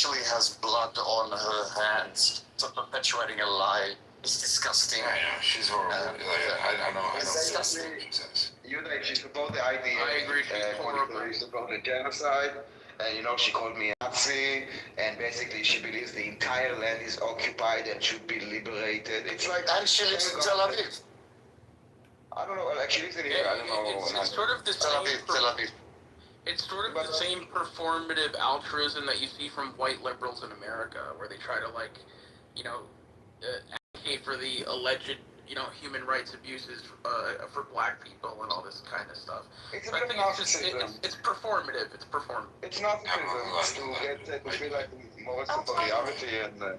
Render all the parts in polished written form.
actually has blood on her hands, so perpetuating a lie. It's disgusting. I know, she's horrible. I don't know. I don't see what she says. She supported the idea. I agree. She's horrible. She supported genocide. And she called me a Nazi, and basically she believes the entire land is occupied and should be liberated. It's like, and she lives in Tel Aviv. I don't know. Like she lives in here. I don't know. It's sort of the Tel Aviv. It's sort of the same performative altruism that you see from white liberals in America, where they try to advocate for the alleged human rights abuses for black people and all this kind of stuff. It's so I think it's performative. It's performative. It's not to feel like more superiority and.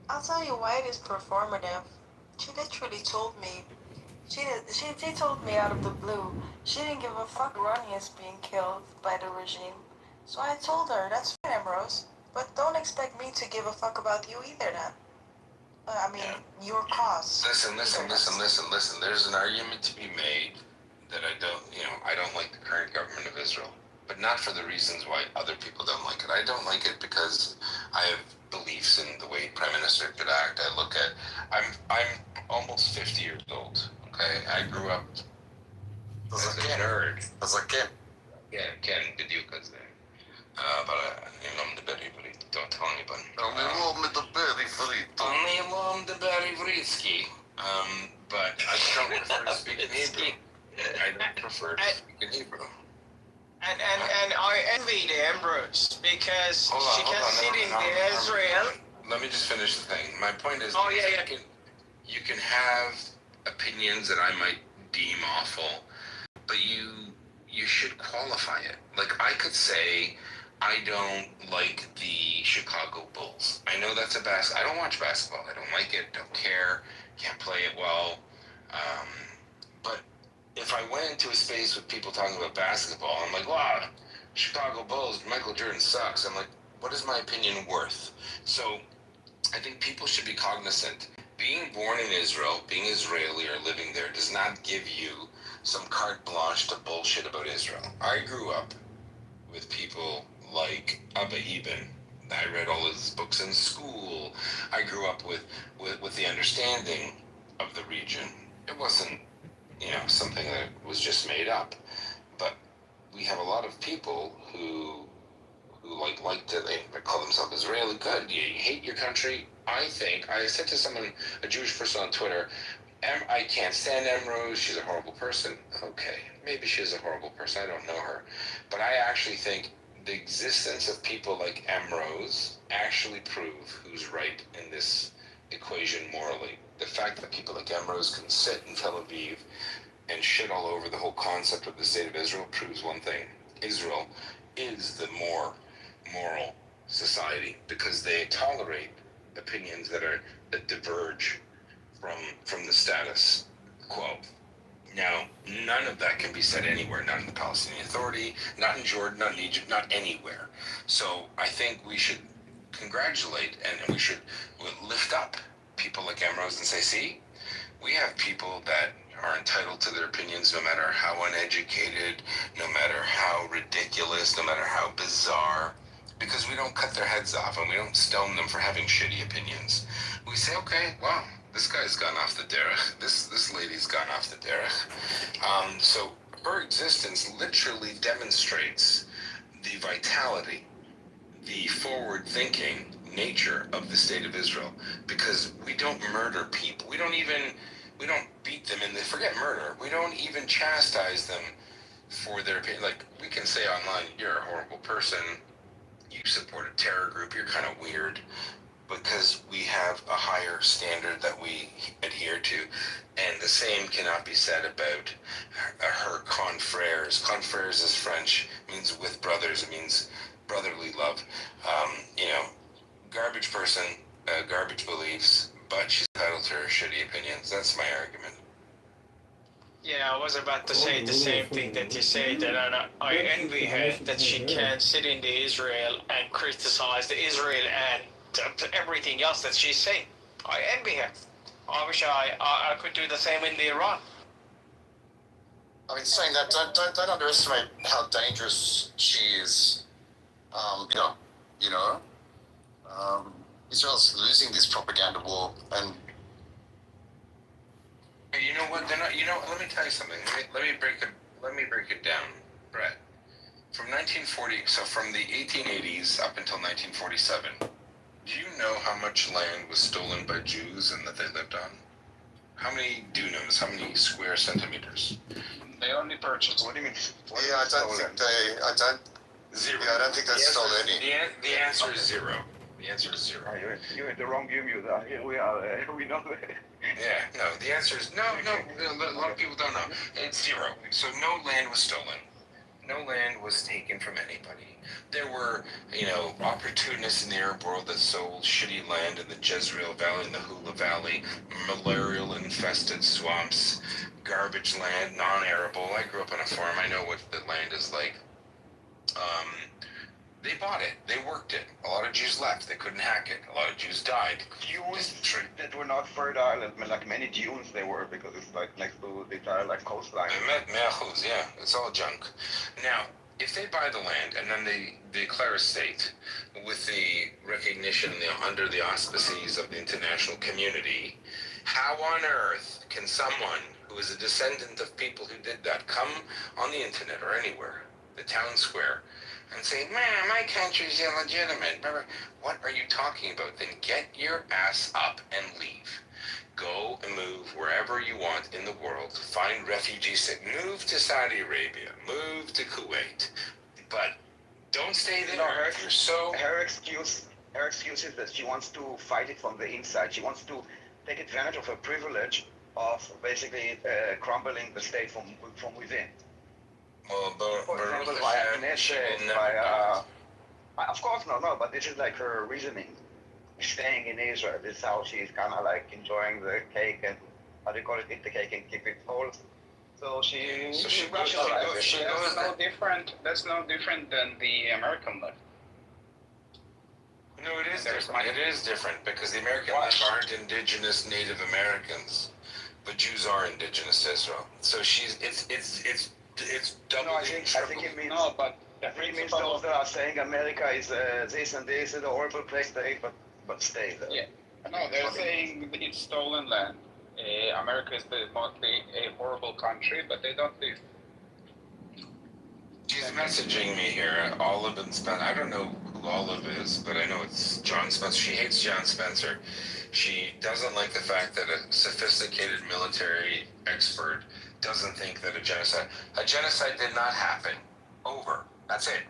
I'll tell you why it is performative. She literally told me. She told me out of the blue. She didn't give a fuck Ronnie is being killed by the regime. So I told her, that's fine, Ambrose, but don't expect me to give a fuck about you either then. Your cause. Listen. There's an argument to be made that I don't like the current government of Israel, but not for the reasons why other people don't like it. I don't like it because I have beliefs in the way Prime Minister could act. I'm almost 50 years old. Okay, I grew up as a nerd. As a kid. Yeah, Ken בדיוק כזה. אני לא מדבר עברית, don't tell anybody. אני לא מדבר עברית. אני לא מדבר עברית, ski. But I don't prefer to speak in Hebrew. I don't prefer to speak in Hebrew. And I envy the Ambrose because she can sit in the Israel. Let me just finish the thing. My point is, you can have opinions that I might deem awful, but you should qualify it. Like, I could say I don't like the Chicago Bulls. I know that's I don't watch basketball. I don't like it, don't care, can't play it well. But if I went into a space with people talking about basketball, I'm like, wow, Chicago Bulls, Michael Jordan sucks. I'm like, what is my opinion worth? So I think people should be cognizant. Being born in Israel, being Israeli or living there does not give you some carte blanche to bullshit about Israel. I grew up with people like Abba Eban. I read all his books in school. I grew up with the understanding of the region. It wasn't, something that was just made up. But we have a lot of people who like to, they call themselves Israeli. Good, you hate your country. I said to someone, a Jewish person on Twitter, I can't stand Emrose, she's a horrible person. Okay, maybe she's a horrible person, I don't know her. But I actually think the existence of people like Emrose actually prove who's right in this equation morally. The fact that people like Emrose can sit in Tel Aviv and shit all over the whole concept of the state of Israel proves one thing. Israel is the more moral society because they tolerate opinions that diverge from the status quo. Now, none of that can be said anywhere, not in the Palestinian Authority, not in Jordan, not in Egypt, not anywhere. So I think we should congratulate and we should lift up people like Ambrose and say, see, we have people that are entitled to their opinions no matter how uneducated, no matter how ridiculous, no matter how bizarre, because we don't cut their heads off and we don't stone them for having shitty opinions. We say, okay, wow, this guy's gone off the derech. This lady's gone off the derech. So her existence literally demonstrates the vitality, the forward-thinking nature of the state of Israel, because we don't murder people. We don't beat them in forget murder. We don't even chastise them for their opinion. Like, we can say online, you're a horrible person, you support a terror group, you're kind of weird, because we have a higher standard that we adhere to. And the same cannot be said about her confrères. Confrères is French, means with brothers, it means brotherly love. Garbage person, garbage beliefs, but she's entitled to her shitty opinions. That's my argument. Yeah, I was about to say the same thing that you say, that I envy her that she can sit in the Israel and criticize the Israel and everything else that she's saying. I envy her. I wish I could do the same in the Iran. I mean, saying that, don't underestimate how dangerous she is. Israel's losing this propaganda war, and Hey, you know what? They're not. You know. Let me tell you something. Let me break it. Let me break it down, Brett. From 1940, so from the 1880s up until 1947, do you know how much land was stolen by Jews and that they lived on? How many dunams? How many square centimeters? They only purchased. What do you mean? I don't think they. I don't. Zero. Yeah, I don't think they stole any. The answer is zero. The answer is zero. You're in the wrong view. Here we are. We know. Yeah, no. The answer is no. A lot of people don't know. It's zero. So no land was stolen. No land was taken from anybody. There were, opportunists in the Arab world that sold shitty land in the Jezreel Valley and the Hula Valley, malarial-infested swamps, garbage land, non-arable. I grew up on a farm. I know what the land is like. They bought it. They worked it. A lot of Jews left. They couldn't hack it. A lot of Jews died. Dunes that were not fertile, like many dunes they were, because it's like next to the entire coastline. Yeah, it's all junk. Now, if they buy the land and then they declare a state with the recognition under the auspices of the international community, how on earth can someone who is a descendant of people who did that come on the internet or anywhere, the town square, and say, man, my country's illegitimate? What are you talking about? Then get your ass up and leave. Go and move wherever you want in the world. Find refugees. Move to Saudi Arabia. Move to Kuwait. But don't stay there. No, You're so... Her excuse is that she wants to fight it from the inside. She wants to take advantage of her privilege of basically crumbling the state from within. Well, For example, via Knesset, of course, no, but this is like her reasoning. Staying in Israel, this is how she's kind of like enjoying the cake and, how do you call it, eat the cake and keep it whole. So she rationalizes it. That's no different than the American left. No, it is different. It is different because the American left aren't indigenous Native Americans, but Jews are indigenous to Israel. So it's doubly. No, I think it means. No, but I think it means those that are saying America is this and this is a horrible place to stay, but stay there. Yeah. No, they're saying it's stolen land. America is mostly a horrible country, but they don't live. She's messaging me here. Olive and Spencer. I don't know who Olive is, but I know it's John Spencer. She hates John Spencer. She doesn't like the fact that a sophisticated military expert doesn't think that a genocide did not happen. Over. That's it.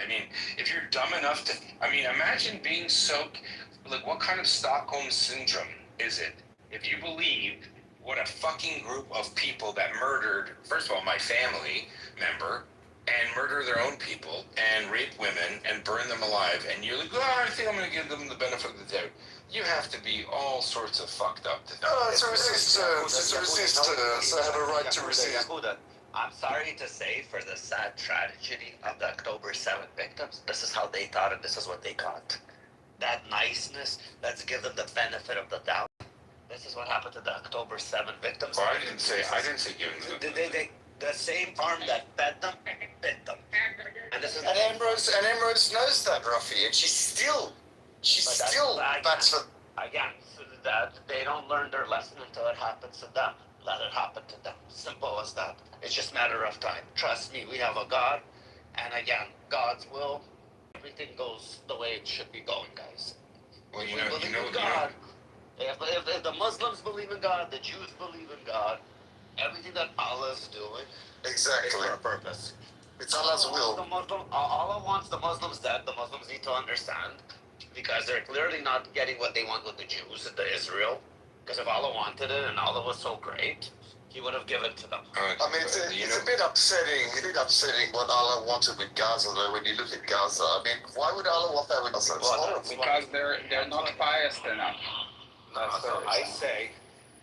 I mean, if you're dumb enough to, imagine being so, what kind of Stockholm syndrome is it? If you believe what a fucking group of people that murdered, first of all, my family member, and murder their own people, and rape women, and burn them alive, and you're like, I think I'm going to give them the benefit of the doubt. You have to be all sorts of fucked up to no, it's a resist. So I have a right to resist. I'm sorry to say, for the sad tragedy of the October 7th victims, this is how they thought and this is what they got. That niceness, let's give them the benefit of the doubt. This is what happened to the October 7th victims. Well, I didn't say giving them. The same farm that fed them, bit them. And this is Emrose knows that, Rafi, and she's still bats for. Again, so that they don't learn their lesson until it happens to them. Let it happen to them. Simple as that. It's just a matter of time. Trust me, we have a God, and again, God's will, everything goes the way it should be going, guys. Well, If the Muslims believe in God, the Jews believe in God, everything that Allah is doing Exactly. is for a purpose. It's Allah's will. Allah wants the Muslims dead. The Muslims need to understand, because they're clearly not getting what they want with the Jews and the Israel. Because if Allah wanted it and Allah was so great, He would have given to them. It's a bit upsetting what Allah wanted with Gaza, though, when you look at Gaza. Why would Allah want that with Gaza? It's horrible. Because they're not biased enough. So I say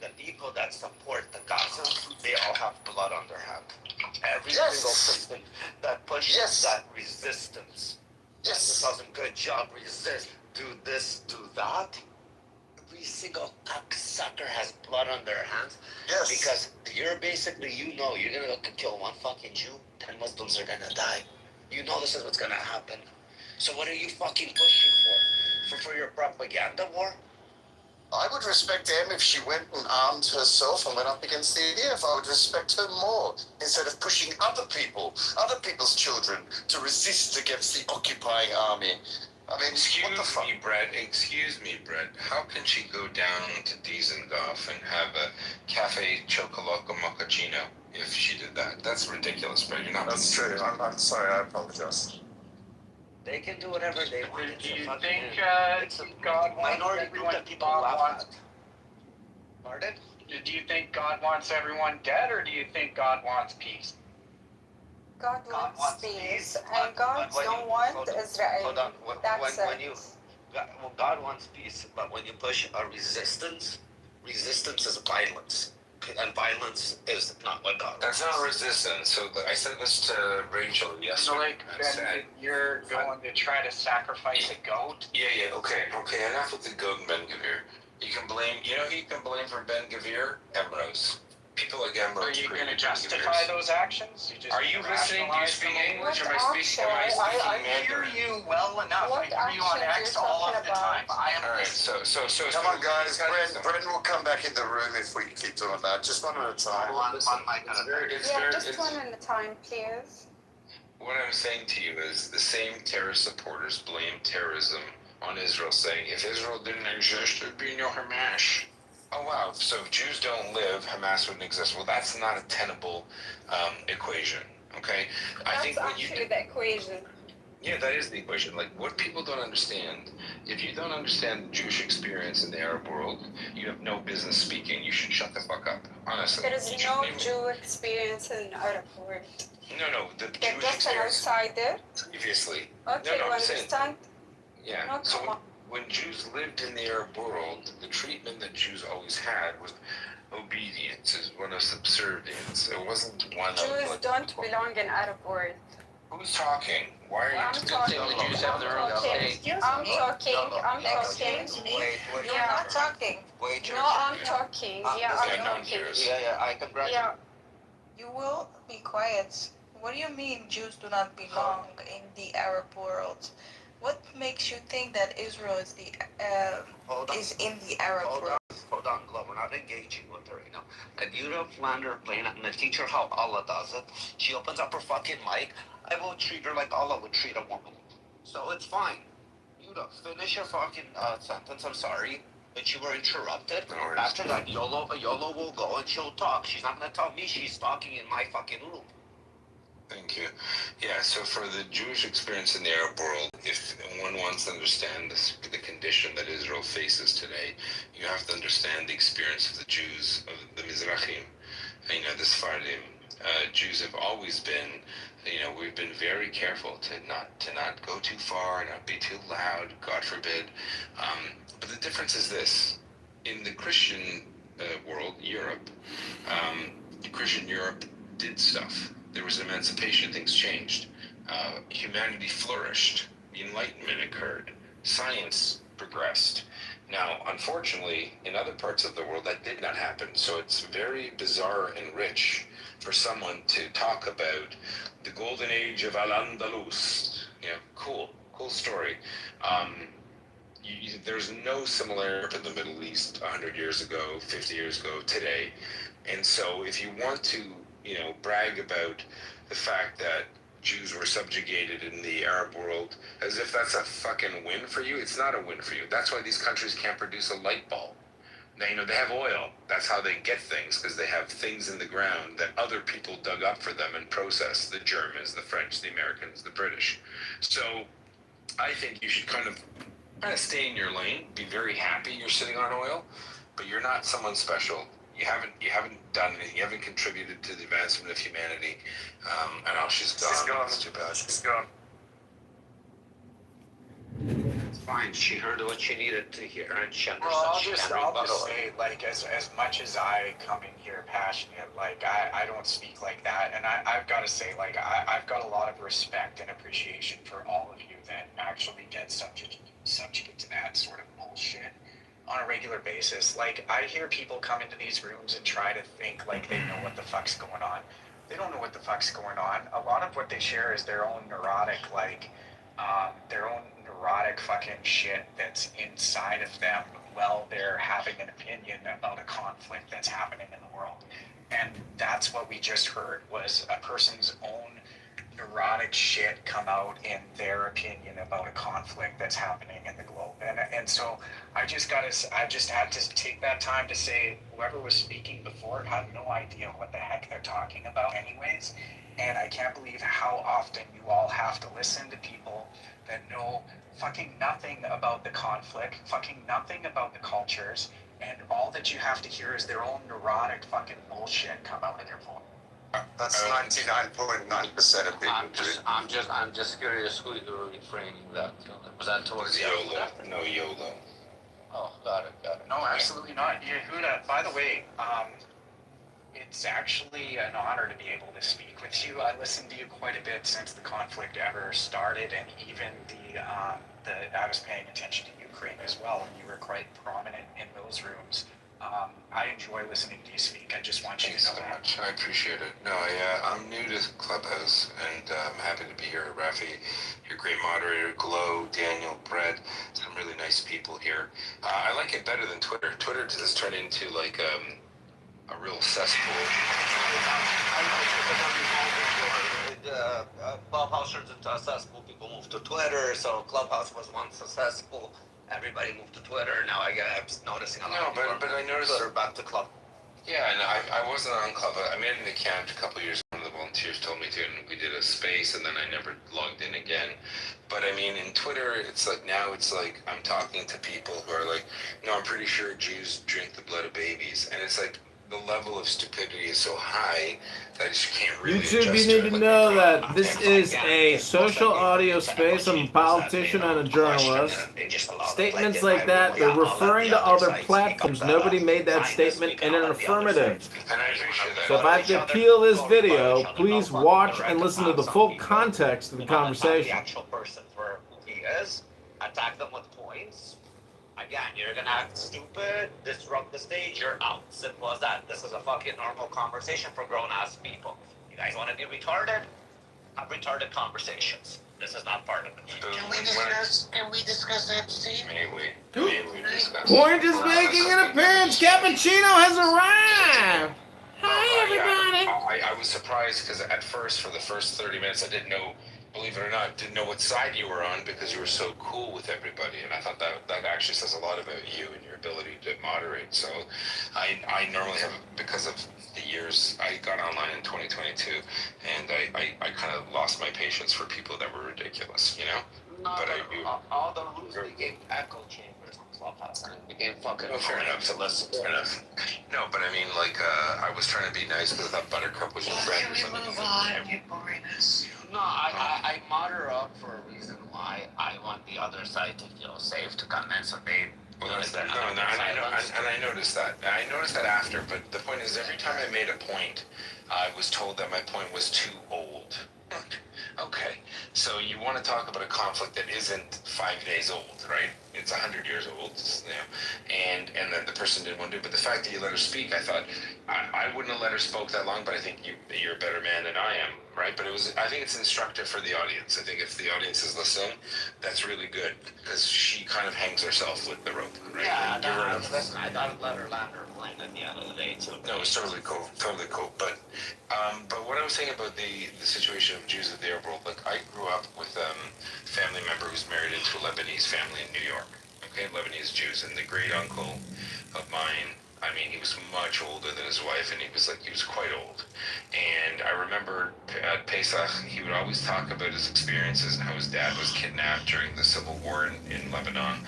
the people that support the Gazans, they all have blood on their hand. Every single person that pushes that resistance. Yes. Does a good job, resist, do this, do that. Every single sucker has blood on their hands. Yes. Because you're basically, you're gonna go kill one fucking Jew, 10 Muslims are gonna die. You know this is what's gonna happen. So what are you fucking pushing for? For a propaganda war? I would respect M if she went and armed herself and went up against the EDF. I would respect her more instead of pushing other people, other people's children, to resist against the occupying army. I mean, what the fuck? Excuse me, Brett. How can she go down to Dizengoff and have a cafe chocoloco mochaccino if she did that? That's ridiculous, Brett. You're not. That's true. I'm sorry. I apologize. They can do whatever they want. Do you think it's a God wants minority group everyone that people God laugh wants? at? Pardon? Do you think God wants everyone dead, or do you think God wants peace? God God wants wants peace, peace, and God when don't you- want hold on, Israel. Hold on. That's When it. you, God wants peace, but when you push a resistance is violence, and violence is not what God That's wants. not resistance. So I said this to Rachel So, yesterday. like, I said, then you're going to try to sacrifice a goat? yeah, okay. Enough with the goat and Ben Gavir. You can blame. You know who you can blame for Ben Gavir? Emrose. People like Emrose. Are you going to created justify Ben Gavirs. those actions? You just Are you listening? Do you rationalize speak them? English or am I What speaking? Am I action? speaking I hear Mandarin? you well enough. What I hear you on actions X you're all of talking the time. about? I am All right. listening. So. Come on, guys. Brendan will come back in the room if we keep doing that. Just one at a time. One mic at a time. Yeah, just one at a time, please. What I'm saying to you is the same terrorist supporters blame terrorism on Israel, saying if Israel didn't exist, there'd be no Hamas. Oh wow! So if Jews don't live, Hamas wouldn't exist. Well, that's not a tenable equation. Okay, I That's think when actually the equation. Yeah, that is the equation. Like, what people don't understand, if you don't understand the Jewish experience in the Arab world, you have no business speaking. You should shut the fuck up, honestly. There is You no shouldn't even- Jew experience in Arab world. No, the They're Jewish just an experience outsider. previously. Okay, No, you I'm saying- understand? Yeah. No, So come on. when Jews lived in the Arab world, the treatment that Jews always had was obedience, is one of subservience. It wasn't one of Jews like, don't belong in Arab world. who's talking? Why are you I'm talking. the Jews have their own state. I'm talking. I'm talking. Excuse me. Wait. You're not talking. Wait. No, I'm talking. Yeah, Okay, I'm no one talking. cares. Yeah. I congratulate. Yeah. You will be quiet. What do you mean Jews do not belong in the Arab world? What makes you think that Israel is Hold on. is in the Arab world? Hold on, Glow. We're not engaging with her right now. If you don't land her plane and I teach her how Allah does it, she opens up her fucking mic. I will treat her like Allah would treat a woman. So it's fine. You don't finish your fucking sentence. I'm sorry that you were interrupted. No worries. After that, YOLO will go and she'll talk. She's not gonna tell me she's talking in my fucking room. Thank you. Yeah, so for the Jewish experience in the Arab world, if one wants to understand the condition that Israel faces today, you have to understand the experience of the Jews, of the Mizrahim, the Sephardim. Jews have always been, we've been very careful to not go too far, not be too loud, God forbid. But the difference is this: in the Christian world, Europe, Christian Europe did stuff. There was emancipation, things changed. Humanity flourished. The Enlightenment occurred. Science progressed. Now, unfortunately, in other parts of the world, that did not happen. So it's very bizarre and rich for someone to talk about the golden age of Al-Andalus. Cool story. There's no similarity in the Middle East 100 years ago, 50 years ago, today. And so if you want to brag about the fact that Jews were subjugated in the Arab world as if that's a fucking win for you, it's not a win for you. That's why these countries can't produce a light bulb. Now, they have oil. That's how they get things, because they have things in the ground that other people dug up for them and processed. The Germans, the French, the Americans, the British. So I think you should kind of stay in your lane, be very happy you're sitting on oil, but you're not someone special. You haven't done anything. You haven't contributed to the advancement of humanity. I know she's gone. She's gone. It's too bad. She's gone. It's fine. She heard what she needed to hear, and she understood. Well, I'll she just can't rebuttal it. say, like, as much as I come in here passionate, like, I don't speak like that, and I've got to say, like, I've got a lot of respect and appreciation for all of you that actually get subject to that sort of bullshit on a regular basis. Like, I hear people come into these rooms and try to think like they know what the fuck's going on. They don't know what the fuck's going on. A lot of what they share is their own neurotic, like, their own neurotic fucking shit that's inside of them while they're having an opinion about a conflict that's happening in the world. And that's what we just heard, was a person's own neurotic shit come out in their opinion about a conflict that's happening in the globe. And so I just had to take that time to say, whoever was speaking before had no idea what the heck they're talking about anyways. And I can't believe how often you all have to listen to people that know fucking nothing about the conflict, fucking nothing about the cultures, and all that you have to hear is their own neurotic fucking bullshit come out of their voice. That's 99.9% of people. I'm just curious who you're referring that to. Was that towards the YOLO. No, YOLO. Oh, got it. No, absolutely not. Yehuda, by the way, it's actually an honor to be able to speak with you. I listened to you quite a bit since the conflict ever started, and even I was paying attention to Ukraine as well, and you were quite prominent in those rooms. I enjoy listening to you speak. I just want you to know so that. much. I appreciate it. No, I'm new to Clubhouse, and I'm happy to be here. Rafi, your great moderator, Glow, Daniel, Brett, some really nice people here. I like it better than Twitter. Twitter has turned into like a real cesspool. Clubhouse turns into a cesspool. People move to Twitter, so Clubhouse was once successful. Everybody moved to Twitter. Now I'm noticing a lot of people. But I noticed Twitter back to Club. Yeah, and I wasn't on Club. I made an account a couple of years ago. One of the volunteers told me to, and we did a space, and then I never logged in again. But I mean, in Twitter, it's like now it's like I'm talking to people who are like, no, I'm pretty sure Jews drink the blood of babies, and it's like the level of stupidity is so high that I just can't really. YouTube, you need to know that this is a social audio space. I'm a politician and a journalist. Statements like that, they're referring to other platforms. Nobody made that statement in an affirmative. And I appreciate that. So if I have to appeal this video, please watch and listen to the full context of the conversation. The actual person for who he is, attack them with points. Again, you're gonna act stupid, disrupt the stage, you're out. Simple as that. This is a fucking normal conversation for grown-ass people. You guys wanna be retarded? Have retarded conversations. This is not part of it. Can we discuss Epstein? May we discuss? Point is making an appearance. Cappuccino has arrived. Hi, everybody. I was surprised because at first, for the first 30 minutes, I didn't know, believe it or not, didn't know what side you were on because you were so cool with everybody. And I thought that actually says a lot about you and your ability to moderate. So I normally have, because of the years, I got online in 2022, and I kind of lost my patience for people that were ridiculous, you know? No, all the rules became echo chambers on Clubhouse, and it became fucking fair enough. to listen. Fair enough. No, but I mean, like, I was trying to be nice because I thought Buttercup was your friend or something. No, I modder up for a reason why I want the other side to feel safe to come in, so they. Well, and I noticed that. I noticed that after, but the point is, every time I made a point, I was told that my point was too old. Okay, so you want to talk about a conflict that isn't 5 days old, right? It's 100 years old, you know, and then the person didn't want to do it. But the fact that you let her speak, I thought, I wouldn't have let her spoke that long, but I think you're a better man than I am, right? But I think it's instructive for the audience. I think if the audience is listening, that's really good, because she kind of hangs herself with the rope, right? Yeah, listen, I gotta let her land her plane at the end of the day, too. No, it's totally cool, But what I was saying about the situation of Jews of the Arab world, like, I grew up with a family member who's married into a Lebanese family in New York. Okay, Lebanese Jews, and the great uncle of mine, I mean, he was much older than his wife, and he was quite old. And I remember at Pesach, he would always talk about his experiences and how his dad was kidnapped during the civil war in Lebanon.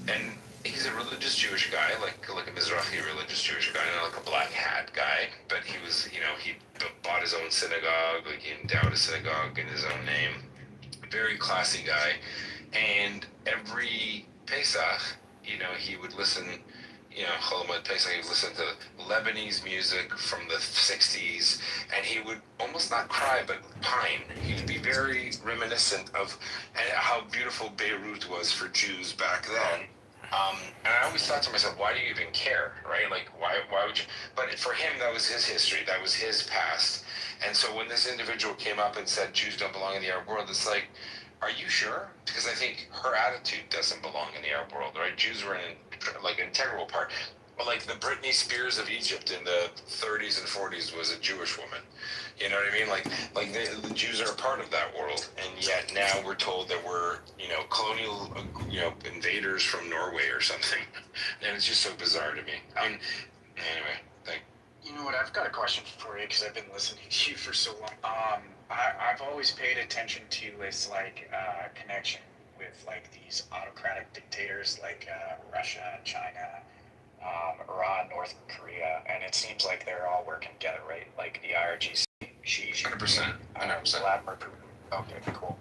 And he's a religious Jewish guy, like a Mizrahi religious Jewish guy, not like a black hat guy, but he was, you know, he bought his own synagogue, like he endowed a synagogue in his own name. Very classy guy. And every Pesach, you know, he would listen, you know, Cholomot Pesach, he would listen to Lebanese music from the 60s, and he would almost not cry, but pine. He'd be very reminiscent of how beautiful Beirut was for Jews back then. And I always thought to myself, why do you even care, right? Like, why would you? But for him, that was his history. That was his past. And so when this individual came up and said Jews don't belong in the Arab world, it's like, Are you sure? Because I think her attitude doesn't belong in the Arab world, right? Jews were an integral part. Well, like the Britney Spears of Egypt in the 30s and 40s was a Jewish woman. You know what I mean? Like the Jews are a part of that world, and yet now we're told that we're colonial invaders from Norway or something, and it's just so bizarre to me. Anyway, thank. You know what? I've got a question for you because I've been listening to you for so long. I've always paid attention to is connection with like these autocratic dictators like Russia, China, Iran, North Korea, and it seems like they're all working together, right? Like the IRGC, Xi Jinping, 100%. Vladimir Putin. Okay, cool.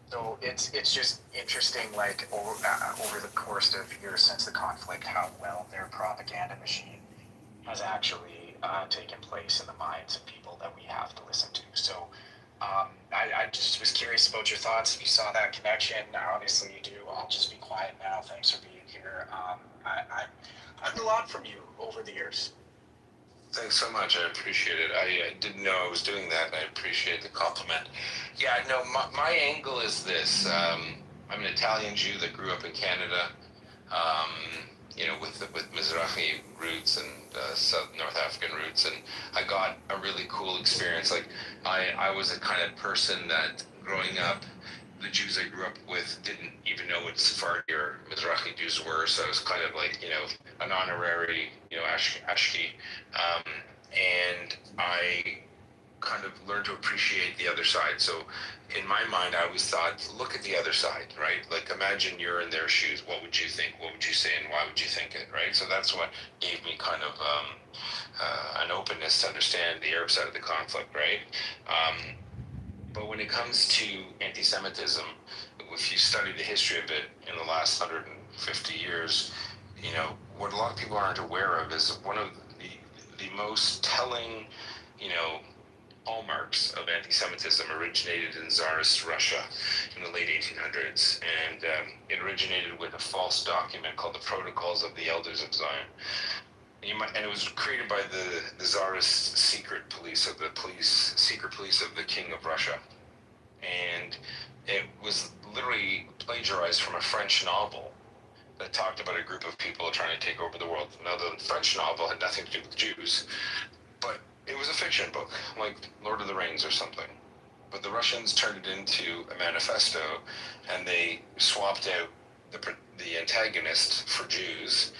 So it's just interesting, like over the course of years since the conflict, how well their propaganda machine has actually taken place in the minds of people that we have to listen to. So I just was curious about your thoughts. If you saw that connection, obviously you do. I'll just be quiet now. Thanks for being here. I've learned a lot from you over the years. Thanks so much. I appreciate it. I didn't know I was doing that. I appreciate the compliment. Yeah, no, my angle is this. I'm an Italian Jew that grew up in Canada, with Mizrahi roots and North African roots, and I got a really cool experience. Like, I was a kind of person that growing up, the Jews I grew up with didn't even know what Sephardi or Mizrahi Jews were, so I was kind of like, an honorary, Ashki. And I kind of learned to appreciate the other side. So in my mind, I always thought, look at the other side, right? Like, imagine you're in their shoes. What would you think? What would you say? And why would you think it, right? So that's what gave me kind of an openness to understand the Arab side of the conflict, right? But when it comes to anti-Semitism, if you study the history of it in the last 150 years, what a lot of people aren't aware of is one of the most telling, hallmarks of anti-Semitism originated in Tsarist Russia in the late 1800s, and it originated with a false document called the Protocols of the Elders of Zion. And it was created by the Tsarist secret police of the King of Russia, and it was literally plagiarized from a French novel that talked about a group of people trying to take over the world. Now, the French novel had nothing to do with Jews, but it was a fiction book, like Lord of the Rings or something. But the Russians turned it into a manifesto, and they swapped out the antagonist for Jews,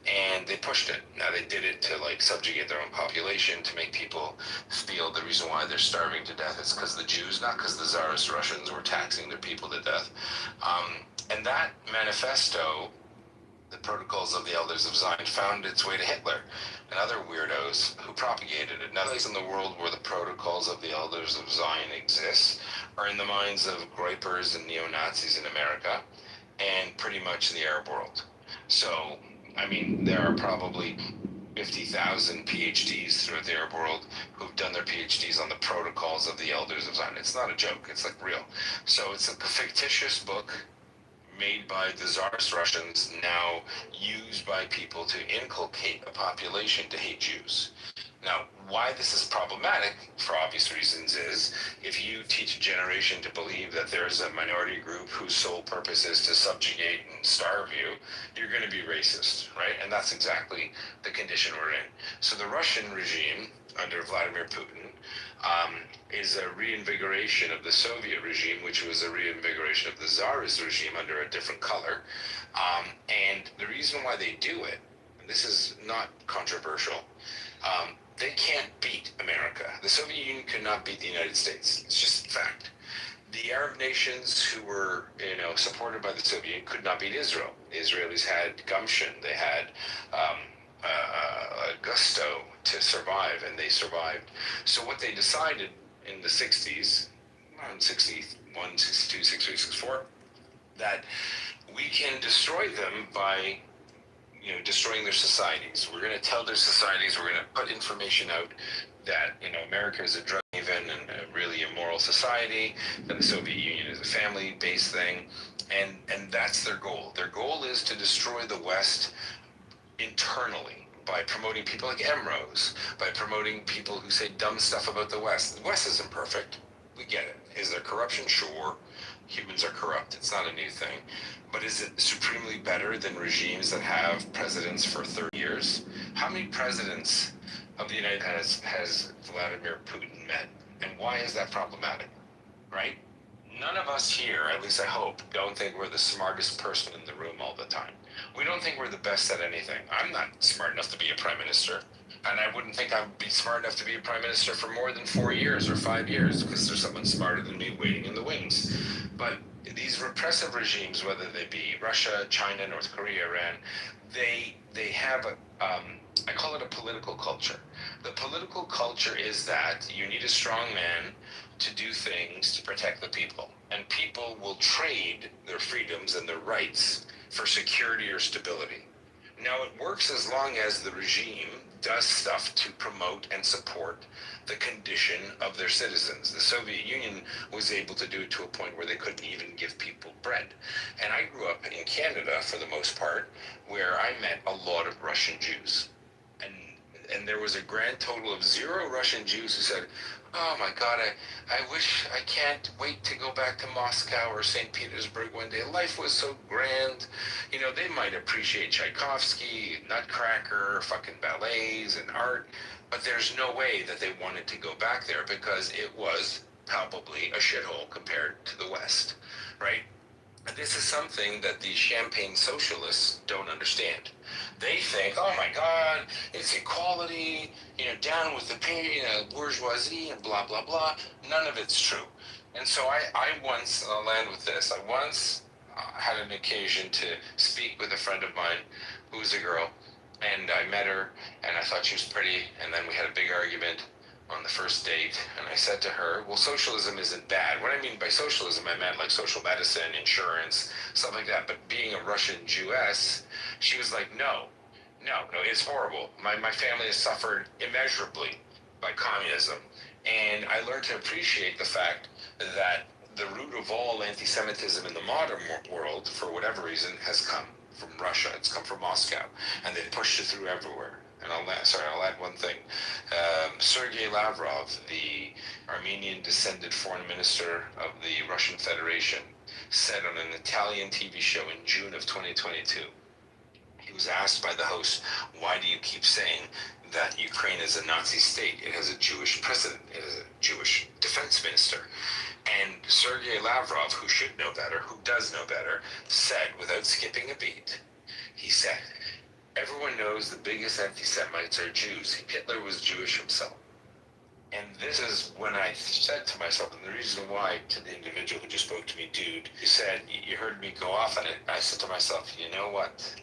and they pushed it. Now, they did it to subjugate their own population, to make people feel the reason why they're starving to death is because the Jews, not because the Tsarist Russians were taxing their people to death. And that manifesto, the Protocols of the Elders of Zion, found its way to Hitler and other weirdos who propagated it. Now, the place in the world where the Protocols of the Elders of Zion exists are in the minds of gripers and neo-Nazis in America, and pretty much in the Arab world. So, there are probably 50,000 PhDs throughout the Arab world who've done their PhDs on the Protocols of the Elders of Zion. It's not a joke, it's real. So it's a fictitious book made by the Tsarist Russians, now used by people to inculcate a population to hate Jews. Now, why this is problematic, for obvious reasons, is if you teach a generation to believe that there's a minority group whose sole purpose is to subjugate and starve you, you're going to be racist, right? And that's exactly the condition we're in. So the Russian regime, under Vladimir Putin, is a reinvigoration of the Soviet regime, which was a reinvigoration of the Tsarist regime under a different color. And the reason why they do it, and this is not controversial, they can't beat America. The Soviet Union could not beat the United States. It's just a fact. The Arab nations who were, supported by the Soviet Union could not beat Israel. The Israelis had gumption. They had gusto to survive, and they survived. So what they decided in the 60s, around 61, 62, 63, 64, that we can destroy them by destroying their societies. We're going to tell their societies, we're going to put information out that, America is a drug haven and a really immoral society, that the Soviet Union is a family-based thing, and that's their goal. Their goal is to destroy the West internally by promoting people like Emrose, by promoting people who say dumb stuff about the West. The West isn't perfect. We get it. Is there corruption? Sure. Humans are corrupt. It's not a new thing. But is it supremely better than regimes that have presidents for 30 years? How many presidents of the United States has Vladimir Putin met? And why is that problematic? Right? None of us here, at least I hope, don't think we're the smartest person in the room all the time. We don't think we're the best at anything. I'm not smart enough to be a prime minister. And I wouldn't think I'd be smart enough to be a prime minister for more than 4 years or 5 years, because there's someone smarter than me waiting in the wings. But these repressive regimes, whether they be Russia, China, North Korea, Iran, they have I call it a political culture. The political culture is that you need a strong man to do things to protect the people. And people will trade their freedoms and their rights for security or stability. Now, it works as long as the regime does stuff to promote and support the condition of their citizens. The Soviet Union was able to do it to a point where they couldn't even give people bread. And I grew up in Canada, for the most part, where I met a lot of Russian Jews. And there was a grand total of 0 Russian Jews who said, oh my God, I wish, I can't wait to go back to Moscow or St. Petersburg one day. Life was so grand. You know, they might appreciate Tchaikovsky, Nutcracker, fucking ballets and art, but there's no way that they wanted to go back there because it was palpably a shithole compared to the West, right? This is something that the champagne socialists don't understand. They think, oh my God, it's equality, down with the bourgeoisie and blah, blah, blah. None of it's true. And so I once, I'll land with this, I once had an occasion to speak with a friend of mine who's a girl, and I met her, and I thought she was pretty, and then we had a big argument on the first date, and I said to her, well, socialism isn't bad. What I mean by socialism, I meant like social medicine, insurance, stuff like that. But being a Russian Jewess, she was like, no, it's horrible. My family has suffered immeasurably by communism. And I learned to appreciate the fact that the root of all anti-Semitism in the modern world, for whatever reason, has come from Russia. It's come from Moscow. And they pushed it through everywhere. And I'll add one thing. Sergei Lavrov, the Armenian-descended foreign minister of the Russian Federation, said on an Italian TV show in June of 2022, he was asked by the host, why do you keep saying that Ukraine is a Nazi state? It has a Jewish president. It has a Jewish defense minister. And Sergei Lavrov, who should know better, who does know better, said, without skipping a beat, he said, everyone knows the biggest anti-Semites are Jews. Hitler was Jewish himself. And this is when I said to myself, and the reason why, to the individual who just spoke to me, dude, you said, you heard me go off on it. I said to myself, you know what?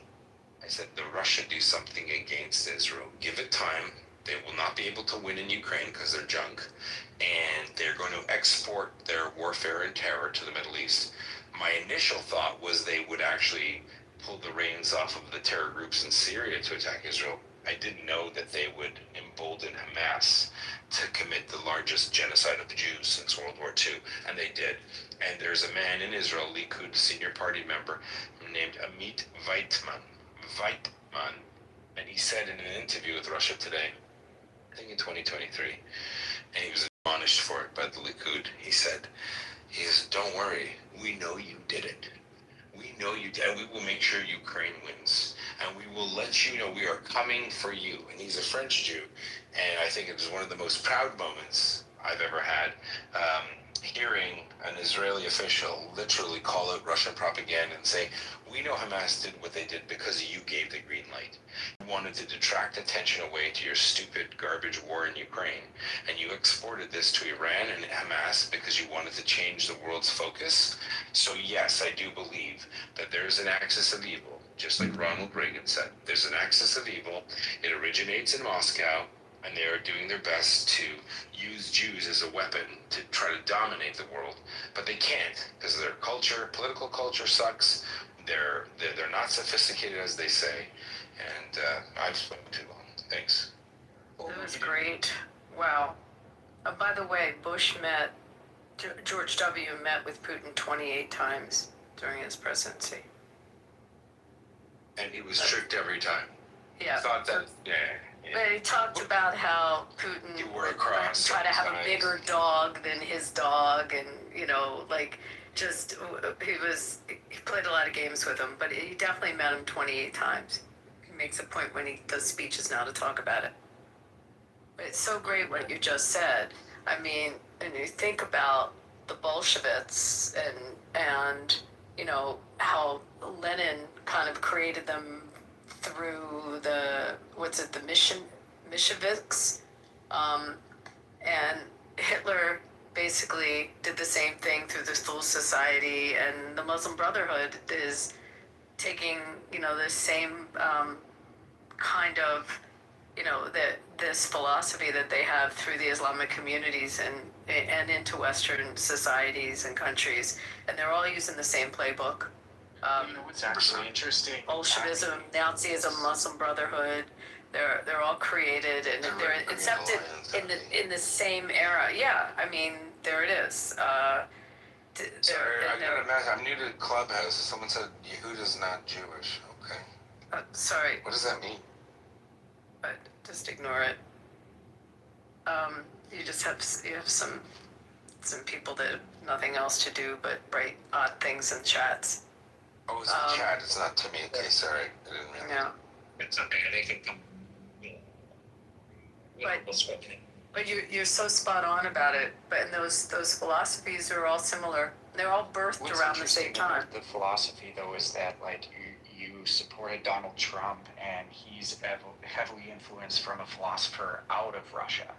I said, the Russia do something against Israel. Give it time. They will not be able to win in Ukraine because they're junk. And they're going to export their warfare and terror to the Middle East. My initial thought was they would actually pull the reins off of the terror groups in Syria to attack Israel. I didn't know that they would embolden Hamas to commit the largest genocide of the Jews since World War II, and they did. And there's a man in Israel, Likud senior party member, named Amit Weitman, and he said in an interview with Russia Today, I think in 2023, and he was admonished for it by the Likud, he said, don't worry, we know you did it. We know you did, and we will make sure Ukraine wins. And we will let you know we are coming for you. And he's a French Jew. And I think it was one of the most proud moments I've ever had, hearing an Israeli official literally call out Russian propaganda and say, we know Hamas did what they did because you gave the green light. You wanted to detract attention away to your stupid garbage war in Ukraine. And you exported this to Iran and Hamas because you wanted to change the world's focus. So yes, I do believe that there's an axis of evil, just like Ronald Reagan said. There's an axis of evil. It originates in Moscow, and they are doing their best to use Jews as a weapon to try to dominate the world. But they can't, because their culture, political culture sucks. They're not sophisticated as they say. And I've spoken too long. Thanks. That was great. Wow. By the way, George W. met with Putin 28 times during his presidency. And he was tricked every time. Yeah. Thought that, But he talked about how Putin You were across try to have a bigger dog than his dog, and he played a lot of games with him, but he definitely met him 28 times. He makes a point when he does speeches now to talk about it. But it's so great what you just said. I mean, and you think about the Bolsheviks and how Lenin kind of created them through the Mensheviks, and Hitler basically did the same thing through the Thule Society, and the Muslim Brotherhood is taking the same kind of this philosophy that they have through the Islamic communities and into Western societies and countries, and they're all using the same playbook. What's actually interesting? Bolshevism, Nazism, Muslim Brotherhood, they're all created and they're accepted in the same era. Yeah, I mean, there it is. Sorry, I gotta imagine. I'm new to Clubhouse. Someone said Yehuda's not Jewish. Okay. Sorry. What does that mean? But just ignore it. You just have some people that have nothing else to do but write odd things in chats. Oh, it's a chat. It's not to me. Okay, sorry. I didn't realize. Yeah. It's okay. They can come. But you're so spot on about it. But those philosophies are all similar. They're all birthed around the same time. The philosophy, though, is that like you supported Donald Trump, and he's heavily influenced from a philosopher out of Russia.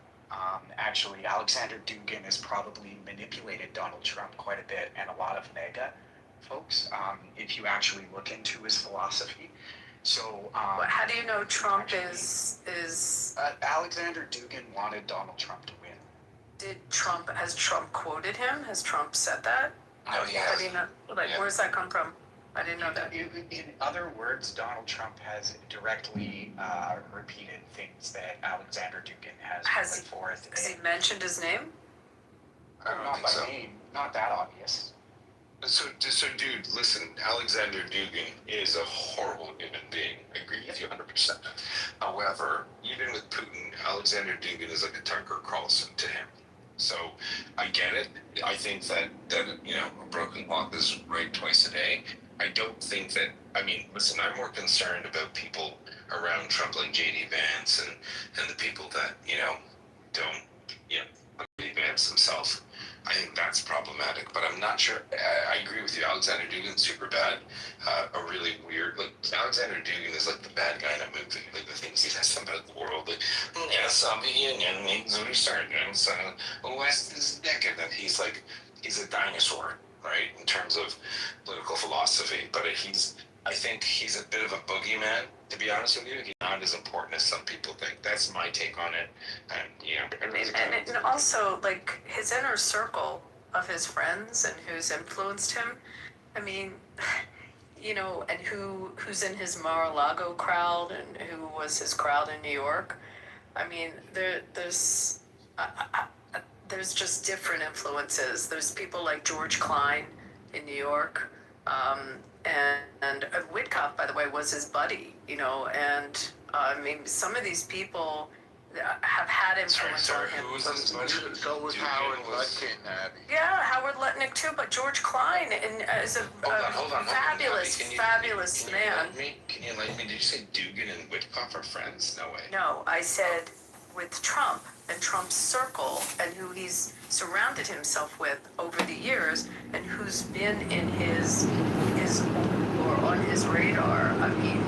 Actually, Alexander Dugin has probably manipulated Donald Trump quite a bit, and a lot of MAGA folks, if you actually look into his philosophy. So, how do you know Trump is? Alexander Dugin wanted Donald Trump to win. Has Trump quoted him? Has Trump said that? No, he hasn't. How do you know? Where's that come from? I didn't know that. In other words, Donald Trump has directly repeated things that Alexander Dugin has put forth. Has he mentioned his name? I don't Not think by so. name, not that obvious. So, dude, listen. Alexander Dugin is a horrible human being. I agree with you 100%. However, even with Putin, Alexander Dugin is like a Tucker Carlson to him. So, I get it. I think that a broken clock is right twice a day. I don't think that. I mean, listen. I'm more concerned about people around Trump like J.D. Vance and the people that don't J.D. Vance himself. I think that's problematic, but I'm not sure. I agree with you. Alexander Dugin's super bad. A really weird, Alexander Dugin is like the bad guy in a movie. Like the things he says about the world. Like, yes, the union needs a resurgence. The West is decadent. He's a dinosaur, right, in terms of political philosophy. But I think he's a bit of a boogeyman, to be honest with you. He's not as important as some people think. That's my take on it. And also, like, his inner circle of his friends and who's influenced him. I mean, and who's in his Mar-a-Lago crowd and who was his crowd in New York. I mean, there's just different influences. There's people like George Klein in New York. And Whitcock, by the way, was his buddy, and I mean, some of these people have had influence on him. Who was this buddy? So was Howard Lutkin, Abby. Yeah, Howard Lutnick too, but George Klein is a fabulous man. Can you enlighten me? Did you say Dugin and Whitcock are friends? No way. No, I said with Trump and Trump's circle and who he's surrounded himself with over the years and who's been in his or on his radar. I mean,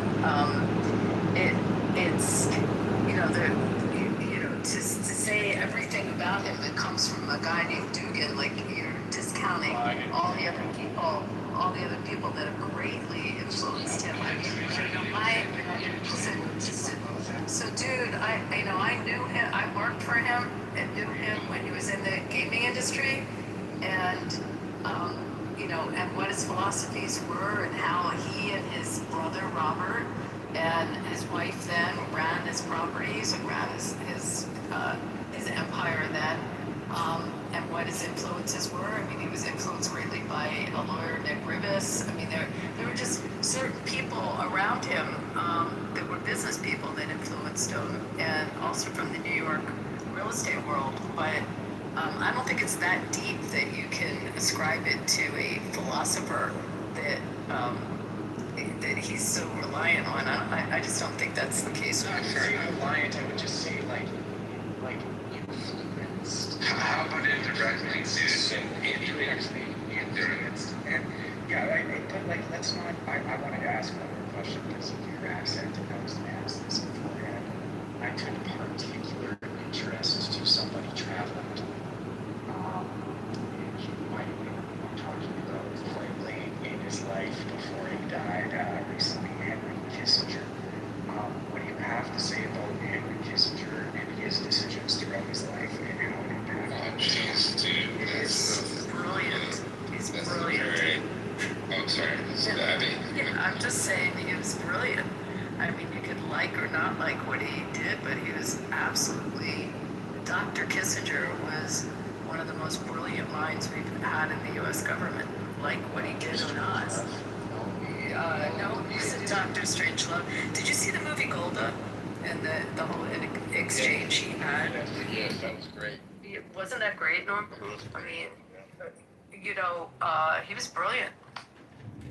it's to say everything about him that comes from a guy named Dugin, like you're discounting all the other people that have greatly influenced him. So dude, I knew him. I worked for him and knew him when he was in the gaming industry, and and what his philosophies were, and how he and his brother Robert and his wife then ran his properties and ran his empire then, and what his influences were. I mean, he was influenced greatly by a lawyer, Nick Ribis. I mean, there were just certain people around him that were business people that influenced him, and also from the New York real estate world. But I don't think it's that deep that you can ascribe it to a philosopher that that he's so reliant on. I just don't think that's the case. Not very reliant. I would just say like influenced. How about indirectly? Indirectly influenced. And yeah, but like let's not. I wanted to ask one more question because of your accent, and I was going to ask this beforehand. I took particular interest to somebody traveling. He might have been talking about quite late in his life before he died recently, Henry Kissinger. What do you have to say about Henry Kissinger and his decisions throughout his life and how it impacted him? Jeez, dude. He's brilliant. He's That's brilliant. very. Oh, sorry. This is Abby. Yeah, I'm just saying he was brilliant. I mean, you could like or not like what he did, but he was absolutely. Dr. Kissinger was one of the most brilliant minds we've had in the U.S. government. Like what he did or not. No, he's a Dr. Strangelove. Did you see the movie Golda and the whole exchange he had? Yes, that was great. Wasn't that great, Norm? I mean, you know, he was brilliant.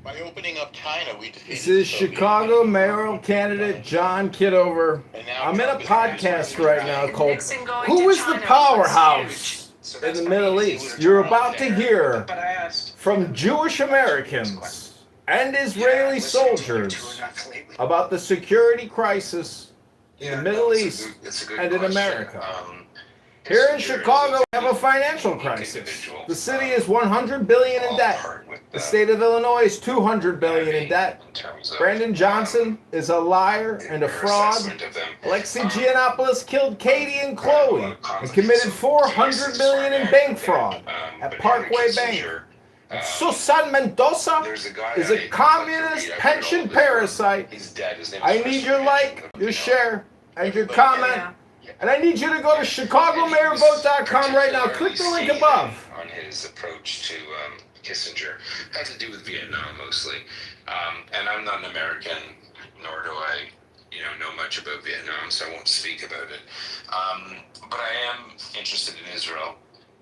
By opening up China, we defeated This is the Soviet Chicago Union. mayoral candidate John Kitover. And now I'm in a Trump is podcast right now called Nixon going Who to is the China was Powerhouse So in that's the funny, Middle he East? was You're drawn about to there. hear But I asked from Jewish Americans and Israeli soldiers about the security crisis in the Middle East and in America. Here in Chicago, we have a financial crisis. The city is $100 billion in debt. The state of Illinois is $200 billion in debt. Brandon Johnson is a liar and a fraud. Alexei Giannopoulos killed Katie and Chloe and committed $400 million in bank fraud at Parkway Bank. And Susan Mendoza is a communist pension parasite. I need your like, your share, and your comment. And I need you to go to ChicagoMayorVote.com right now. Click the link above. On his approach to Kissinger had to do with Vietnam mostly, and I'm not an American, nor do I, know much about Vietnam, so I won't speak about it. But I am interested in Israel,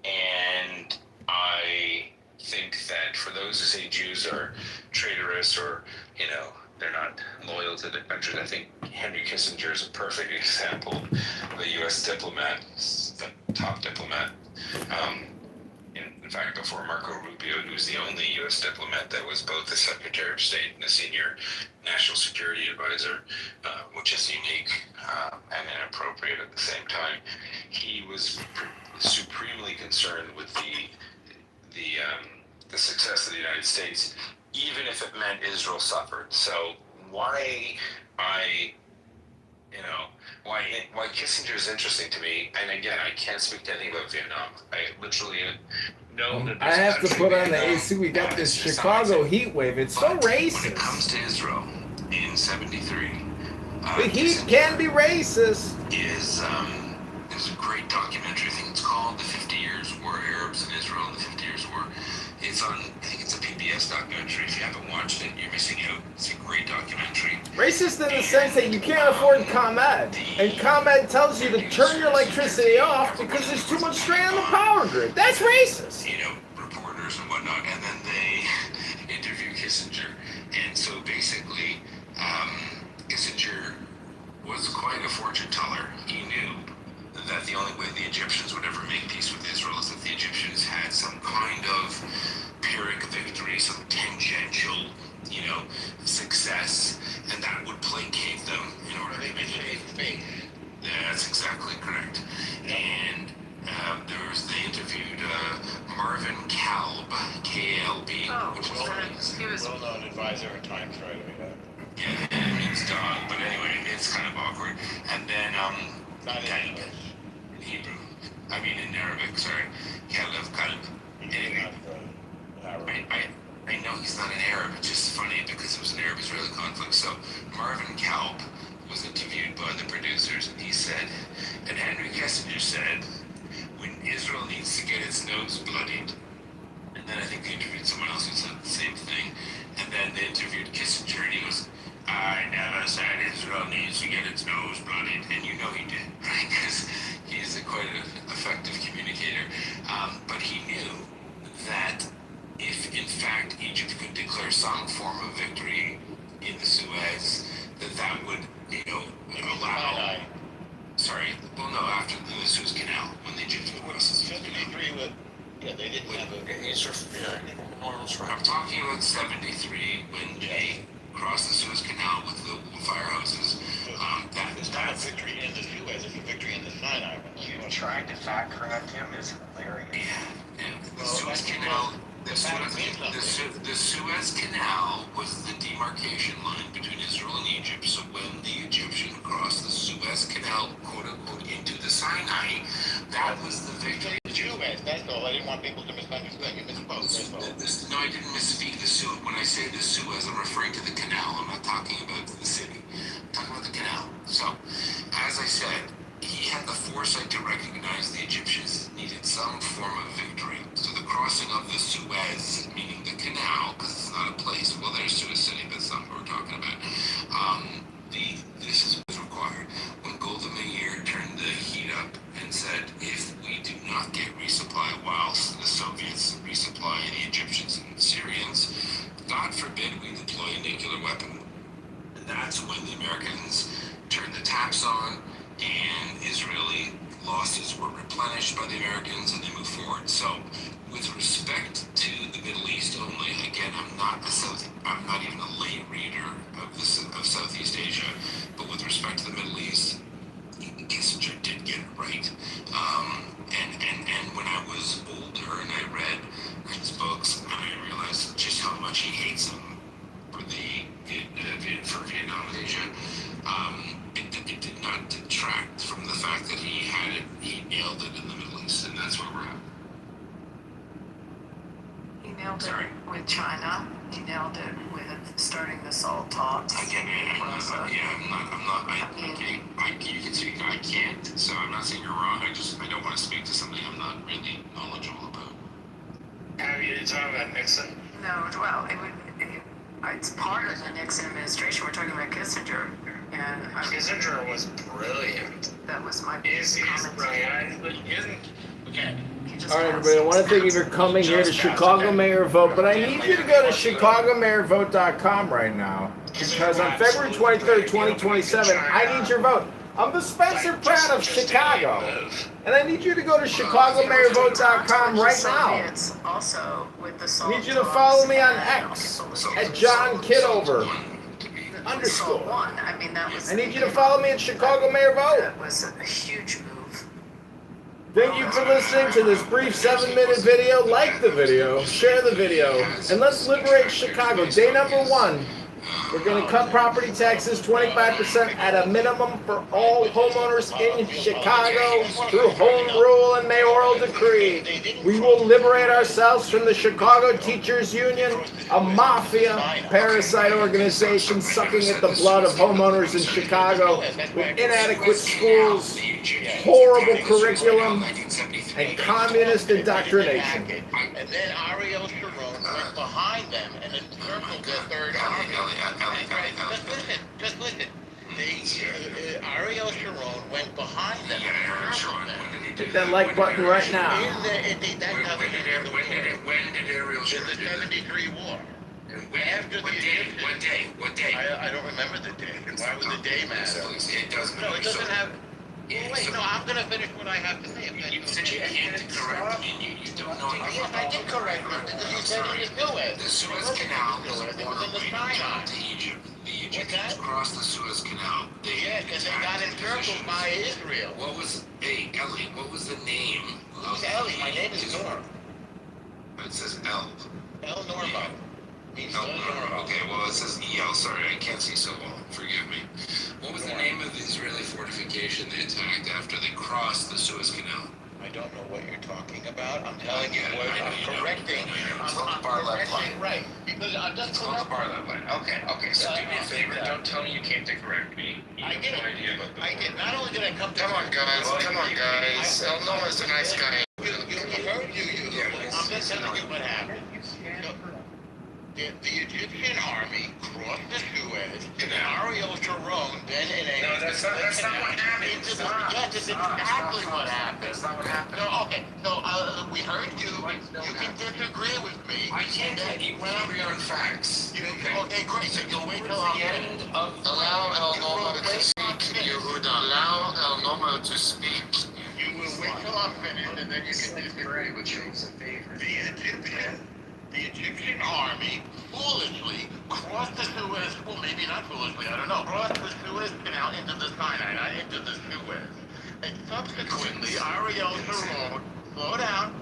and I think that for those who say Jews are traitorous or they're not loyal to the country, I think Henry Kissinger is a perfect example of a U.S. diplomat, the top diplomat. In fact, before Marco Rubio, he was the only U.S. diplomat that was both the Secretary of State and a senior national security advisor, which is unique and inappropriate at the same time. He was supremely concerned with the success of the United States, even if it meant Israel suffered. So why Kissinger is interesting to me, and again, I can't speak to anything about Vietnam. I literally know that I have to put on the AC. We got this Chicago heat wave. It's so racist. When it comes to Israel in '73, the heat can be racist. Is a great documentary. I think it's called "The 50 Years War: Arabs in Israel and the 50 Years War." It's on. I think it's a PBS documentary. If you haven't watched it, you're missing out. It's a great documentary. Racist in the sense that you can't afford ComEd, and ComEd tells you to turn your electricity off because there's too much strain on the power grid. That's racist. Reporters and whatnot, and then they interview Kissinger, and so basically, Kissinger was quite a fortune teller. He knew that the only way the Egyptians would ever make peace with Israel is if the Egyptians had some kind of Pyrrhic victory, some tangential, success, and that would placate them in order to make faith. That's exactly correct. And they interviewed Marvin Kalb, K-A-L-B, which is a well-known advisor at Times Right away. Yeah, it means dog, but anyway, it's kind of awkward. And then, Not in English. in Hebrew. I mean in Arabic, sorry. Kalb, Kalb. Anyway, I know he's not an Arab, it's just funny because it was an Arab-Israeli conflict. So Marvin Kalb was interviewed by the producers, and he said, and Henry Kissinger said, when Israel needs to get its nose bloodied, and then I think they interviewed someone else who said the same thing, and then they interviewed Kissinger, and he goes, I never said Israel needs to get its nose bloodied, and he did, right? Because He's quite an effective communicator. But he knew that if, in fact, Egypt could declare some form of victory in the Suez, that would, allow. Sorry, well, no, after the Suez Canal, when the Egyptians crossed the Suez Canal. 73 with, yeah, they didn't have a. I'm talking about 73 when they crossed the Suez Canal with the fire hoses. It's not a victory in the Suez, it's a victory in the Sinai. You trying to fact correct him is hilarious. Yeah. The Suez Canal. The Suez Canal was the demarcation line between Israel and Egypt. So when the Egyptians crossed the Suez Canal, quote unquote, into the Sinai, that was the victory. The Suez, that's all. I didn't want people to misunderstand. You misspoke. That's all. No, I didn't misspeak. The Suez. When I say the Suez, I'm referring to the canal. I'm not talking about the city. I'm talking about the canal. So, as I said, he had the foresight to recognize the Egyptians needed some form of victory. So the crossing of the Suez, meaning the canal, because it's not a place. Well, there's Suez City, but that's not what we're talking about. This is what's required. When Golda Meir turned the heat up and said, if we do not get resupply whilst the Soviets resupply the Egyptians and Syrians, God forbid we deploy a nuclear weapon. And that's when the Americans turned the taps on, and Israeli losses were replenished by the Americans, and they moved forward. So, with respect to the Middle East only, again, I'm not even a lay reader of Southeast Asia, but with respect to the Middle East, Kissinger did get it right. And when I was older and I read his books, I realized just how much he hates them for Vietnam and Asia. It did not detract from the fact that he nailed it in the Middle East, and that's where we're at. He nailed it with China. He nailed it with starting the SALT talks. You can speak. I can't. So I'm not saying you're wrong. I don't want to speak to something I'm not really knowledgeable about. Have you talking about Nixon? No, well, it's part of the Nixon administration. We're talking about Kissinger. And Kissinger was brilliant. That was my He's brilliant. Okay. All right, everybody. I want to thank you for coming here to Chicago Mayor Vote, but I need you to go to ChicagoMayorVote.com right now, because on February 23rd, 2027, I need your vote. I'm the Spencer Pratt of Chicago, and I need you to go to ChicagoMayorVote.com right now. Also, with the I need you to follow me on X at John Kitover _ I mean, that was. I need you to follow me at Chicago Mayor Vote. That was a huge move. Thank you for listening to this brief 7-minute video. Like the video, share the video, and let's liberate Chicago. Day number 1. We're going to cut property taxes 25% at a minimum for all homeowners in Chicago through home rule and mayoral decree. We will liberate ourselves from the Chicago Teachers Union, a mafia parasite organization sucking at the blood of homeowners in Chicago with inadequate schools, horrible curriculum, and communist indoctrination. And then Ariel Sharon went behind them and encircled the Third Army. Just listen. Ariel Sharon went behind them. Hit that like button right now. When did Ariel Sharon do the 73 war? After the Egyptians. What day? I don't remember the day. Why would the day matter? It doesn't. No, it doesn't have. Wait, no, I'm going to finish what I have to say. You said you can't correct me. You don't know. Yes, I did correct you because you said it was Suez. The Suez Canal is a It was in the waterway Sinai. to Egypt. The Egyptians crossed the Suez Canal. Yes, and they got encircled by Israel. Ellie, what was the name? Who's Ellie? My name is Norm. It says El. El Norma. Okay, well it says EL, sorry, I can't see so well, forgive me. What was the name of the Israeli fortification they attacked after they crossed the Suez Canal? I don't know what you're talking about. I'm telling you what I'm correcting. It's on the bar left line. Right. Because I'm just It's on the bar left line. Okay, so do me a favor, don't tell me you came to correct me. I did. I did. Not only did I come to Come on, guys. El Noah's a nice guy. I'm just telling you what happened. The Egyptian army crossed the Suez, and Ariel Sharon then in a... No, that's That's not what happened. Yes, it's exactly what happened. That's not what happened. No, okay. So we heard you. You can disagree with me. I can't. You went over your own facts. Okay, great. So you'll wait till I'm finished. Allow El Normo to speak, Yehuda. Allow El Normo to speak. You will wait till I'm finished, and then you can disagree with me. The Egyptian army foolishly crossed the Suez, well, maybe not foolishly, I don't know, crossed the Suez Canal into the Sinai, not into the Suez. And subsequently, Ariel Sharon, slow down.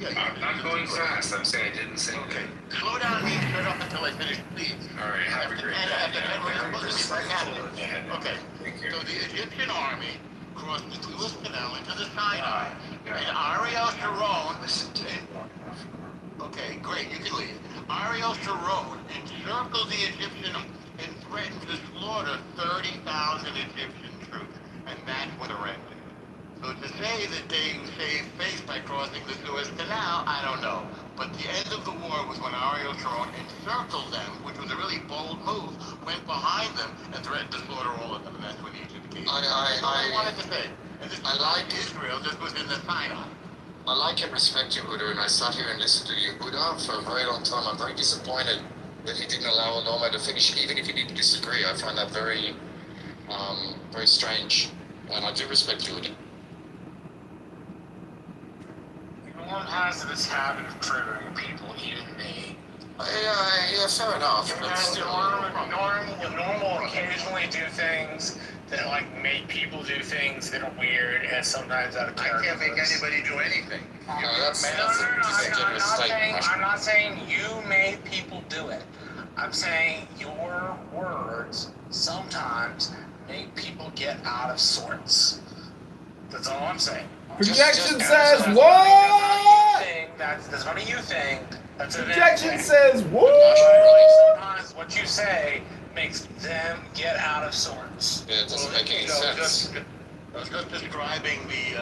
Yeah, I'm going fast. I'm saying I didn't say okay. Slow down and shut up until I finish, please. All right, have a great day. Okay, so the Egyptian army crossed the Suez Canal into the Sinai, and Ariel Sharon, okay, great, you can leave. Ariel Sharon encircled the Egyptian and threatened to slaughter 30,000 Egyptian troops, and that's when it ended. So to say that they saved face by crossing the Suez Canal, I don't know. But the end of the war was when Ariel Sharon encircled them, which was a really bold move, went behind them, and threatened to slaughter all of them, and that's when Egypt came. I wanted to say. And this Israel, this was in the Sinai. I like and respect Yehuda, and I sat here and listened to Yehuda for a very long time. I'm very disappointed that he didn't allow Norma to finish, even if he didn't disagree. I find that very, very strange, and I do respect Yehuda. Everyone has this habit of triggering people, even me. Yeah, fair enough. Normal occasionally do things that like make people do things that are weird and sometimes out of character. I can't make anybody do anything. I'm not saying you made people do it. I'm saying your words sometimes make people get out of sorts. That's all I'm saying. Projection says what? That's not a you thing. That's an Projection says what? Sometimes what you say makes them get out of sorts. Yeah, it doesn't make any sense. I was just describing the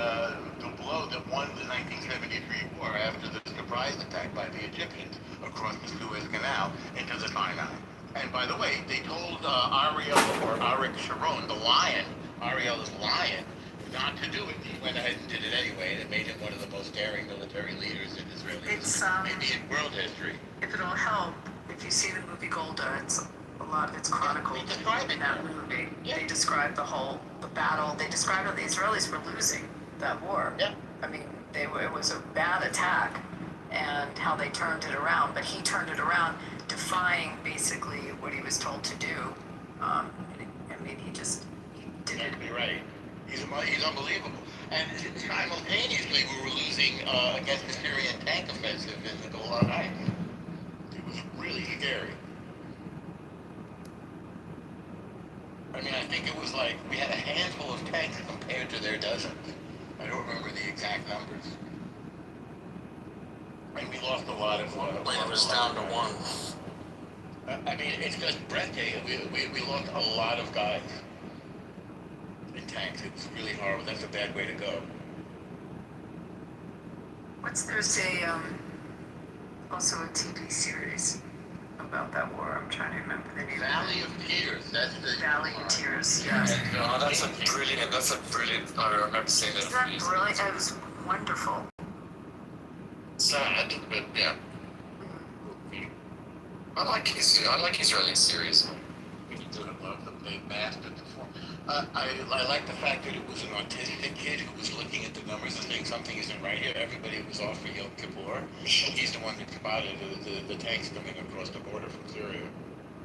blow that won the 1973 war after the surprise attack by the Egyptians across the Suez Canal into the Sinai. And by the way, they told Ariel, or Arik Sharon, the lion, Ariel's lion, not to do it. He went ahead and did it anyway, and it made him one of the most daring military leaders in Israeli maybe in world history. If it'll help, if you see the movie Golda, it's a lot of it's chronicled in that movie. Yeah. They describe the battle. They describe how the Israelis were losing that war. Yeah. I mean, it was a bad attack, and how they turned it around. But he turned it around, defying basically what he was told to do. I mean, he did it. Exactly right. He's unbelievable. And simultaneously, we were losing against the Syrian tank offensive in the Golan Heights. It was really scary. I mean, I think it was like we had a handful of tanks compared to their dozens. I don't remember the exact numbers. And we lost a lot of... It was down to one. I mean, it's just breathtaking. We lost a lot of guys in tanks. It was really horrible. That's a bad way to go. There's also a TV series about that war. I'm trying to remember the name. Valley of Tears. That's the Valley of Tears. Yes. No, that's a brilliant. I remember seeing that. Isn't that brilliant? It was wonderful. Sad, but yeah. I like Israeli series. We do love them. They mastered the form. I like the fact that it was an autistic kid who was looking at the numbers and saying something isn't right here. Everybody was off for Yom Kippur. He's the one that spotted the tanks coming across the border from Syria.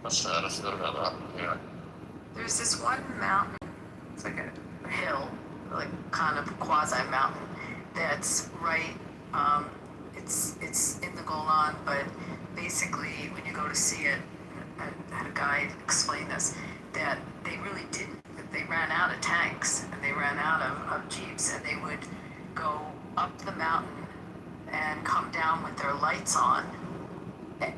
That's sad. I forgot about that. Yeah. There's this one mountain. It's like a hill, like kind of quasi-mountain. That's right. It's in the Golan, but basically when you go to see it, I had a guide explain this, that they really didn't. They ran out of tanks and they ran out of jeeps, and they would go up the mountain and come down with their lights on,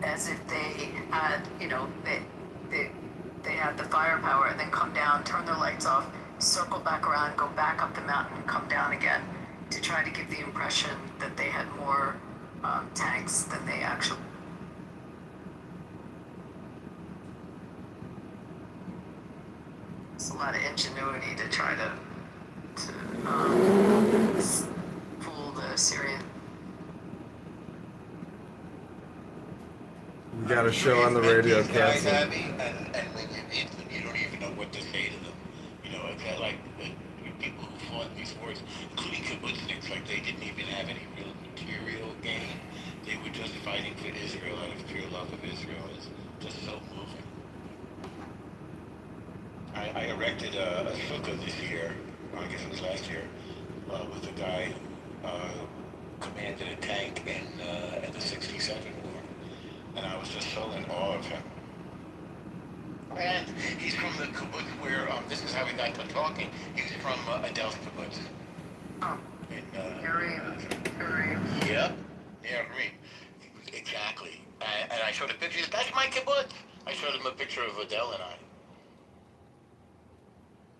as if they had, they had the firepower, and then come down, turn their lights off, circle back around, go back up the mountain, and come down again, to try to give the impression that they had more tanks than they actually. It's a lot of ingenuity to try to fool the Syrian. You got a show on the radio, these guys, Cassie. Abby, and when you don't even know what to say to them. You know, it's like people who fought in these wars, including kibbutzniks, like they didn't even have any real material gain. They were just fighting for Israel out of pure love of Israel. It's just so moving. I erected a sukkah this year, I guess it was last year, with a guy who commanded a tank in the 67 war. And I was just so in awe of him. And he's from the kibbutz where, this is how we got to talking. He's from Adel kibbutz. Oh. In, Kareem. Yep. Yeah, Kareem. Exactly. And I showed a picture. He said, that's my kibbutz. I showed him a picture of Adel and I.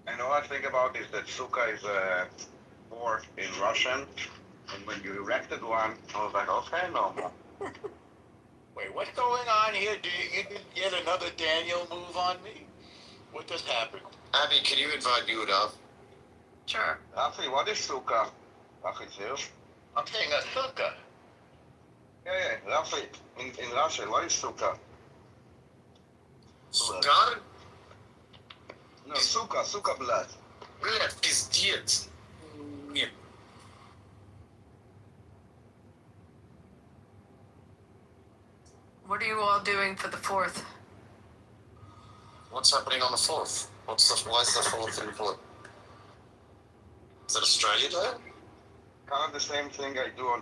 And all I think about is that sukkah is a word in Russian. And when you erected one, I was like, okay, no. Wait, what's going on here? You did yet another Daniel move on me? What just happened? Abby, can you invite Yehuda? Sure. Rafi, what is sukkah? Rafi, too? I'm saying a sukkah. Yeah, Rafi, in Russian, what is sukkah? Sukkah? No, sukkah blood. Блядь, пиздец. Нет. What are you all doing for the 4th? What's happening on the 4th? Why is the 4th important? Is that Australia Day? Kind of the same thing I do on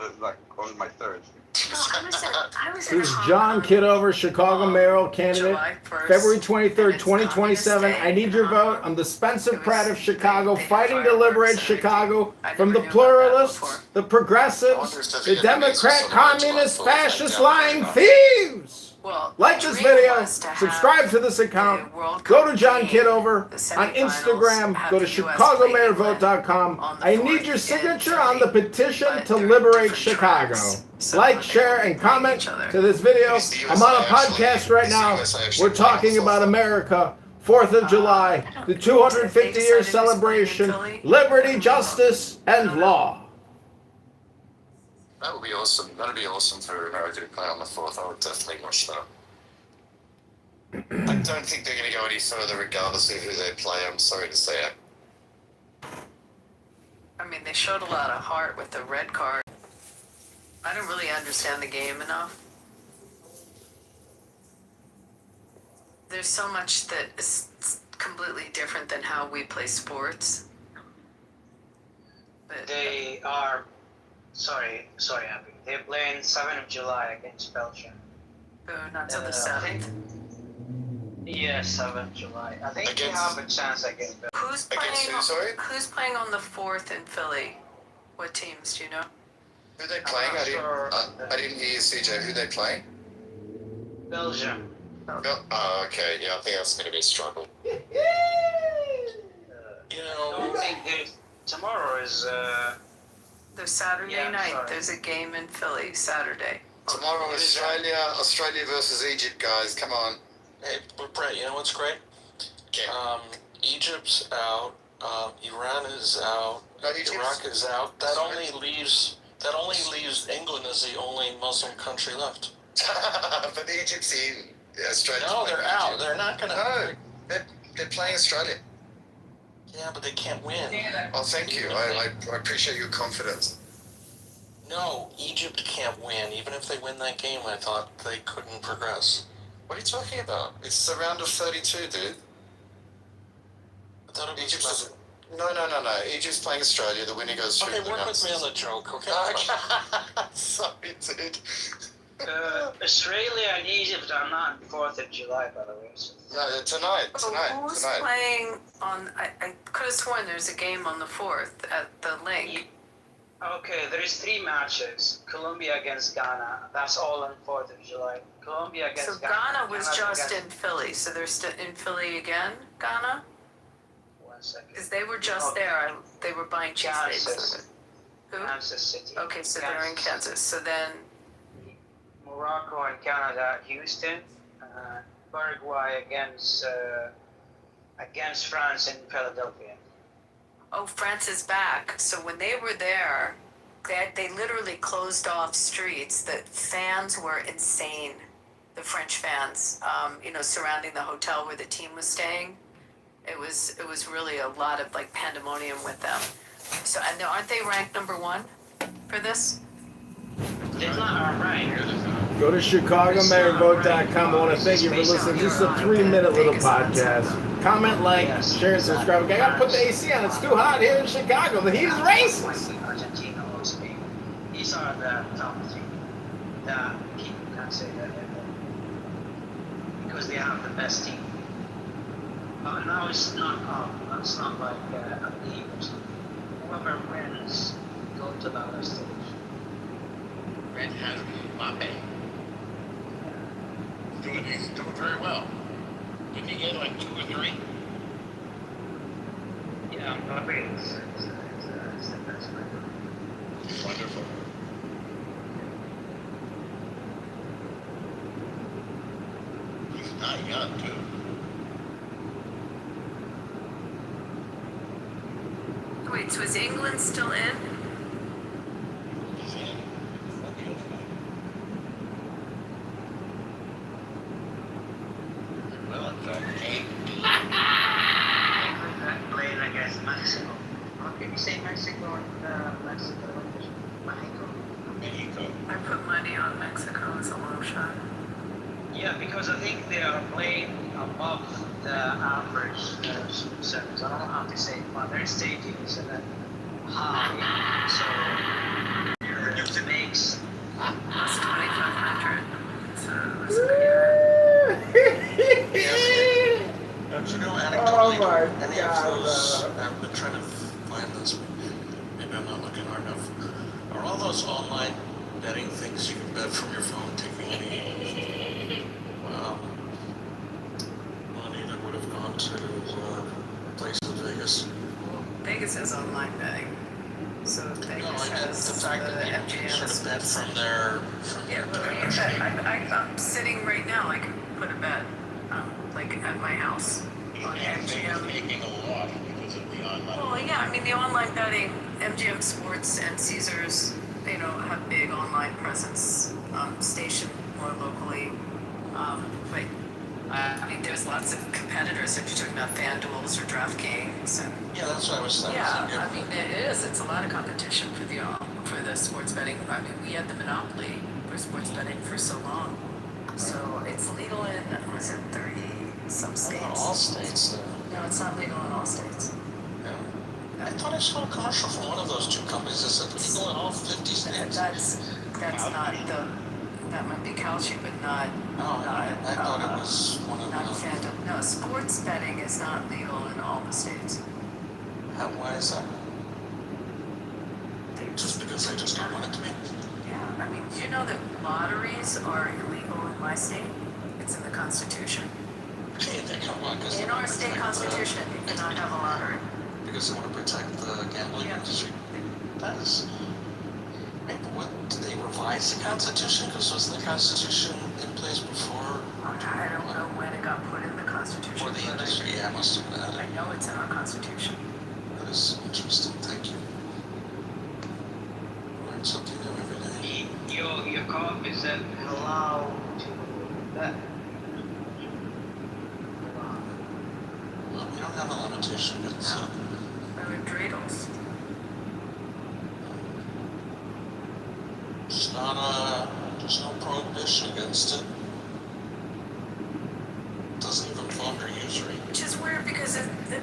my 3rd. I was This is John Kitover, Chicago mayoral candidate, July 1st, February 23rd, and it's 2027. Communist Day I need your in vote. Hong Kong. I'm the Spencer It was- Pratt of Chicago, they had fighting to liberate fireworks and Chicago I from the never knew about that pluralists, before. the progressives, the Democrat, communist, fascist, lying thieves. Well, Like the this dream video, was to have subscribe to this account, the World go Cup to John game, Kitover the on semifinals, Instagram, have go to the US play ChicagoMayorVote.com. on the I 4th need your in signature Philly, on the petition but to they're liberate different Chicago. tracks, so Like, they share, won't be and playing comment each other. to this video. Is the I'm on a USA actually- podcast right is the now. USA actually We're talking playing about football? America, 4th of July, the 250-year celebration, liberty, justice, and law. That would be awesome. That'd be awesome for America to play on the 4th. I would definitely watch that. I don't think they're going to go any further regardless of who they play. I'm sorry to say it. I mean, they showed a lot of heart with the red card. I don't really understand the game enough. There's so much that is completely different than how we play sports. But They are, sorry, Abby. They're playing 7th of July against Belgium. not till the 7th. Yeah, 7th of July. I think they Against- have a chance against Belgium. Who's Against playing? who, sorry? Who's playing on the 4th in Philly? What teams do you know? Who they playing? not sure. I didn't hear you, CJ. Who they playing? Belgium. Oh, okay. Yeah, I think that's going to be a struggle. You know, I think tomorrow is. There's Saturday Yeah, night. sorry. There's a game in Philly Saturday. Tomorrow, Australia versus Egypt, guys. Come on. Hey, Brett, you know what's great? Okay. Egypt's out. Iran is out. No, Egypt's- Iraq is out. That only leaves England as the only Muslim country left. But Egypt's in. Australia. No, they're out. They're not gonna. No, they're playing Australia. Yeah, but they can't win. Oh, thank you. I appreciate your confidence. No, Egypt can't win. Even if they win that game, I thought they couldn't progress. What are you talking about? It's the round of 32, dude. I thought it was Egypt's no. Egypt's playing Australia. The winner goes through. Okay, the work with me on the joke, okay? Sorry, dude. Australia and Egypt are not 4th of July, by the way. So. No, tonight. Who's playing on? I could have sworn there's a game on the 4th at the link. Okay, there is 3 matches. Colombia against Ghana. That's all on 4th of July. Colombia against So Ghana. Ghana was Canada just against- in Philly. So they're still in Philly again, Ghana? 1 second. Because they were just there. They were buying cheesesteaks. Kansas. Who? Kansas City. Okay, so they're in Kansas. So then, Morocco and Canada, Houston. Paraguay against France in Philadelphia. Oh, France is back. So when they were there, they literally closed off streets. The fans were insane. The French fans, surrounding the hotel where the team was staying. It was really a lot of like pandemonium with them. So, and aren't they ranked number 1 for this? They're not right. Go to ChicagoMayorVote.com. I want to thank you for listening. This is a 3-minute little podcast. Comment, like, share, and subscribe. I gotta put the AC on. It's too hot here in Chicago. The heat is racist. Argentina or Spain. These are the top 3. People can't say that because they have the best team. But now it's not it's not like a league or something. Whoever wins go to the other stage. Red has Mbappe. He's doing very well. Didn't he get like 2 or 3? Yeah, Mbappe is the best player. Wonderful. He's not young, too. Wait, so is England still in? He's in. Well, in fact, Playing against Mexico. How can you say Mexico and Mexico? Mexico. I put money on Mexico as a long shot. Yeah, because I think they are playing above the average settings. I don't know how to say it, but their staging is high, so it makes Plus 2,500. So it was a good year. You know, Oh anecdotally, my any of God, those, I've been trying to find this, maybe I'm not looking hard enough. Are all those online betting things you can bet from your phone taking any money that would have gone to a place in Vegas? Vegas has online betting. So Vegas No, I meant has the fact that you MGM. sort of bet from their... Yeah, but I can bet. I'm sitting right now. I can put a bet, like at my house on MGM. Making a lot because of the online. Well, yeah. I mean, the online betting, MGM Sports and Caesars, have big online presence, stationed more locally. But I mean, there's lots of competitors if you're talking about FanDuels or DraftKings and. Yeah, that's what I was thinking. Yeah, I mean, it is. It's a lot of competition for the sports betting. I mean, we had the monopoly for sports betting for so long. So it's legal in, was it 30 some states? Not all states, though. No, it's not legal in all states. I thought I saw a commercial from one of those 2 companies that said legal in all 50 states. That's not that might be Calci, but not. No, I thought it was one of Not the... FanDuel. No, sports betting is not legal in all the states. Why is that? Just because they just don't want it to be? Yeah, I mean, do you know that lotteries are illegal in my state? It's in the Constitution. In our state constitution, you cannot have a lottery. Because they want to protect the gambling industry. That is... Maybe what, did they revise the Constitution? Because wasn't the Constitution in place before? I don't know when it got put in the Constitution. For the industry, yeah, it must have been I added. know it's in our Constitution. That is interesting, thank you. Learn something new every day. Your cough is allowed to bet. Well, we don't have a limitation, but it's... There were dreidels. It's not there's no prohibition against it. Doesn't even fall under usury. Which is weird because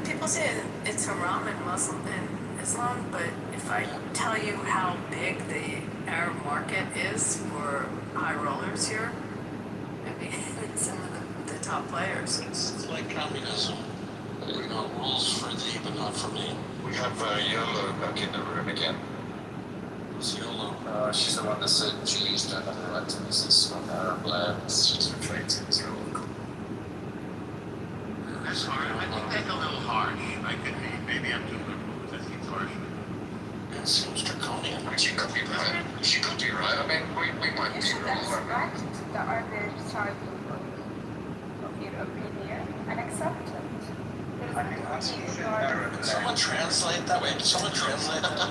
people say it's haram in Muslim in Islam, but if I tell you how big the Arab market is for high rollers here, I mean, it's some of the top players. It's like communism. Rules for thee, but not for me. We have YOLO back in the room again. Who's YOLO? She's the one that said she used to have the right to business on Arab lands. She's referring to Israel. That's hard. I think that's a little harsh. I could be. Maybe I'm too liberal. That seems harsh. It seems draconian. She could be right. She could be right. I mean, we might be You should wrong. respect the other side of your opinion and accept it. There's I think that's even God. better. Can someone translate that? Wait, can someone translate that? I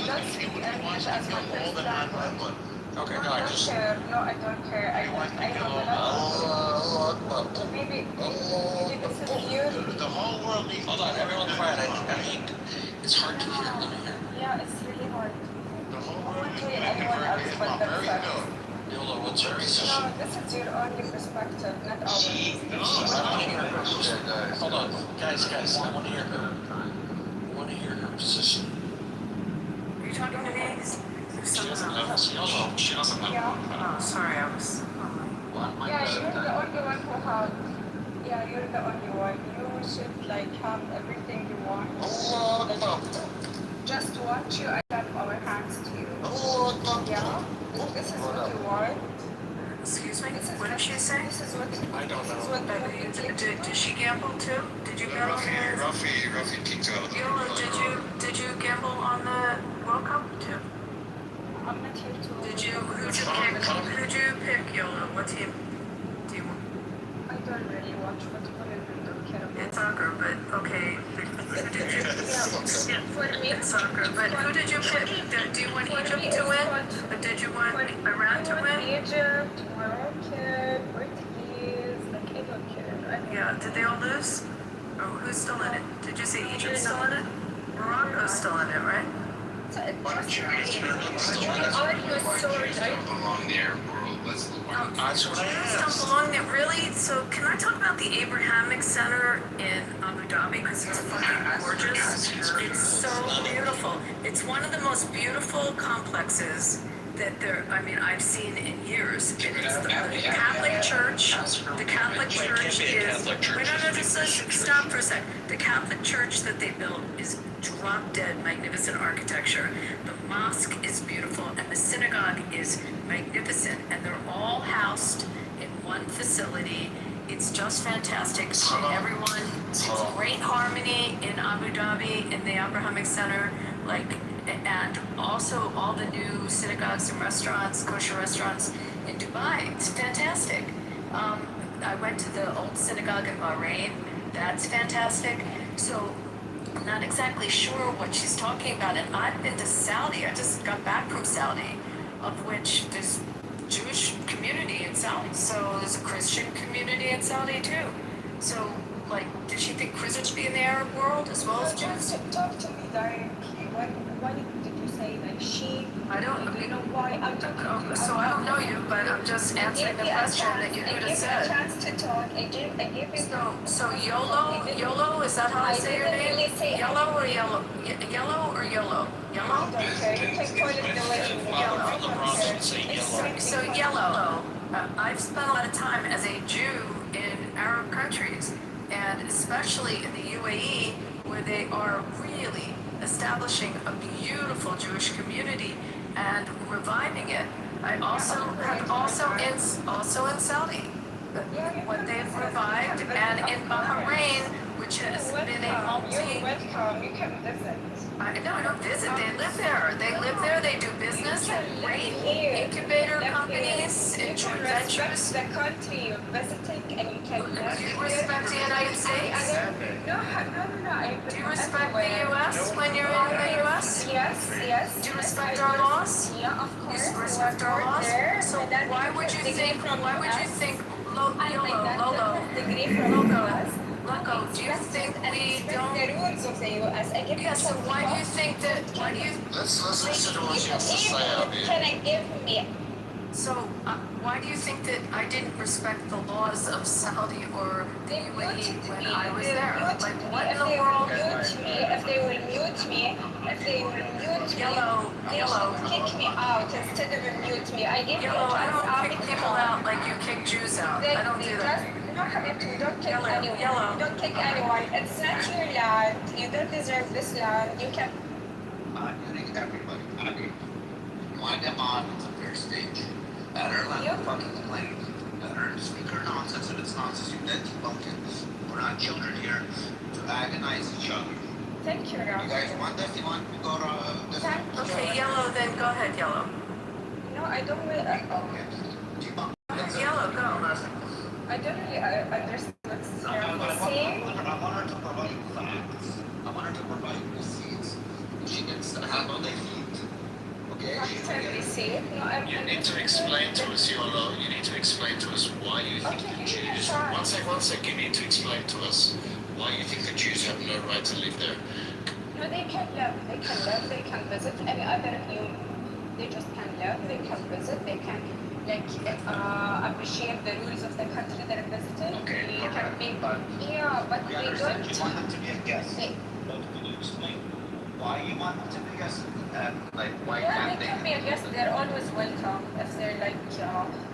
don't speak English as my first language. Okay, I no, I don't just. care. No, I don't care. I have a lot. Maybe this is you. The whole world needs Hold on, everyone quiet. I mean, it's hard to hear. Let me hear. Yeah, it's really hard. the whole I world won't needs do to anyone else but very themselves. soon. Yolo, what's your No, position? this is your only perspective, not ours. Hold on, guys, I want to hear her. I want to hear her position. Are you talking to me? She doesn't know. She doesn't know. Yeah. Oh, sorry, I was. Yeah, you're the only one who have. Yeah, you're the only one. You should like have everything you want. Just want you. I got our hands to you. Yeah. This is what you want. Excuse me. What did she say? This is what. I don't know. This is what you Did she gamble too? Did you gamble? Ruffy kicked her out. Yola, did you gamble on the World Cup too? I'm not here to. Who'd you pick, Yola? What team do you want? I don't really watch football and I don't care about It's soccer, but okay. Who did you? For me, It's soccer, but who did you pick? Do you want Egypt to win? Or did you want Iran to win? Egypt, Morocco, Portuguese, like I don't care. Yeah, did they all lose? Or who's still in it? Did you say Egypt's still in it? Morocco's still in it, right? Don't belong there, world. Let's That's what I Don't asked. belong there, really? So can I talk about the Abrahamic Center in Abu Dhabi? Because it's fucking gorgeous. It's so beautiful. It's one of the most beautiful complexes that I've seen in years. And it's the Catholic Church. The Catholic Church is. Wait, no, just stop for a sec. The Catholic Church that they built is drop dead magnificent architecture. The mosque is beautiful, and the synagogue is magnificent, and they're all housed in one facility. It's just fantastic. And everyone, it's great harmony in Abu Dhabi in the Abrahamic Center, and also all the new synagogues and restaurants, kosher restaurants in Dubai. It's fantastic. I went to the old synagogue in Bahrain. That's fantastic. So I'm not exactly sure what she's talking about. And I've been to Saudi. I just got back from Saudi, of which there's Jewish community in Saudi. So there's a Christian community in Saudi too. So, did she think Christians should be in the Arab world as well as Jews? Talk to me directly. Why did you say she? I don't You know why I'm talking. So I don't know you, but I'm just answering the question that you could have said. I gave you a chance to talk. I gave you. So Yolo, is that how I say your name? Really say Yellow or yellow? Yellow or yellow? Yellow? Okay, you can call it the way you want. So yellow. I've spent a lot of time as a Jew in Arab countries, and especially in the UAE, where they are really establishing a beautiful Jewish community and reviving it. I also have also in Saudi what they've revived, and in Bahrain, which has been a You're welcome. You can visit. I don't visit. They live there. They do business and great incubator companies and joint ventures. The country you're visiting, and you can. Do you respect the United States? No. Do you respect the U.S. when you're in the U.S.? Yes. Do you respect our laws? Yeah, of course. You respect our laws? So why would you think? Loco, do you think we don't? The rules of the U.S. I give you. So why do you think that? Let's listen to what she has to say, Abby. Can I give me? So why do you think that I didn't respect the laws of Saudi or the UAE when I was there? What in the world? If they will mute me, Yellow. kick me out instead of mute me. I give Yellow, you a I chance. don't kick people out like you kick Jews out. I don't do that. No, Habibti, don't kick anyone. Yellow. Don't kick anyone. It's not your land. You don't deserve this land. You can. I think everybody, wind them on the fair stage. Better let them fucking complain. Better speak her nonsense, and it's nonsense. You dead debunk it. We're not children here to agonize each other. Thank you, You guys want this? You want to go to the... Okay, Yellow, then go ahead, Yellow. No, I don't really. Okay. Debunk. Yellow, go. I don't really understand what's say it. No, You need to explain to us, Yolo. You need to explain to us why you think the Jews. One sec. You need to explain to us why you think the Jews have no right to live there. No, they can live. They can live. They can visit any other human. They just can live. They can visit. They can appreciate the rules of the country they're visiting. Okay, They can be, yeah, but We they understand don't. you want them to be a guest. They, But can you explain why you want them to be a guest? Like, why yeah, can't they can be a guest. They're always welcome if they're like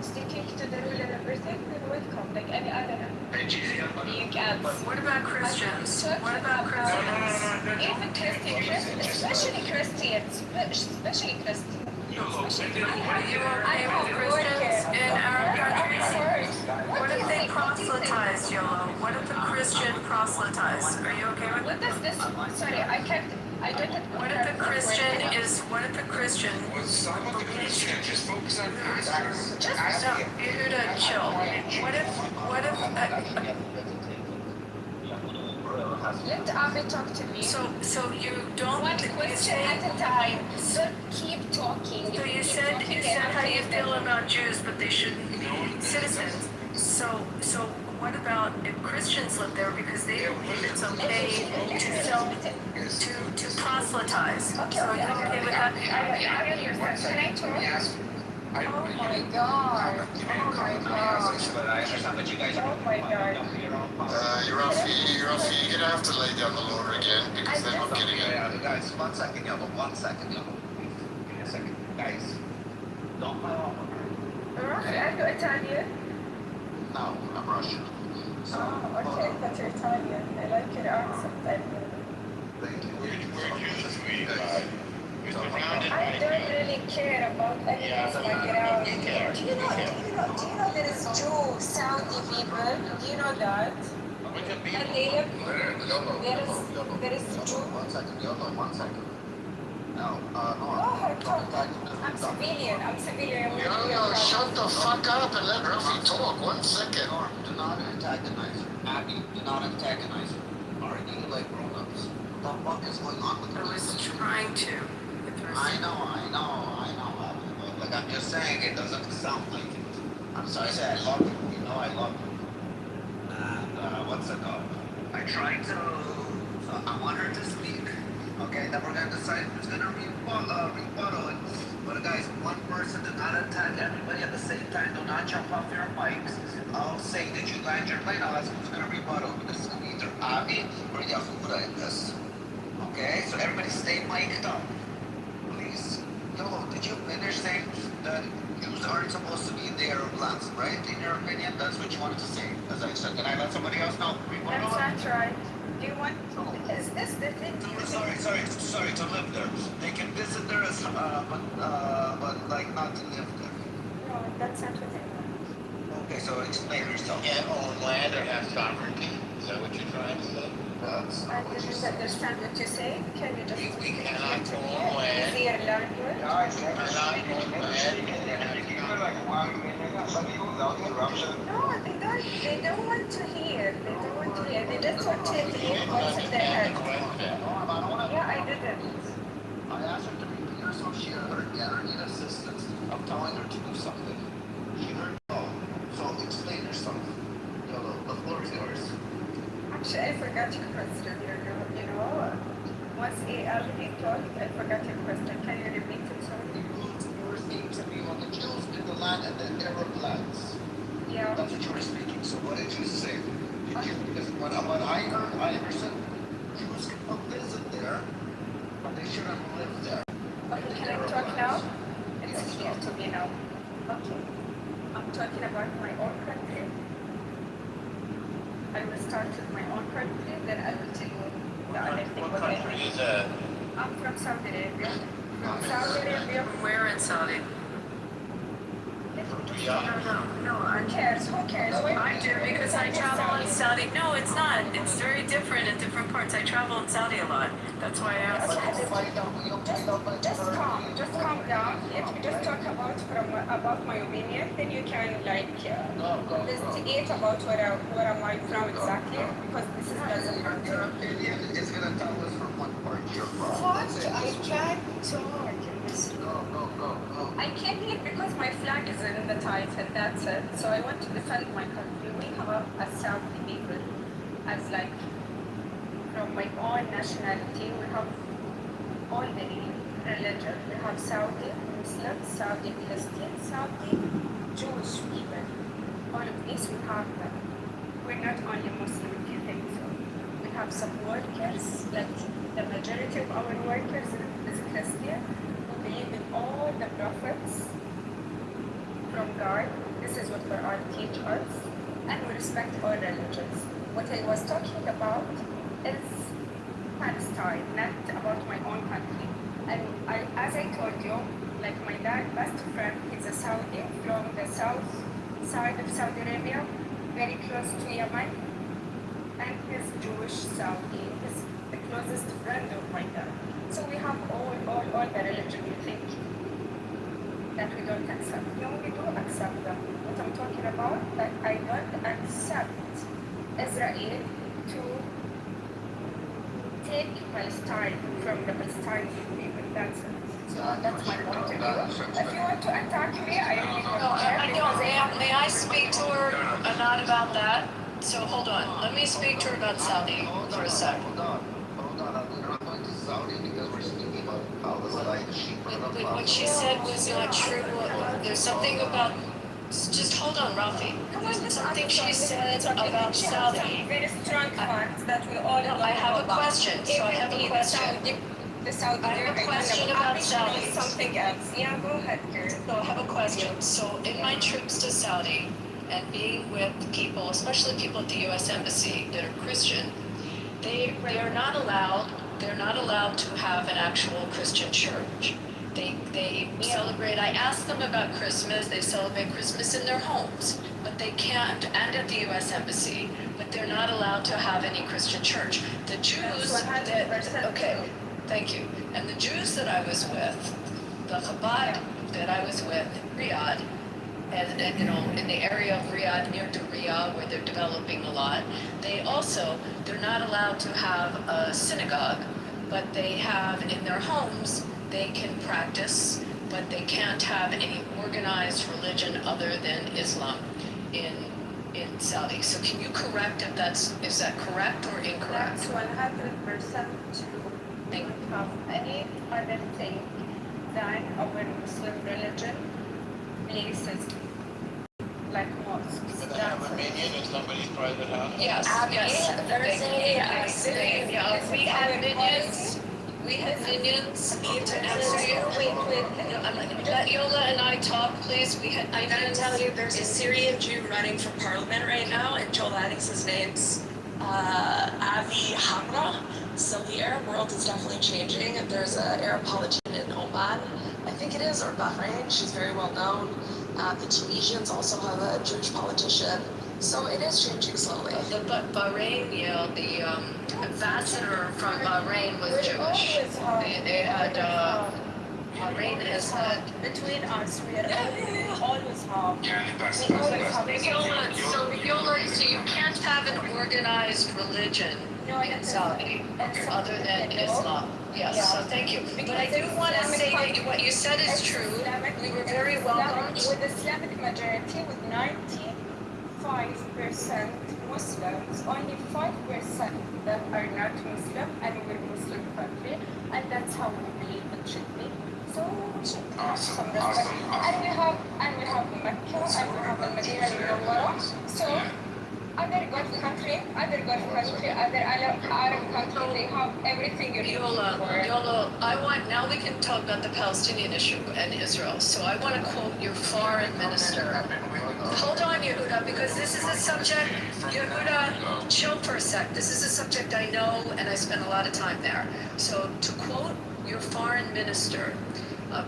sticking to the rule and everything. They're welcome, like any other being else. What about Christians? What about Christians? Even Christians, especially Christians, especially Christians. Are you okay with Christians in our countries? What if they proselytize, Yolo? What if a Christian proselytize? Are you okay with What does this? Sorry, I can't. I don't. What if a Christian is? What if a Christian? Well, stop with the Christian. Just focus on pastors. Just no, Yehuda, chill. What if? Let Abby talk to me. So you don't. One question at a time. Don't keep talking. So you said how you feel about Jews, but they shouldn't be citizens. So what about if Christians live there because they believe it's okay to proselytize? Okay, So are you okay with that? I understand. Can I talk? Oh my god. Oh my god. I understand what you guys are. Oh my god. Rafi, you're gonna have to lay down the law again because they're not getting it. Yeah, guys, 1 second, Yolo. 1 second, Yolo. Give me a second. Guys, don't Rafi, are you Italian? No, I'm Russian. So, Oh, okay, but you're Italian. I like your accent. thank you. We're Jews. We're surrounded I by don't really care about any of my ground. Do you know there is Jew, Saudi people? Do you know that? And they live, there is Jew. 1 second, Yolo. 1 second. No, Go ahead, talk. I'm civilian. Yo, shut the fuck up and let Rafi talk. 1 second. Norm, do not antagonize her. Abby, do not antagonize her. Argue like grown-ups. What the fuck is going on with I her? was trying to. I know, Abby. Like, I'm just saying, it doesn't sound like it. I'm sorry, I say I love you. You know I love you. And, what's it called? I tried to, so I want her to speak. Okay, then we're gonna decide who's gonna rebuttal it. But guys, one person, do not attack everybody at the same time. Do not jump off your mics. I'll say, did you land your plane? I'll ask who's gonna rebuttal. This is either Abby or Yahuda in this. Okay, so everybody stay mic'd up. Please. Yolo, did you finish saying that Jews aren't supposed to be there or lands, right? In your opinion, that's what you wanted to say. As I said, can I let somebody else know? Rebuttal? That's not right. Do you want? Is this the thing? Sorry, to live there. They can visit there as, but like not to live there. No, that's not what I want. Okay, so explain yourself. can't own land or have sovereignty. Is that what you're trying to say? That's I didn't understand what you say. Can you just We explain cannot to own me? land. Easier language? Cannot own land. No, they don't want to hear. They just want to hear what's in their head. Yeah, I didn't. I asked her to repeat herself. She heard her need assistance. I'm telling her to do something. She heard no. So explain yourself. Yolo, the floor is yours. Actually, I forgot your question. You know, once Abby talked, I forgot your question. Can you repeat it? Sorry. You were speaking to me on the Jews in the land and the Arab lands. Yeah. That's what you were speaking. So what did you say? Because what I heard, I understood Jews can come visit there, but they shouldn't live there. Okay, can I talk now? It's clear to me now. Okay. I'm talking about my own country. I will start with my own country, then I will tell you the other thing. What country is that? I'm from Saudi Arabia. From Saudi Arabia. Where in Saudi? No, Who cares? Who cares? I do because I travel in Saudi. No, it's not. It's very different in different parts. I travel in Saudi a lot. That's why I asked. Just calm down. If you just talk about my opinion, then you can investigate about where am I from exactly, because this is doesn't Your matter. opinion is going to tell us from what part you're from. What? That's it. I can't talk. Go. I title, that's it. So I want to defend my country. We have a Saudi people as like, from my own nationality, we have all the religion. We have Saudi Muslims, Saudi Christian, Saudi Jewish people. All of these we have them. We're not only Muslim, if you think so. We have some workers, like the majority of our workers is Christian, who believe in all the prophets from God. This is what Quran teaches us, and we respect all religions. What I was talking about is Palestine, not about my own country. And as I told you, like my best friend, he's a Saudi from the south side of Saudi Arabia, very close to Yemen, and he's Jewish Saudi. He's the closest friend of my dad. So we have all the religion you think that we don't accept. No, we do accept them. What I'm talking about, that I don't accept Israel to take Palestine from the Palestinian people. That's it. So that's my point of view. If you want to attack me, I really don't care. I don't. May I speak to her not about that? So hold on. Let me speak to her about Saudi for a sec. Hold on. I'm not going to Saudi because we're speaking about Palestine. But what she said was not true. There's something about. Just hold on, Rafi. There's something she said about Saudi. Very strong facts that we all know. I have a question. So I have a question. The Saudi I have a question about Saudi. Something else. Yeah, go ahead, girl. So I have a question. So in my trips to Saudi and being with people, especially people at the U.S. Embassy that are Christian, they are not allowed. They're not allowed to have an actual Christian church. They celebrate. I asked them about Christmas. They celebrate Christmas in their homes, but they can't. And at the U.S. Embassy, but they're not allowed to have any Christian church. The Jews okay. Thank you. And the Jews that I was with, the Chabad that I was with in Riyadh, and you know, in the area of Riyadh, near to Riyadh, where they're developing a lot, they're not allowed to have a synagogue, but they have in their homes, they can practice, but they can't have any organized religion other than Islam in Saudi. So can you correct if is that correct or incorrect? That's 100% true. We don't have any other thing than our Muslim religion places like mosques. Do they have a minion in somebody's private house? Yes, yes. We have minions. We have minions. To answer you. Let Yola and I talk, please. I gotta tell you, there's a Syrian Jew running for parliament right now, and Joel thinks his name's Avi Hamra. So the Arab world is definitely changing. There's an Arab politician in Oman, I think it is, or Bahrain. She's very well known. The Tunisians also have a Jewish politician. So it is changing slowly. The Bahrain, the ambassador from Bahrain was Jewish. They had Bahrain has had between us. We are always have. Yola, so you can't have an organized religion in Saudi other than Islam. Yes, so thank you. But I do want to say that what you said is true. We were very welcomed. With Islamic majority, with 95% Muslims, only 5% of them are not Muslim, and we're a Muslim country, and that's how we believe it should be. So we should have some respect. And we have Mecca, and we have Medina al-Munawwara. So other Gulf country, other Arab country, they have everything you need. Yola, now we can talk about the Palestinian issue and Israel. So I want to quote your foreign minister. Hold on, Yehuda, because this is a subject, Yehuda, chill for a sec. This is a subject I know, and I spend a lot of time there. So to quote your foreign minister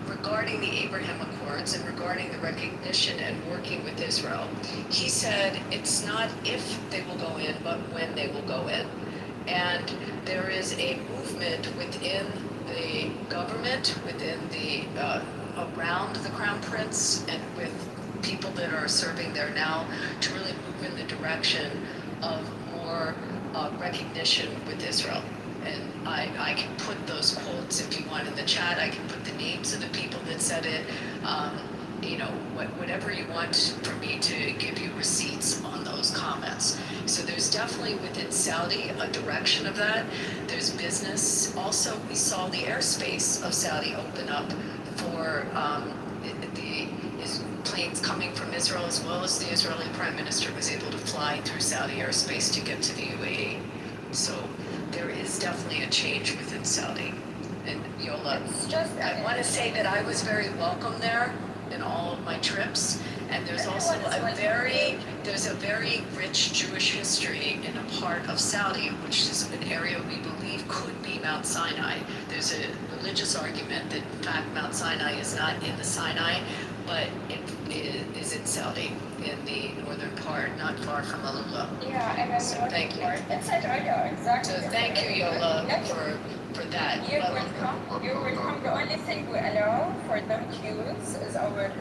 regarding the Abraham Accords and regarding the recognition and working with Israel, he said it's not if they will go in, but when they will go in. And there is a movement within the government, within the around the Crown Prince, and with people that are serving there now to really move in the direction of more recognition with Israel. And I can put those quotes if you want in the chat. I can put the names of the people that said it. whatever you want for me to give you receipts on those comments. So there's definitely within Saudi a direction of that. There's business. Also, we saw the airspace of Saudi open up for planes coming from Israel, as well as the Israeli Prime Minister was able to fly through Saudi airspace to get to the UAE. So there is definitely a change within Saudi. And Yola, I want to say that I was very welcome there in all of my trips. And there's also there's a very rich Jewish history in a part of Saudi, which is an area we believe could be Mount Sinai. There's a religious argument that in fact Mount Sinai is not in the Sinai, but it is in Saudi, in the northern part, not far from Alula. Yeah, and then so thank you. Inside Raqqa, exactly. So thank you, Yola, for that. You're welcome. You're welcome. The only thing we allow for them to use is our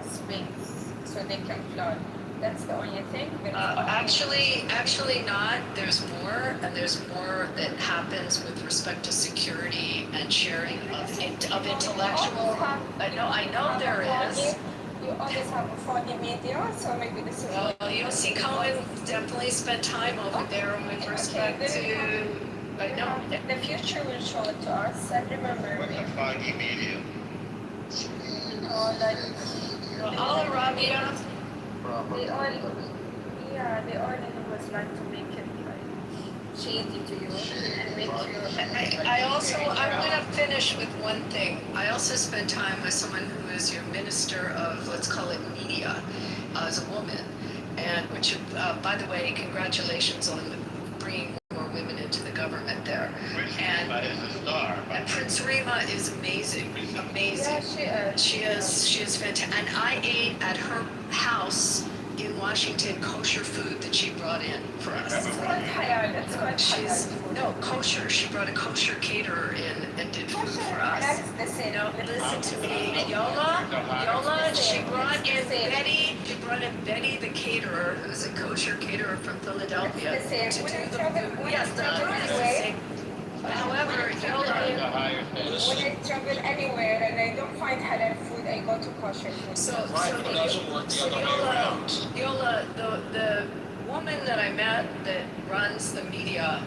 space, so they can fly. That's the only thing. Actually not. There's more, and there's more that happens with respect to security and sharing of intellectual. I know there is. You always have a foggy media, so maybe this is. Well, Yossi Cohen definitely spent time over there with respect to. I know. The future will show it to us, and remember. What's a foggy medium? All Arabia. They all was like to make it like shady to you and make you. I'm going to finish with one thing. I also spent time with someone who is your minister of, let's call it media, as a woman. And which, by the way, congratulations on bringing more women into the government there. And Prince Rima is amazing. Amazing. Yeah, she is fantastic. And I ate at her house in Washington kosher food that she brought in for us. It's quite halal. No, kosher. She brought a kosher caterer in and did food for us. No, listen to me. Yola, she brought in Betty the caterer, who's a kosher caterer from Philadelphia, to do the food. Yes, the food is the same. However, Yola, when I travel anywhere and I don't find halal food, I go to kosher food. Yola, the woman that I met that runs the media,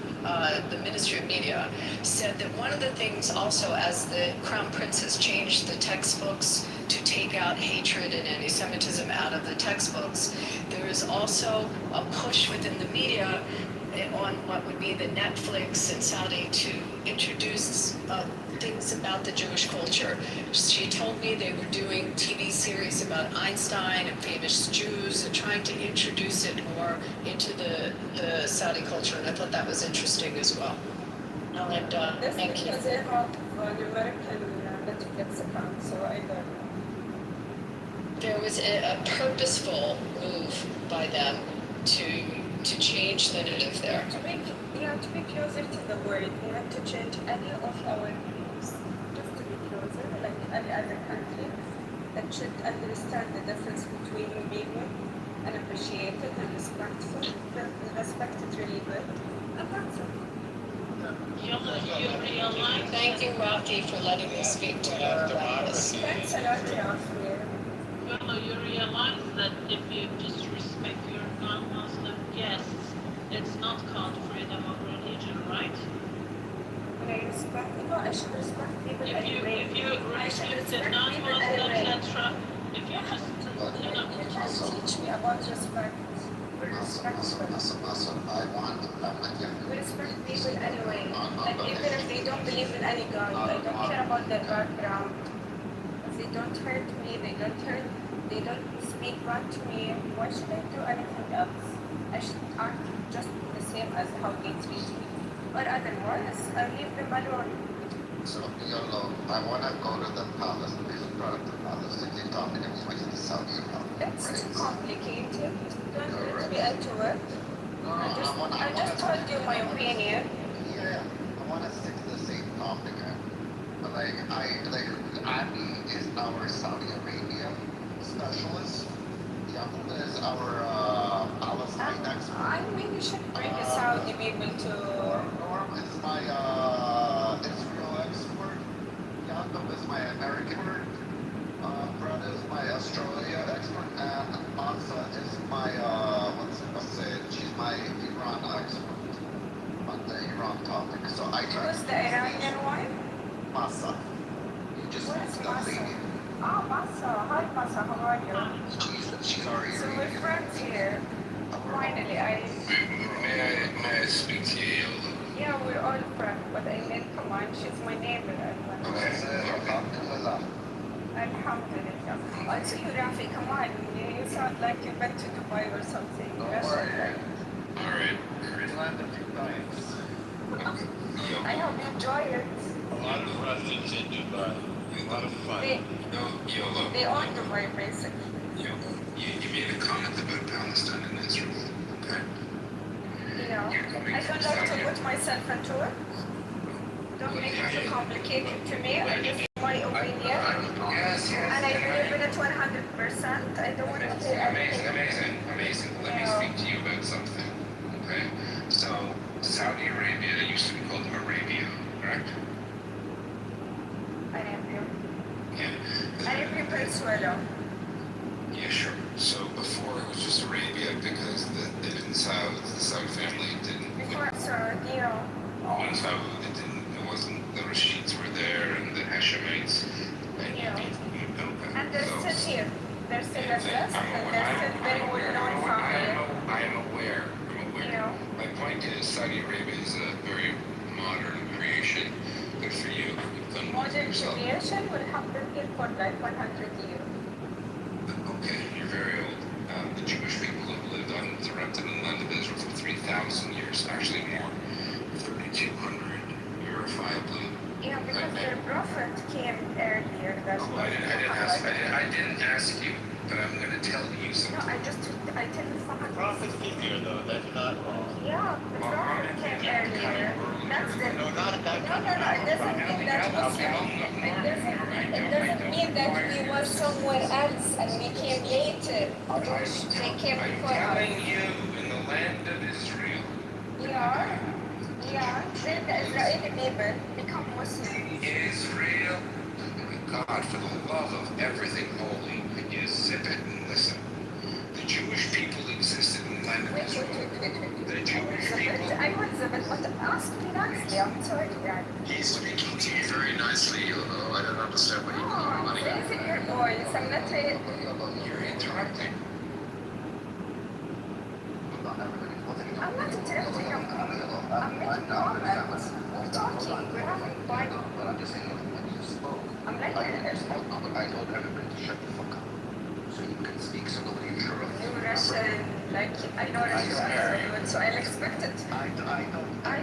the Ministry of Media, said that one of the things also, as the Crown Prince has changed the textbooks to take out hatred and anti-Semitism out of the textbooks, there is also a push within the media on what would be the Netflix in Saudi to introduce things about the Jewish culture. She told me they were doing TV series about Einstein and famous Jews and trying to introduce it more into the Saudi culture, and I thought that was interesting as well. And thank you. Because they have an American Netflix account, so I don't know. There was a purposeful move by them to change the narrative there. To be closer to the word, we have to change any of our names just to be closer, like any other country that should understand the difference between being and appreciated and respectful. Respect is really good. And that's it. Thank you, Rocky, for letting me speak to her about this. Thanks a lot, Ralph. You realize that if you disrespect your non-Muslim guests, it's not called freedom of religion, right? I should respect people anyway. If you respect the non-Muslims, etc., if you just, You just teach me about respect. We respect people anyway. And even if they don't believe in any God, I don't care about their background. If they don't hurt me, they don't speak back to me, why should I do anything else? I should act just the same as how they treat me. Or otherwise, I leave them alone. So, I want to go to the palace, the palace, and you're talking to me like the Saudi palace. It's too complicated. Don't let me into it. I just told you my opinion. Yeah, I want to stick to the same topic. Abby is our Saudi Arabia specialist. Yahuda is our Palestine expert. I mean, you should bring the Saudi people to. Norm is my Israel expert. Yaakov is my American expert. Brad is my Masa. You just Where's that Masa? lady. Oh, Masa. Hi, Masa. How are you? She's already. So we're friends here. Finally, May I speak to you, Yola? Yeah, we're all friends, but I mean, come on, she's my neighbor. Alhamdulillah. Alhamdulillah. Also, you, Rafi, come on. You sound like you've been to Dubai or something. That's okay. All right. Land a few times. I hope you enjoy it. A lot of Russians in Dubai. A lot of fun. Yola. They own Dubai, basically. Yola, you made a comment about Palestine and Israel, okay? Yeah. I don't like to put myself into it. Don't make it too complicated to me. I just my opinion. And I believe in it 100%. I don't want to say Amazing. Let me speak to you about something, okay? So, Saudi Arabia used to be called Arabia, correct? Arabia. Yeah. Arabia Peninsula. Yeah, sure. So before it was just Arabia because the Saud family didn't. Before Saudi, When Saud, it wasn't, the Rashids were there and the Hashemites. And and they're still here. They're still exist, and they're still very well-known family. I am aware. My point is Saudi Arabia is a very modern creation. Good for you. You've done Modern yourself. creation will have been here for like 100 years. Okay, you're very old. The Jewish people have lived uninterrupted in the land of Israel for 3,000 years, actually more, 3,200 verifiably. Yeah, because their prophet came earlier. That's I didn't ask you, but I'm going to tell you something. No, I tell you something. Prophet came here though, that's not wrong. Yeah, the prophet came earlier. That's the. No, not at that No, it doesn't mean that it doesn't mean that we were somewhere else and we came later. They came before us. I'm telling you, in the land of Israel. Yeah. Then the Israeli people become Muslim. Israel, God, for the love of everything holy, you zip it and listen. The Jewish people existed in the land of Israel. The Jewish people. I would zip it, but ask me nicely. I'm sorry, Dad. He's speaking to you very nicely, although I don't understand what you mean. Oh, raising your voice. I'm not saying. You're interrupting. I'm not interrupting. I'm making comments. We're talking. We're having fun. But I'm just saying, when you spoke, I'm like, I told everybody to shut the fuck up. So you can speak so nobody interrupts. you're Russian, like, I know Russian, so I'm expected. I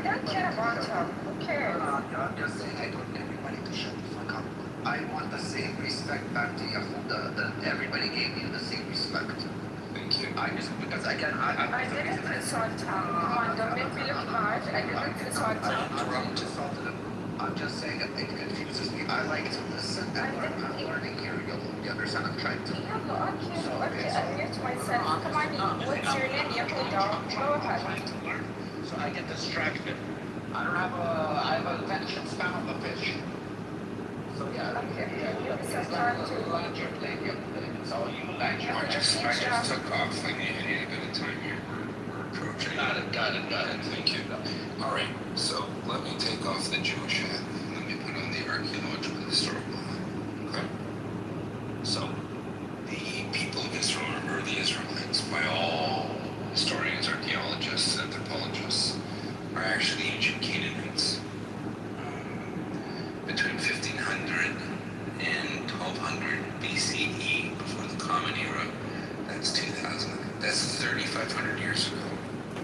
don't care about him. Who cares? I'm just saying, I told everybody to shut the fuck up. I want the same respect back to Yehuda that everybody gave you the same respect. Thank you. I just, because again, I didn't insult him. Come on, don't make me look bad. I didn't insult him. I'm insulted him. I'm just saying it confuses me. I like to listen and learn. I'm learning here. You understand? I'm trying to. Yeah, but okay, I mute myself. Come on, what's your name, Yehuda? Go ahead. So I get distracted. I have a attention span of a fish. So yeah, It's hard to. it's all you like. I just took off. I need a bit of time here. We're approaching. Got it. Thank you. All right. So let me take off the Jewish hat. Let me put on the archaeological historical hat. Okay. So the people of Israel, or the Israelites, by all historians, archaeologists, anthropologists, are actually ancient Canaanites. Between 1500 and 1200 BCE, before the Common Era, that's 2000. That's 3,500 years ago.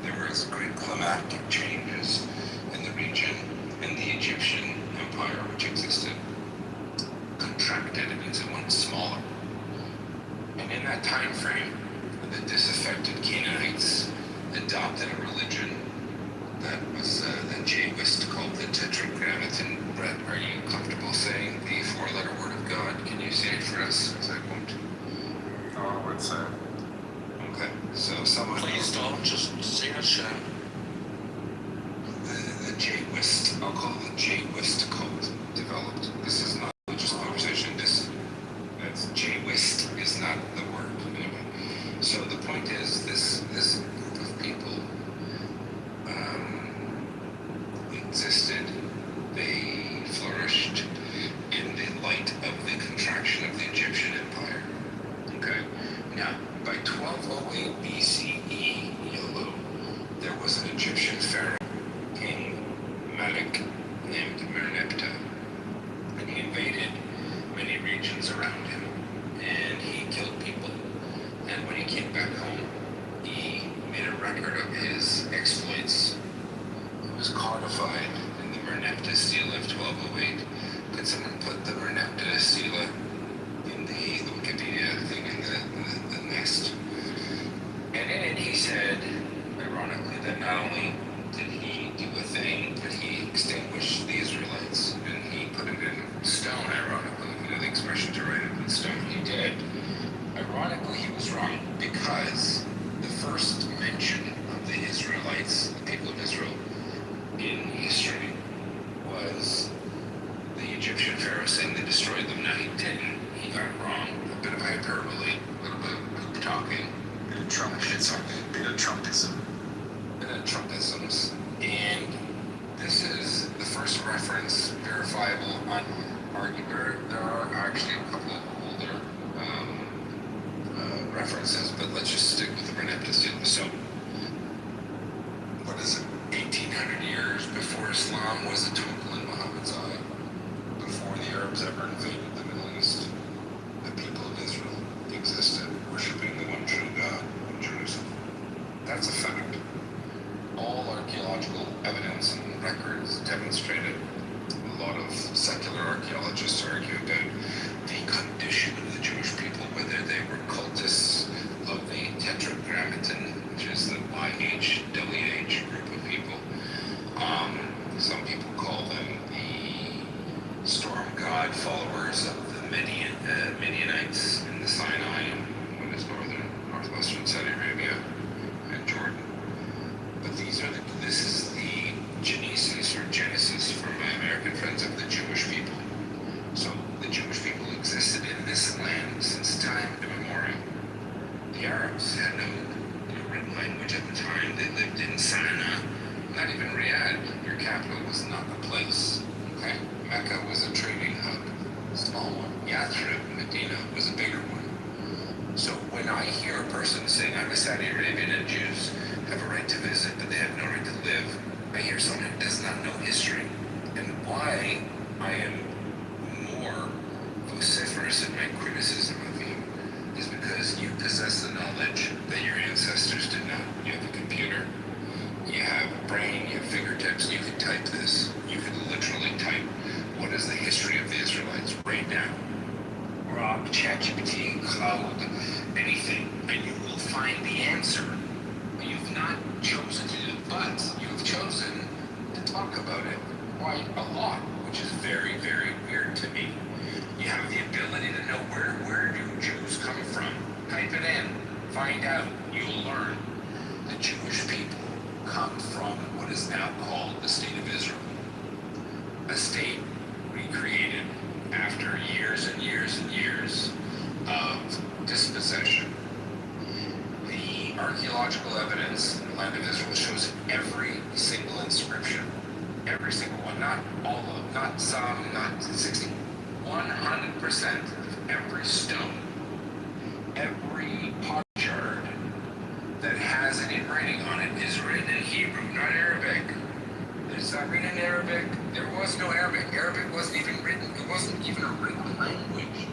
There was great climatic changes in the region, and the Egyptian Empire, which existed, contracted into one smaller. And in that time frame, the disaffected Canaanites adopted a religion that was the Jahwist called the Tetragrammaton. Brett, are you comfortable saying the four-letter word of God? Can you say it for us? As I won't. No, I would say. Okay, so someone. Please don't just say Hashem. The Jahwist, I'll call it the Jahwist cult developed. This is not just conversation. That's Jahwist is not the word. Anyway. nomadic named Merneptah, and he invaded many regions around him, and he killed people. And when he came back home, he made a record of his exploits. It was codified in the Merneptah Stela of 1208. Could someone put the Merneptah Stela in the Wikipedia thing in the nest? And in it he said, ironically, that not only did he do a thing, but he extinguished the Israelites, and he put it in stone, ironically. You know the expression to write it in stone? He did. Ironically, he was wrong, because the first mention of the Israelites, the people of Israel, in history was the Egyptian pharaoh saying they destroyed them. Now, he didn't. He got it wrong. A bit of hyperbole, a little bit of poop talking, a bit of Trump shit talking, a bit of Trumpism, a bit of Trumpisms. And this is the first reference, verifiable, unarguable. There are actually a couple of older references, but let's just stick with the Merneptah Stela. So, what is it? 1800 years before Islam was a twinkle in Muhammad's eye, before the Arabs ever invaded the Middle East, the people of Israel existed, worshipping the one true God in Jerusalem. That's a fact. All archaeological evidence and records demonstrate it. A lot of secular archaeologists argue about the condition of the Jewish people, whether they were cultists of the Tetragrammaton, which is the YHWH group of people. Some people call them the storm god followers of the Midianites in the Sinai, and what is northwestern Saudi Arabia and Jordan. But this is the genesis for my American friends of the Jewish people. So the Jewish people existed in this land since time immemorial. The Arabs had no written language at the time. They lived in Sana'a, not even Riyadh. Your capital was not a place. Okay? Mecca was a trading hub, a small one. Yathrib, Medina, was a bigger one. So when I hear a person saying, I'm a Saudi Arabian and Jews have a right to visit, but they have no right to live, I hear someone who does not know history. And why I am more vociferous in my criticism of you is because you possess the knowledge that your ancestors did not. You have a computer, you have a brain, you have fingertips, you can type this. You can literally type, what is the history of the Israelites right now? Grok, ChatGPT, Cloud, anything, and you will find the answer. You've not chosen to do it, but you've chosen to talk about it quite a lot, which is very, very weird to me. You have the ability to know where do Jews come from. Type it in, find out, you'll learn. The Jewish people come from what is now called the State of Israel. A state recreated after years and years and years of dispossession. The archaeological evidence in the land of Israel shows every single inscription, every single one, not all of them, not some, not 60, 100% of every stone, every potsherd that has any writing on it is written in Hebrew, not Arabic. It's not written in Arabic. There was no Arabic. Arabic wasn't even written. It wasn't even a written language.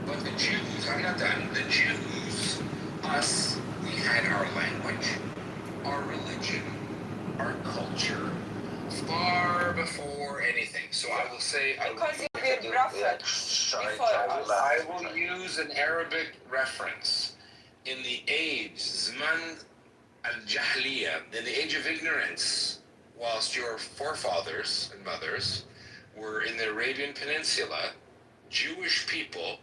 But the Jews, I'm not done. The Jews, us, we had our language, our religion, our culture, far before anything. So I will say, I will use an Arabic reference. In the age, Zaman al-Jahliya, in the age of ignorance, whilst your forefathers and mothers were in the Arabian Peninsula, Jewish people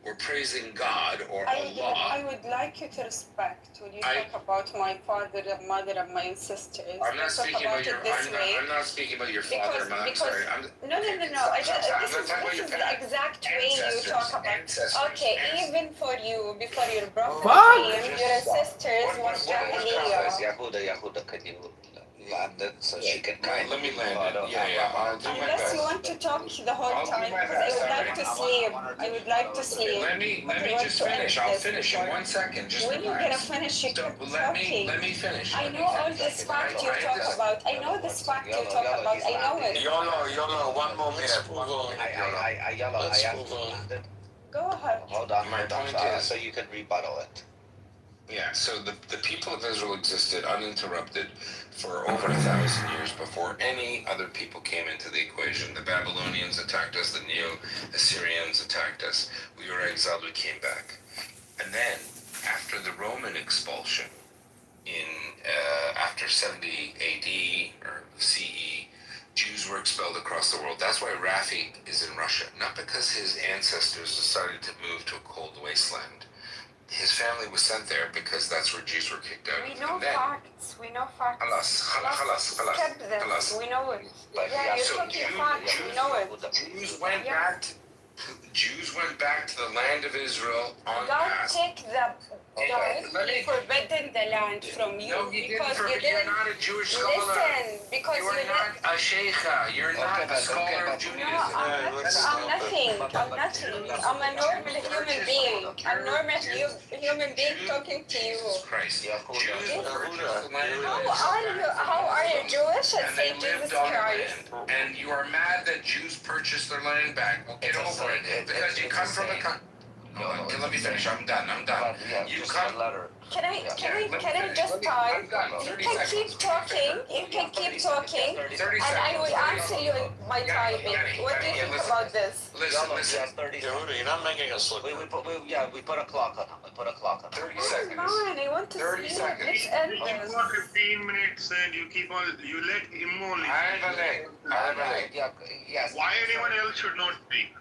were praising God or Allah. I would like you to respect when you talk about my father and mother and my sisters. I'm not speaking about your. I'm not speaking about your father and mother. I'm sorry. No. This is the exact way you talk about. Okay, even for you, before your brother came, your ancestors was Jahiliyyah. land it so she can kind Let of me land it. Yeah, I'll do my Unless best. you want to talk the whole I'll do time, my because I best, would like alright. to sleep. I would like to sleep. Let me but I want just to finish. end I'll this finish in before- 1 second. Just When you're gonna relax. finish, you So keep let talking. me finish. I Let me know all finish. this fact you I talk just- about. I know this fact you talk about. I know it. YOLO, one more Let's minute. move on. Yellow, Let's I move on. asked Go ahead. Hold on, My hold on, point is- so you can rebuttal it. Yeah, so the people of Israel existed uninterrupted for over 1,000 years before any other people came into the equation. The Babylonians attacked us, the Neo-Assyrians attacked us. We were exiled, we came back. And then, after the Roman expulsion, after 70 AD or CE, Jews were expelled across the world. That's why Rafi is in Russia, not because his ancestors decided to move to a cold wasteland. His family was sent there because that's where Jews were kicked out. We know facts. We know facts. Halas. Skip this. We know it. Yeah, you're So talking facts. We know it. Jews went back to the land of Israel on God mass. take He forbidden the land from you No, he didn't because forbid. you didn't You're not a Jewish scholar. listen. Because You you are not didn't. a sheikha. You're not a scholar of Judaism. No, I'm nothing. I'm nothing. I'm a normal human being. A normal human being talking to you. Christ. Jews purchased the land of How are you Jewish and and say they lived Jesus on the Christ? land. And you are mad that Jews purchased their land back. Well, get over it. Because you come from a country. Let me finish. I'm done. You come. Can I just type? You can keep talking. You can keep talking, and I will answer you by typing. What do you think about this? Listen. Yehuda, you're not making us look. We put a clock on him. We put a clock on him. 30 Come seconds. on, I want to 30 sleep. seconds. Let's end You this. go 15 minutes and you keep on, you let him only. Yes. Why anyone else should not speak?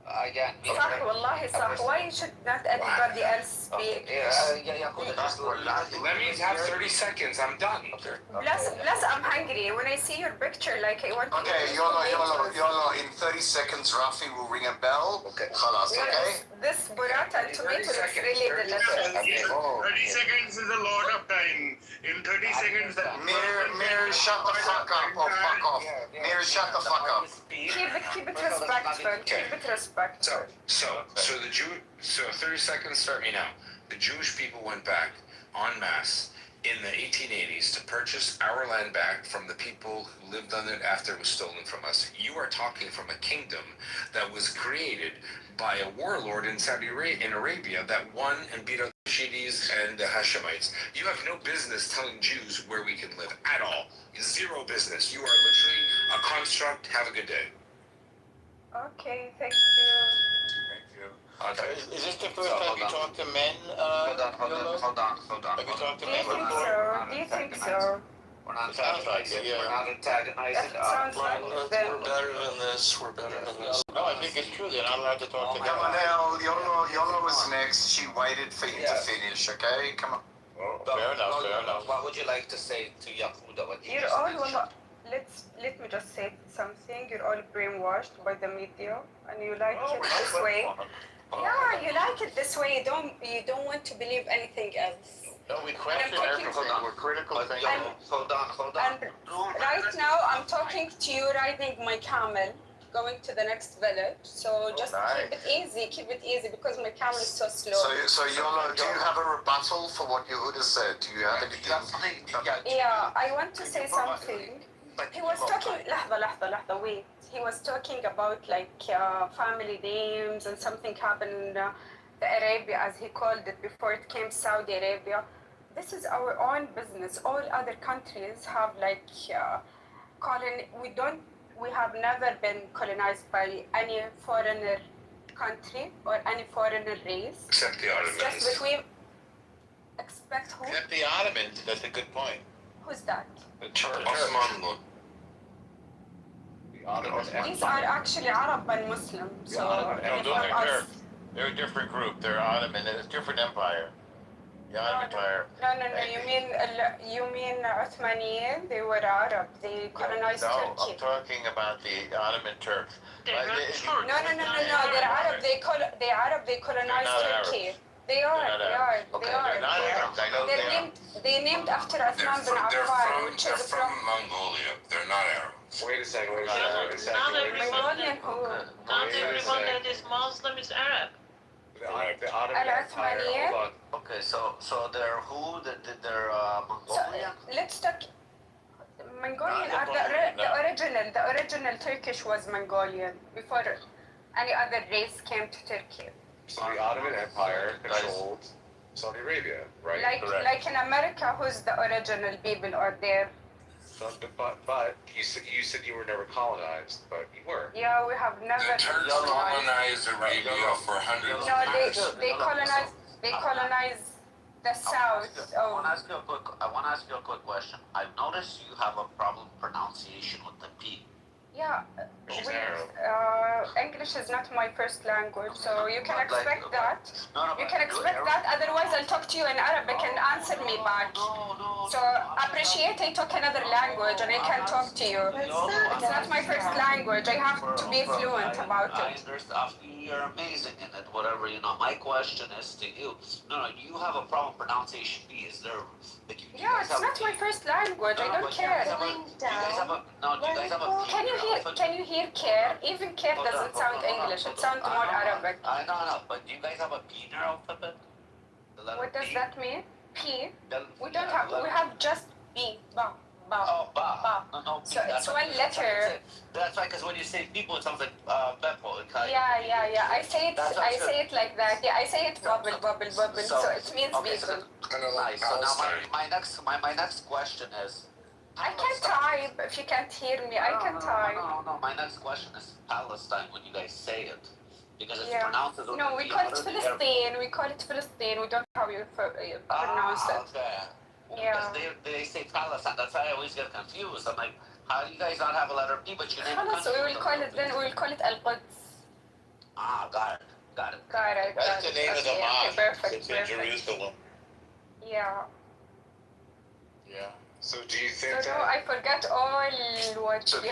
Again. صح والله صح. Why should not everybody else speak? Let me have 30 seconds. I'm done. Plus, I'm hungry. When I see your picture, like I want to Okay, eat YOLO. tomatoes. In 30 seconds, Rafi will ring a bell. Okay. Khalas, okay? This burrata and tomato looks really delicious. 30 seconds is a lot of time. In 30 seconds, Mir, shut the fuck up or fuck off. Mir, shut the fuck up. Keep it respectful. Keep it respectful. So 30 seconds, start me now. The Jewish people went back en masse in the 1880s to purchase our land back from the people who lived on it after it was stolen from us. You are talking from a kingdom that was created by a warlord in Arabia that won and beat out the Shiites and the Hashemites. You have no business telling Jews where we can live at all. Zero business. You are literally a construct. Have a good day. Okay, thank you. Is this the first time you talk to men? Hold on. Have you talked to Do men you think before? so? Do you think so? We're not Sounds like it, We're yeah. not antagonizing. That sounds like We're them. better than this. We're better than this. No, I think it's true. They're not allowed to talk to Come on men. now, YOLO was next. She waited for him to finish, okay? Come on. Fair enough. What would you like to say to Yahuda? What he You're just all mentioned? let me just say something. You're all brainwashed by the media, and you like it this way. Yeah, you like it this way. You don't want to believe anything else. No, we question everything. We're critical thinkers. Hold on. And right now, I'm talking to you riding my camel, going to the next village. So just keep it easy, because my camel is so slow. So YOLO, do you have a rebuttal for what Yehuda said? Do you have anything? Yeah, I want to say something. He was talking, لحظة, wait. He was talking about like family names and something happened in the Arabia, as he called it, before it came Saudi Arabia. This is our own business. All other countries have like we have never been colonized by any foreigner country or any foreigner race. Except the Ottomans. Just that we expect who? Except the Ottomans. That's a good point. Who's that? The Osmanli. These are actually Arab and Muslim. So No, those are Turks. They're a different group. They're Ottoman. It's a different empire. The Ottoman Empire. No. You mean Uthmaniyin? They were Arab. They colonized No, Turkey. I'm talking about the Ottoman Turks. No. They're Arab. They colonized not Turkey. They are. Okay, they're not Arabs. I know they are. They named after Uthman bin Affan, which They're is from Mongolia. They're not Arab. Wait a second. Not everybody, not everyone that is Muslim is Arab. The Ottoman Empire. Hold on. Okay, so they're who? They're Mongolian? So let's talk. Mongolian are the original Turkish was Mongolian before any other race came to Turkey. So the Ottoman Empire controlled Saudi Arabia, right? Like in America, who's the original people are there? But you said you were never colonized, but you were. Yeah, we have never. The Turks colonized Arabia for hundreds of years. No, they colonized the south. I want to ask you a quick question. I've noticed you have a problem pronunciation with the P. Yeah, English is not my first language, so you can expect that. You can expect that. Otherwise, I'll talk to you in Arabic and answer me back. So appreciate I talk another language and I can talk to you. It's not my first language. I have to be fluent about it. You're amazing in it. Whatever My question is to you. No, you have a problem pronunciation. P. Is there? Yeah, it's not my first language. I don't care. Can you hear care? Even care doesn't sound English. It sounds more Arabic. I know, but do you guys have a P in your alphabet? What does that mean? P? We don't have. We have just B. Ba. Oh, ba. No, so it's one letter. That's right, because when you say people, it sounds like Beppo. Yeah. I say it like that. Yeah, I say it bubble. So it means people. Nice. So now my next question is. I can type if you can't hear me. I can type. No. My next question is Palestine when you guys say it. Because it's pronounced as no, we call it Philistine. We call it Philistine. We don't know how you pronounce it. Okay. Yeah. Because they say Palestine. That's why I always get confused. I'm like, how do you guys not have a letter P, but you name it? So we will call it Al-Quds. Got it. That's the name of the mosque. Perfect. It's in Jerusalem. Yeah. So do you think that? No, I forgot all what. So I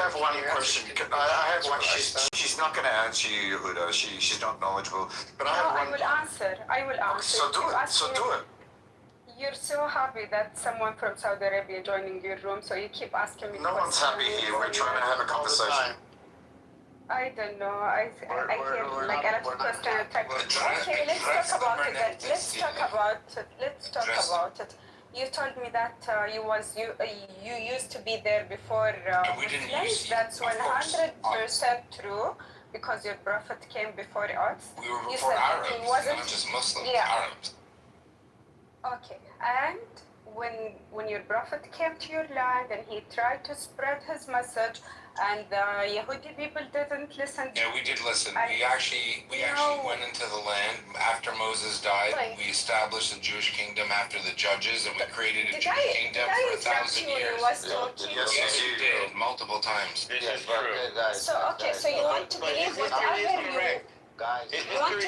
have one question. I have one. She's not going to answer you, Yehuda. She's not knowledgeable. But I have one. I will answer. So do it. You're so happy that someone from Saudi Arabia joining your room, so you keep asking me. No one's happy here. We're trying to have a conversation. I don't know. I hear like a lot of questions. Okay, let's talk about it. Let's talk about it. You told me that you used to be there before Muslims. That's 100% true because your prophet came before us. We were before Arabs, not just Muslims. Arabs. Okay, and when your prophet came to your land and he tried to spread his message, and the Yehudi people didn't listen. Yeah, we did listen. We actually went into the land after Moses died. We established the Jewish kingdom after the judges, and we created a Jewish kingdom for 1,000 years. Yes, you did multiple times. This is true. So you want to believe whatever you. Guys, you want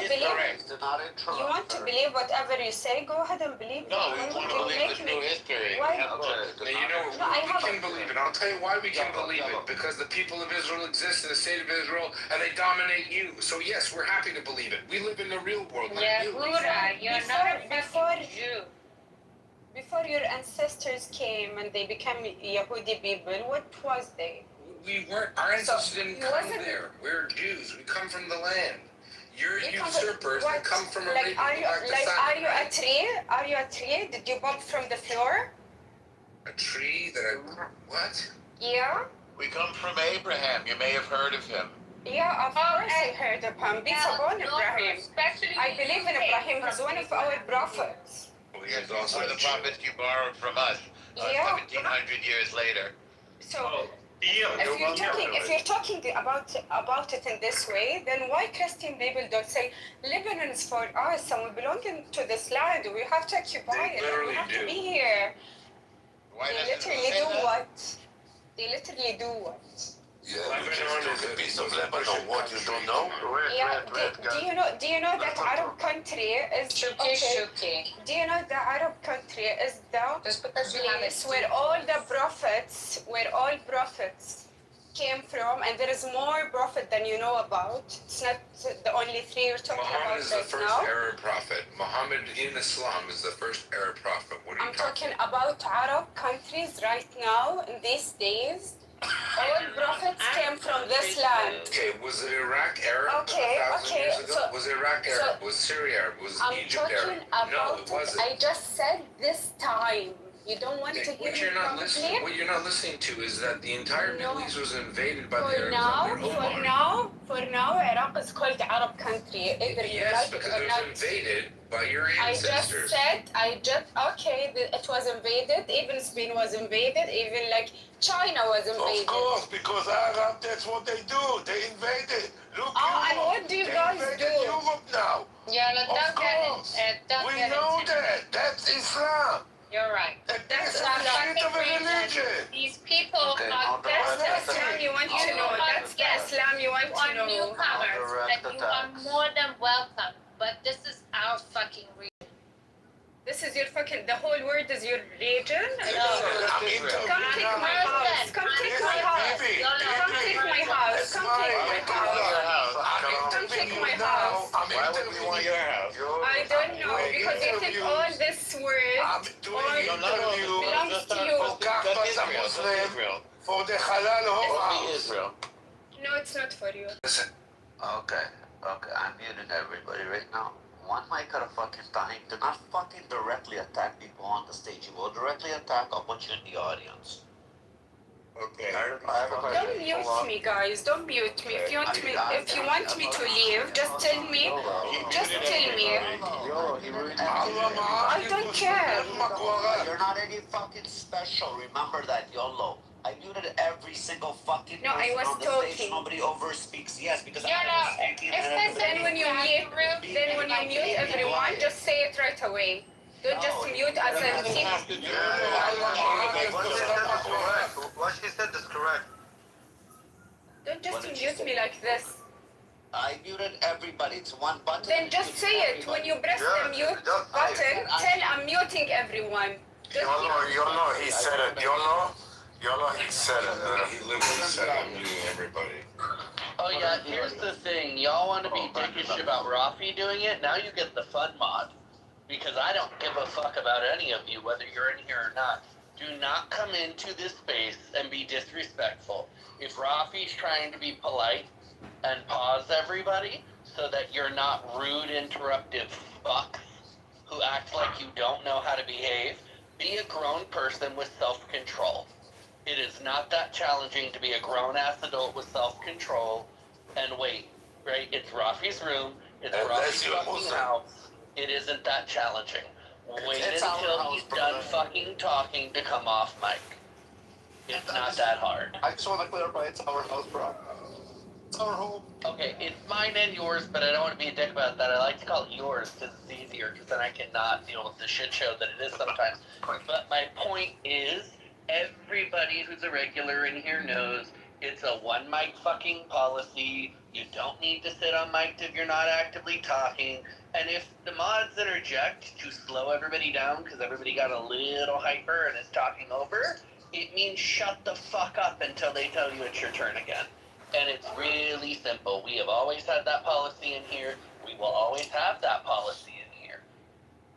to believe whatever you say? Go ahead and believe. No, we want to believe the true history. We can believe it. I'll tell you why we can believe it. Because the people of Israel exist in the state of Israel, and they dominate you. So yes, we're happy to believe it. We live in the real world, not you. You're not a Jew. Before your ancestors came and they became Yehudi people, what was they? We weren't. Our ancestors didn't come there. We're Jews. We come from the land. You're usurpers that come from Arabia. Are you a tree? Are you a tree? Did you pop from the floor? A tree what? Yeah. We come from Abraham. You may have heard of him. Yeah, of course I heard of him. Ibrahim. I believe in Ibrahim. He's one of our prophets. He's also the prophets you borrowed from us 1,700 years later. So. If you're talking about it in this way, then why Christian people don't say Lebanon is for us and we belong to this land? We have to occupy it. We have to be here. They literally do what? Yeah, a piece of Lebanon. What you don't know? Yeah. Do you know that Arab country is okay? Do you know the Arab country is the place where all prophets came from, and there is more prophet than you know about. It's not the only three you're talking Muhammad about is the right first now. Arab prophet. Muhammad in Islam is the first Arab prophet. What are you I'm talking about Arab countries right now in these days. All prophets came from this land. Okay, was it Iraq Arab Okay, 1,000 years ago? so- Was Iraq Arab? Was Syria Arab? Was I'm Egypt talking Arab? No, about it wasn't. I just said this time. You don't want to hear What me you're not properly? listening, what you're not listening to is that the entire Middle East was invaded by the For Arabs now, under Omar. for now, Iraq is called Arab country. Either you Yes, like because it or it not. was invaded by your I just ancestors. said, okay, it was invaded. Even Spain was invaded. Even like China was invaded. Of course, because Arab, that's what they do. They invaded. Look, and Europe. what do you They guys invaded do? Europe now. Yeah, look, Of don't get course. don't We get know into that. That's Islam. You're right. That's not a shit of a religion. These people Okay, are That's the that's Islam you want to know. That's the Islam you want to are know. newcomers, direct and you are attacks. more than welcome. But this is our fucking region. This is your fucking, the whole world is your region? I'm interviewing Come take my house. Come take my house. Come take my house. Come take my house. Come take my house. Why would we want your house? I don't know, because you think all this word I'm doing all interview belongs to you. for Kahbas a Muslim, for the Halal Hora. Israel. No, it's not for you. Listen, Okay, I'm muting everybody right now. One mic at a fucking time. Do not fucking directly attack people on the stage. You will directly attack a bunch in the audience. Okay. I have a question. Don't mute me, guys. Don't mute me. If you want me to leave, just tell me. Just tell me. Yo, he ruined I don't care. You're not any fucking special. Remember that, YOLO. I muted every single fucking No, I person was on the talking. stage. Nobody overspeaks. Yes, because YOLO. I'm speaking. Then when you mute everyone, just say it right away. Don't just mute as a What she said is correct. Don't just mute me like this. I muted everybody. It's one button. Then just say it. When you press the mute button, tell I'm muting everyone. YOLO, he said it. YOLO, he said it. he literally said I'm muting everybody. Oh yeah, here's the thing. Y'all want to be dickish about Rafi doing it? Now you get the fun mod. Because I don't give a fuck about any of you, whether you're in here or not. Do not come into this space and be disrespectful. If Rafi's trying to be polite and pause everybody so that you're not rude, interruptive fucks who act like you don't know how to behave, be a grown person with self-control. It is not that challenging to be a grown-ass adult with self-control and wait, right? It's Rafi's room. It's Rafi's fucking house. It isn't that challenging. Wait until he's done fucking talking to come off mic. It's not that hard. I just want to clarify, it's our house, bro. It's our home. Okay, it's mine and yours, but I don't want to be a dick about that. I like to call it yours because it's easier, because then I cannot deal with the shit show that it is sometimes. But my point is, everybody who's a regular in here knows it's a one mic fucking policy. You don't need to sit on mic if you're not actively talking. And if the mods interject to slow everybody down because everybody got a little hyper and is talking over, it means shut the fuck up until they tell you it's your turn again. And it's really simple. We have always had that policy in here. We will always have that policy in here.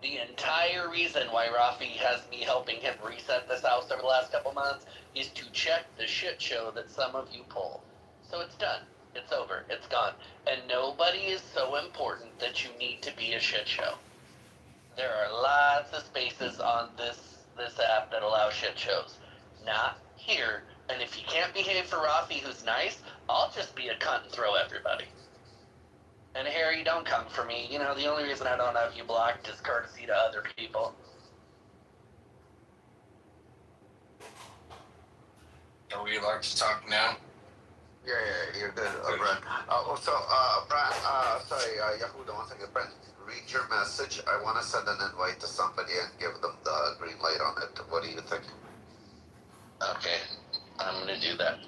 The entire reason why Rafi has me helping him reset this house over the last couple months is to check the shit show that some of you pull. So it's done. It's over. It's gone. And nobody is so important that you need to be a shit show. There are lots of spaces on this app that allow shit shows. Not here. And if you can't behave for Rafi, who's nice, I'll just be a cunt and throw everybody. And Harry, don't come for me. You know, the only reason I don't have you blocked is courtesy to other people. Are we allowed to talk now? Yeah, you're good, Brent. Yahuda, one second. Brent, read your message. I want to send an invite to somebody and give them the green light on it. What do you think? Okay, I'm gonna do that.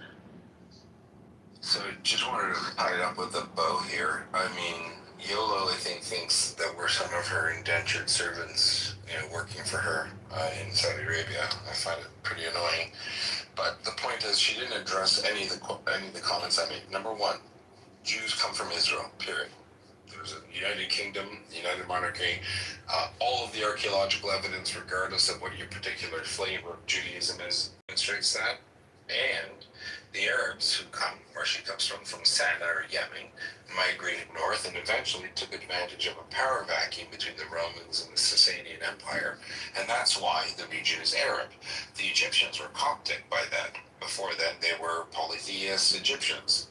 So just wanted to tie it up with a bow here. I mean, YOLO, I think, thinks that we're some of her indentured servants, working for her in Saudi Arabia. I find it pretty annoying. But the point is, she didn't address any of the comments I made. Number one, Jews come from Israel, period. There's a United Kingdom, United Monarchy. All of the archaeological evidence, regardless of what your particular flavor of Judaism is, demonstrates that. And the Arabs who come, where she comes from Sana'a or Yemen, migrated north and eventually took advantage of a power vacuum between the Romans and the Sasanian Empire. And that's why the region is Arab. The Egyptians were Coptic by then. Before then, they were polytheist Egyptians.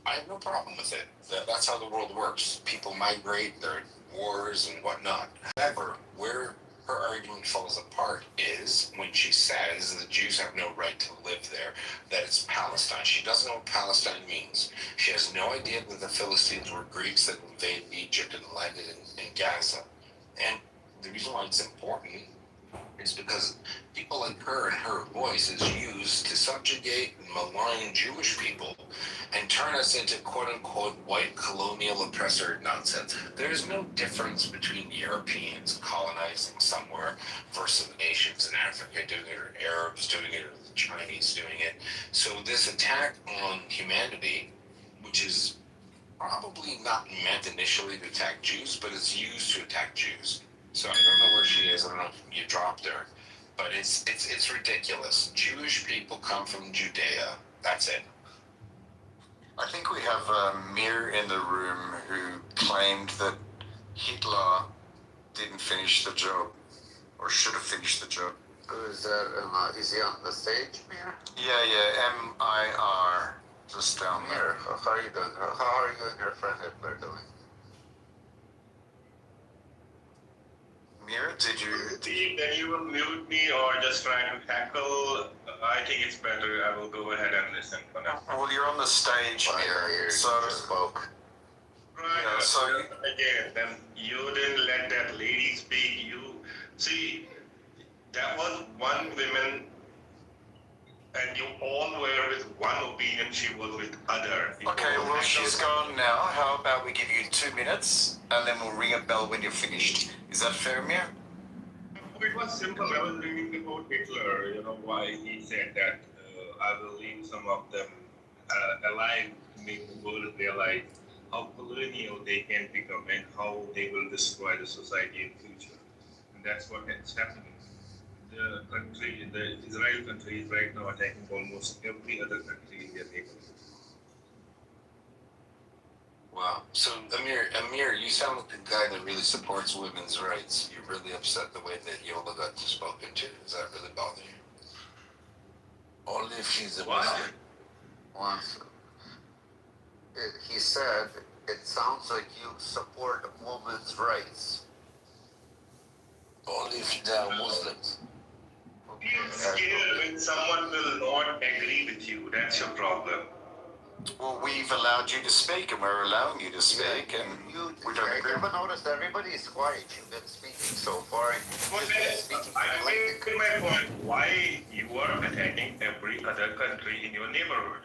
I have no problem with it. That's how the world works. People migrate, there are wars and whatnot. However, where her argument falls apart is when she says the Jews have no right to live there, that it's Palestine. She doesn't know what Palestine means. She has no idea that the Philistines were Greeks that invaded Egypt and landed in Gaza. And the reason why it's important is because people like her and her voice is used to subjugate and malign Jewish people and turn us into quote-unquote white colonial oppressor nonsense. There's no difference between Europeans colonizing somewhere versus nations in Africa doing it, or Arabs doing it, or the Chinese doing it. So this attack on humanity, which is probably not meant initially to attack Jews, but it's used to attack Jews. So I don't know where she is. I don't know if you dropped her, but it's ridiculous. Jewish people come from Judea. That's it. I think we have Mir in the room who claimed that Hitler didn't finish the job, or should have finished the job. Is that, is he on the stage, Mir? Yeah, M-I-R, just down there. How are you doing? How are you and your friend Hitler doing? Mir, did you... Steve, then you will mute me or just try to tackle. I think it's better. I will go ahead and listen for now. Well, you're on the stage, Mir, so... You spoke. Right, Yeah, so... again, then you didn't let that lady speak. You see, that was one woman, and you all were with one opinion. She was with other. Okay, well, she's gone now. How about we give you 2 minutes, and then we'll ring a bell when you're finished. Is that fair, Mir? It was simple. I was reading about Hitler, why he said that I will leave some of them alive to make the world realize how colonial they can become and how they will destroy the society in the future. And that's what is happening. The country, the Israel country, is right now attacking almost every other country in their neighborhood. Wow. So, Amir, you sound like a guy that really supports women's rights. You're really upset the way that Yola got spoken to. Does that really bother you? Only if she's a Muslim. Once he said, it sounds like you support women's rights. Only if they are Muslims. Feel scared when someone will not agree with you. That's your problem. Well, we've allowed you to speak, and we're allowing you to speak, and we don't agree. But notice everybody is quiet. You've been speaking so far. I made my point. Why you are attacking every other country in your neighborhood?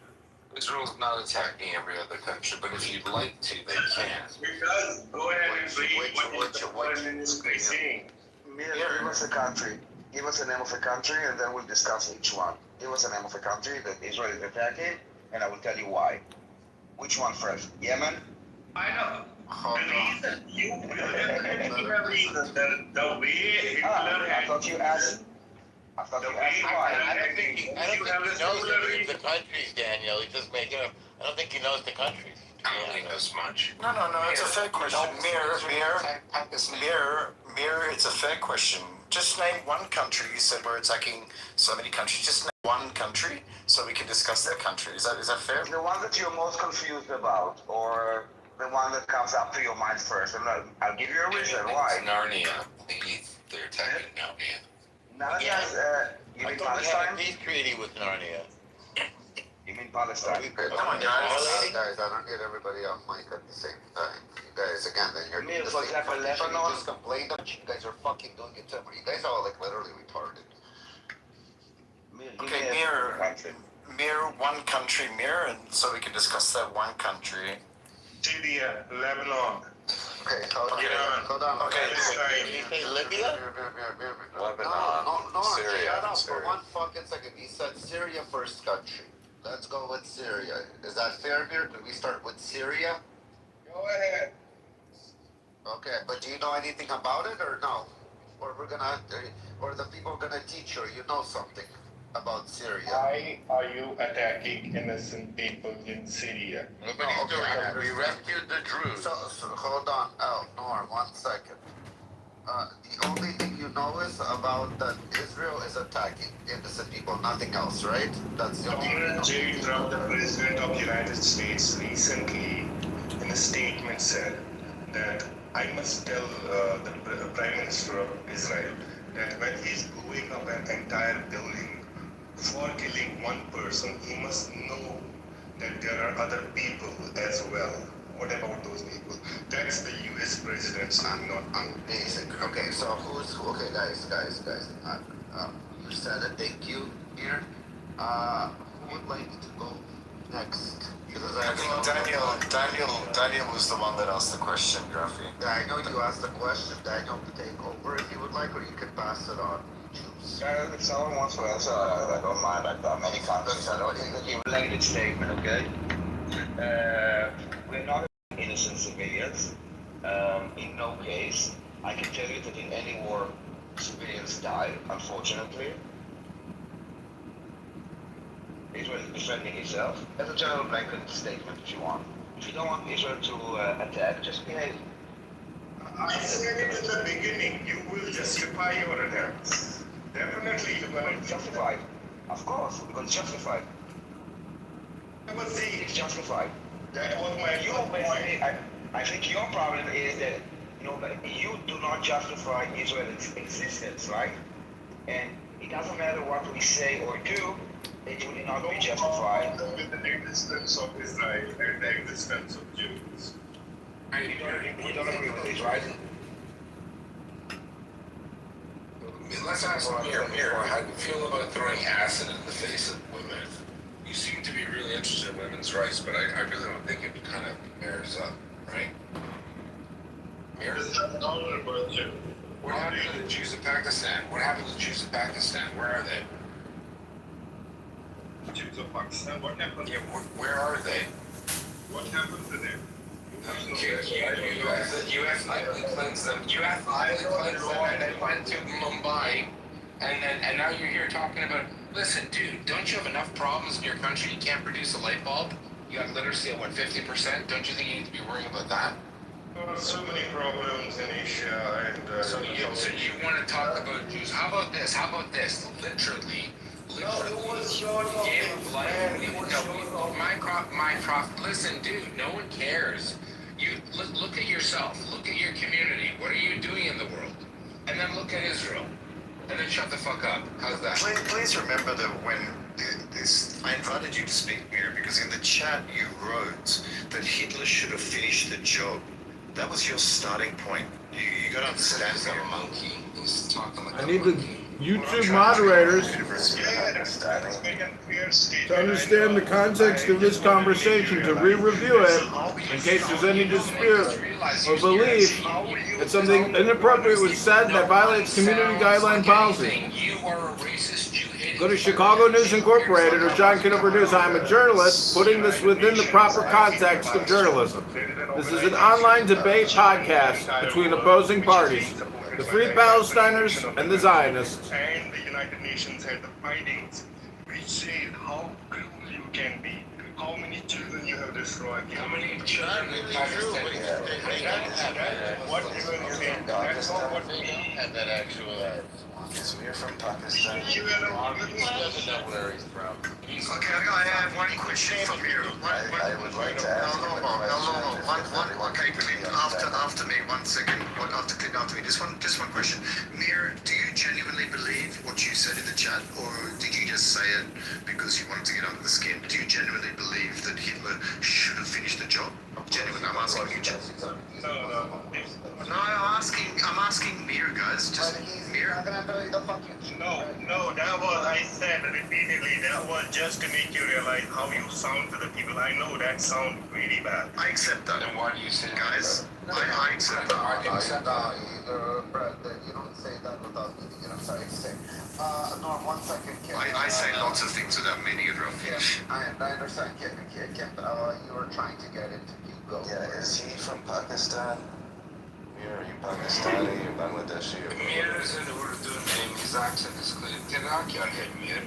Israel's not attacking every other country, but if you'd like to, they can. Because go ahead and read what the saying. Give us a country. Give us the name of a country, and then we'll discuss each one. Give us the name of a country that Israel is attacking, and I will tell you why. Which one first? Yemen? I know. The reason you have reason the way Hitler I thought you asked. I thought you asked why. I don't think he knows the countries, Daniel. He's just making up. I don't think he knows the countries. I don't think knows much. No, it's a fair question. Mir, it's a fair question. Just name one country. You said we're attacking so many countries. Just name one country so we can discuss that country. Is that fair? The one that you're most confused about, or the one that comes up to your mind first. And I'll give you a reason why. Narnia. They're attacking Narnia. Narnia, you mean Palestine? Peace treaty with Narnia. You mean Palestine? Come on, guys, I don't get everybody off mic at the same time. You guys, again, then you're doing the for example, You Lebanon. just complained that you guys are fucking doing it too. You guys are like literally retarded. Okay, Mir, one country, Mir, and so we can discuss that one country. Syria, Lebanon, Okay, hold on. Okay, Did you say Libya? Lebanon, No, Syria, shut up for Syria. 1 fucking second. He said Syria first country. Let's go with Syria. Is that fair, Mir? Can we start with Syria? Go ahead. Okay, but do you know anything about it or no? Or or the people gonna teach you know something about Syria? Why are you attacking innocent people in Syria? We rescued the Druze. So hold on. Oh, Norm, 1 second. The only thing you know is about that Israel is attacking innocent people, nothing else, right? That's the only thing you know. J. Trump, the President of the United States, recently in a statement said that I must tell the Prime Minister of Israel that when he's blowing up an entire building for killing one person, he must know that there are other people as well. What about those people? That's the U.S. president, not amazing. Okay, so okay, guys. You said it. Thank you, here. Who would like to go next? Because I think Daniel was the one that asked the question, Gruffy. I know you asked the question. Daniel, take over if you would like, or you can pass it on. Choose. If someone wants to answer, I don't mind. I've done many countries. I don't think that you related statement, okay? We're not innocent civilians. In no case. I can tell you that in any war, civilians die, unfortunately. Israel is defending itself. That's a general blanket statement if you want. If you don't want Israel to attack, just behave. I said it in the beginning, you will justify your attacks. Definitely you're going to justify. Of course, because it's justified. But see, it's justified. That was my point. I think your problem is that you do not justify Israel's existence, right? And it doesn't matter what we say or do, it will not be justified. With the existence of Israel and the existence of Jews. You don't agree with this, right? Let's ask Mir, how do you feel about throwing acid in the face of women? You seem to be really interested in women's rights, but I really don't think it kind of mirrors up, right? Mir? What happened to the Jews of Pakistan? What happened to the Jews of Pakistan? Where are they? Jews of Pakistan, what happened? Yeah, where are they? What happened to them? You ethnically cleansed them. You ethnically cleansed them and then went to Mumbai, and now you're here talking about, listen, dude, don't you have enough problems in your country? You can't produce a light bulb? You got literacy at, 50%? Don't you think you need to be worrying about that? There are so many problems in Asia and... So you want to talk about Jews. How about this? Literally, it was your give life. My prophet. Listen, dude, no one cares. You look at yourself. Look at your community. What are you doing in the world? And then look at Israel. And then shut the fuck up. How's that? Please remember that when I invited you to speak here because in the chat you wrote that Hitler should have finished the job. That was your starting point. You got to understand that. Monkey. He's talking like I need the YouTube moderators to understand the context of this conversation, to re-review it in case there's any dispute or belief that something inappropriate was said that violates community guideline policy. Go to Chicago News Incorporated or John Kitover News. I'm a journalist, putting this within the proper context of journalism. This is an online debate podcast between opposing parties, the Free Palestiners and the Zionists. And the United Nations had the findings which say how cruel you can be, how many children you have destroyed, how many children you have destroyed. What even think? That's not what we had that actual. Because we're from Pakistan. He doesn't know where he's from. Okay, I have one question from you. I would like to ask No. Okay, after me, 1 second. After me. Just one question. Mir, do you genuinely believe what you said in the chat, or did you just say it because you wanted to get under the skin? Do you genuinely believe that Hitler should have finished the job? Genuinely, I'm asking you. No, I'm asking Mir, guys. Just Mir. No, that was, I said repeatedly, that was just to make you realize how you sound to the people. I know that sounds really bad. I accept that. Then why do you say guys? I accept that. You don't say that without meaning it. I'm sorry to say. Norm, 1 second. I say lots of things without meaning it, Rafish. I understand. Kim, you were trying to get into Hugo. Yeah, is he from Pakistan? Are you Pakistani or Bangladeshi or Mir is an Urdu name. His accent is clear. Mir.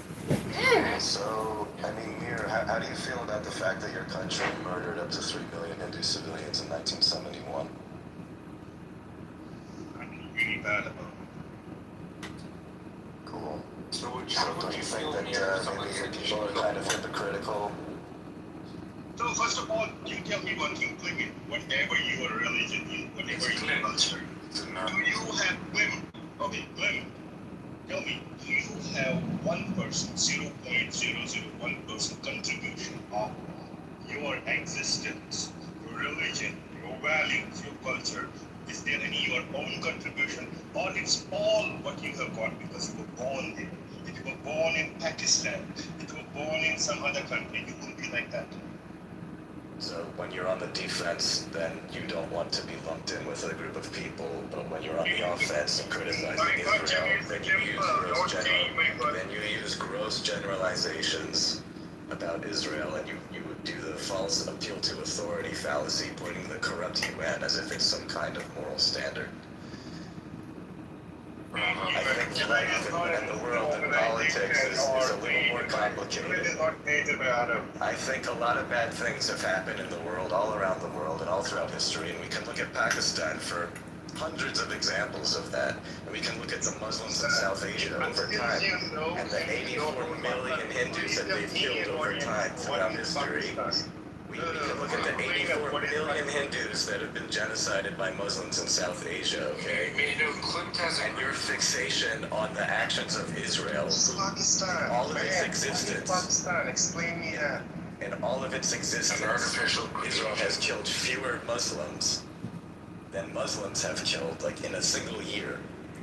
So, I mean, Mir, how do you feel about the fact that your country murdered up to 3 million Hindu civilians in 1971? Really bad about it. Cool. So don't you think that maybe your people are kind of hypocritical? So first of all, you tell me one thing, Clement. Whatever your religion, whatever your culture, do you have Clement? Okay, Clement. Tell me, do you have 1%, 0.001% contribution of your existence, your religion, your values, your culture? Is there any your own contribution, or it's all what you have got because you were born there? If you were born in Pakistan, if you were born in some other country, you wouldn't be like that. So when you're on the defense, then you don't want to be lumped in with a group of people, but when you're on the offense and criticizing Israel, then you use gross generalizations about Israel, and you would do the false appeal to authority fallacy, pointing the corrupt UN as if it's some kind of moral standard. I think life and the world and politics is a little more complicated. I think a lot of bad things have happened in the world, all around the world, and all throughout history, and we can look at Pakistan for hundreds of examples of that, and we can look at the Muslims in South Asia over time, and the 84 million Hindus that they've killed over time throughout history. We can look at the 84 million Hindus that have been genocided by Muslims in South Asia, okay? And your fixation on the actions of Israel, all of its existence, explain me that. in all of its existence, Israel has killed fewer Muslims than Muslims have killed, like in a single year.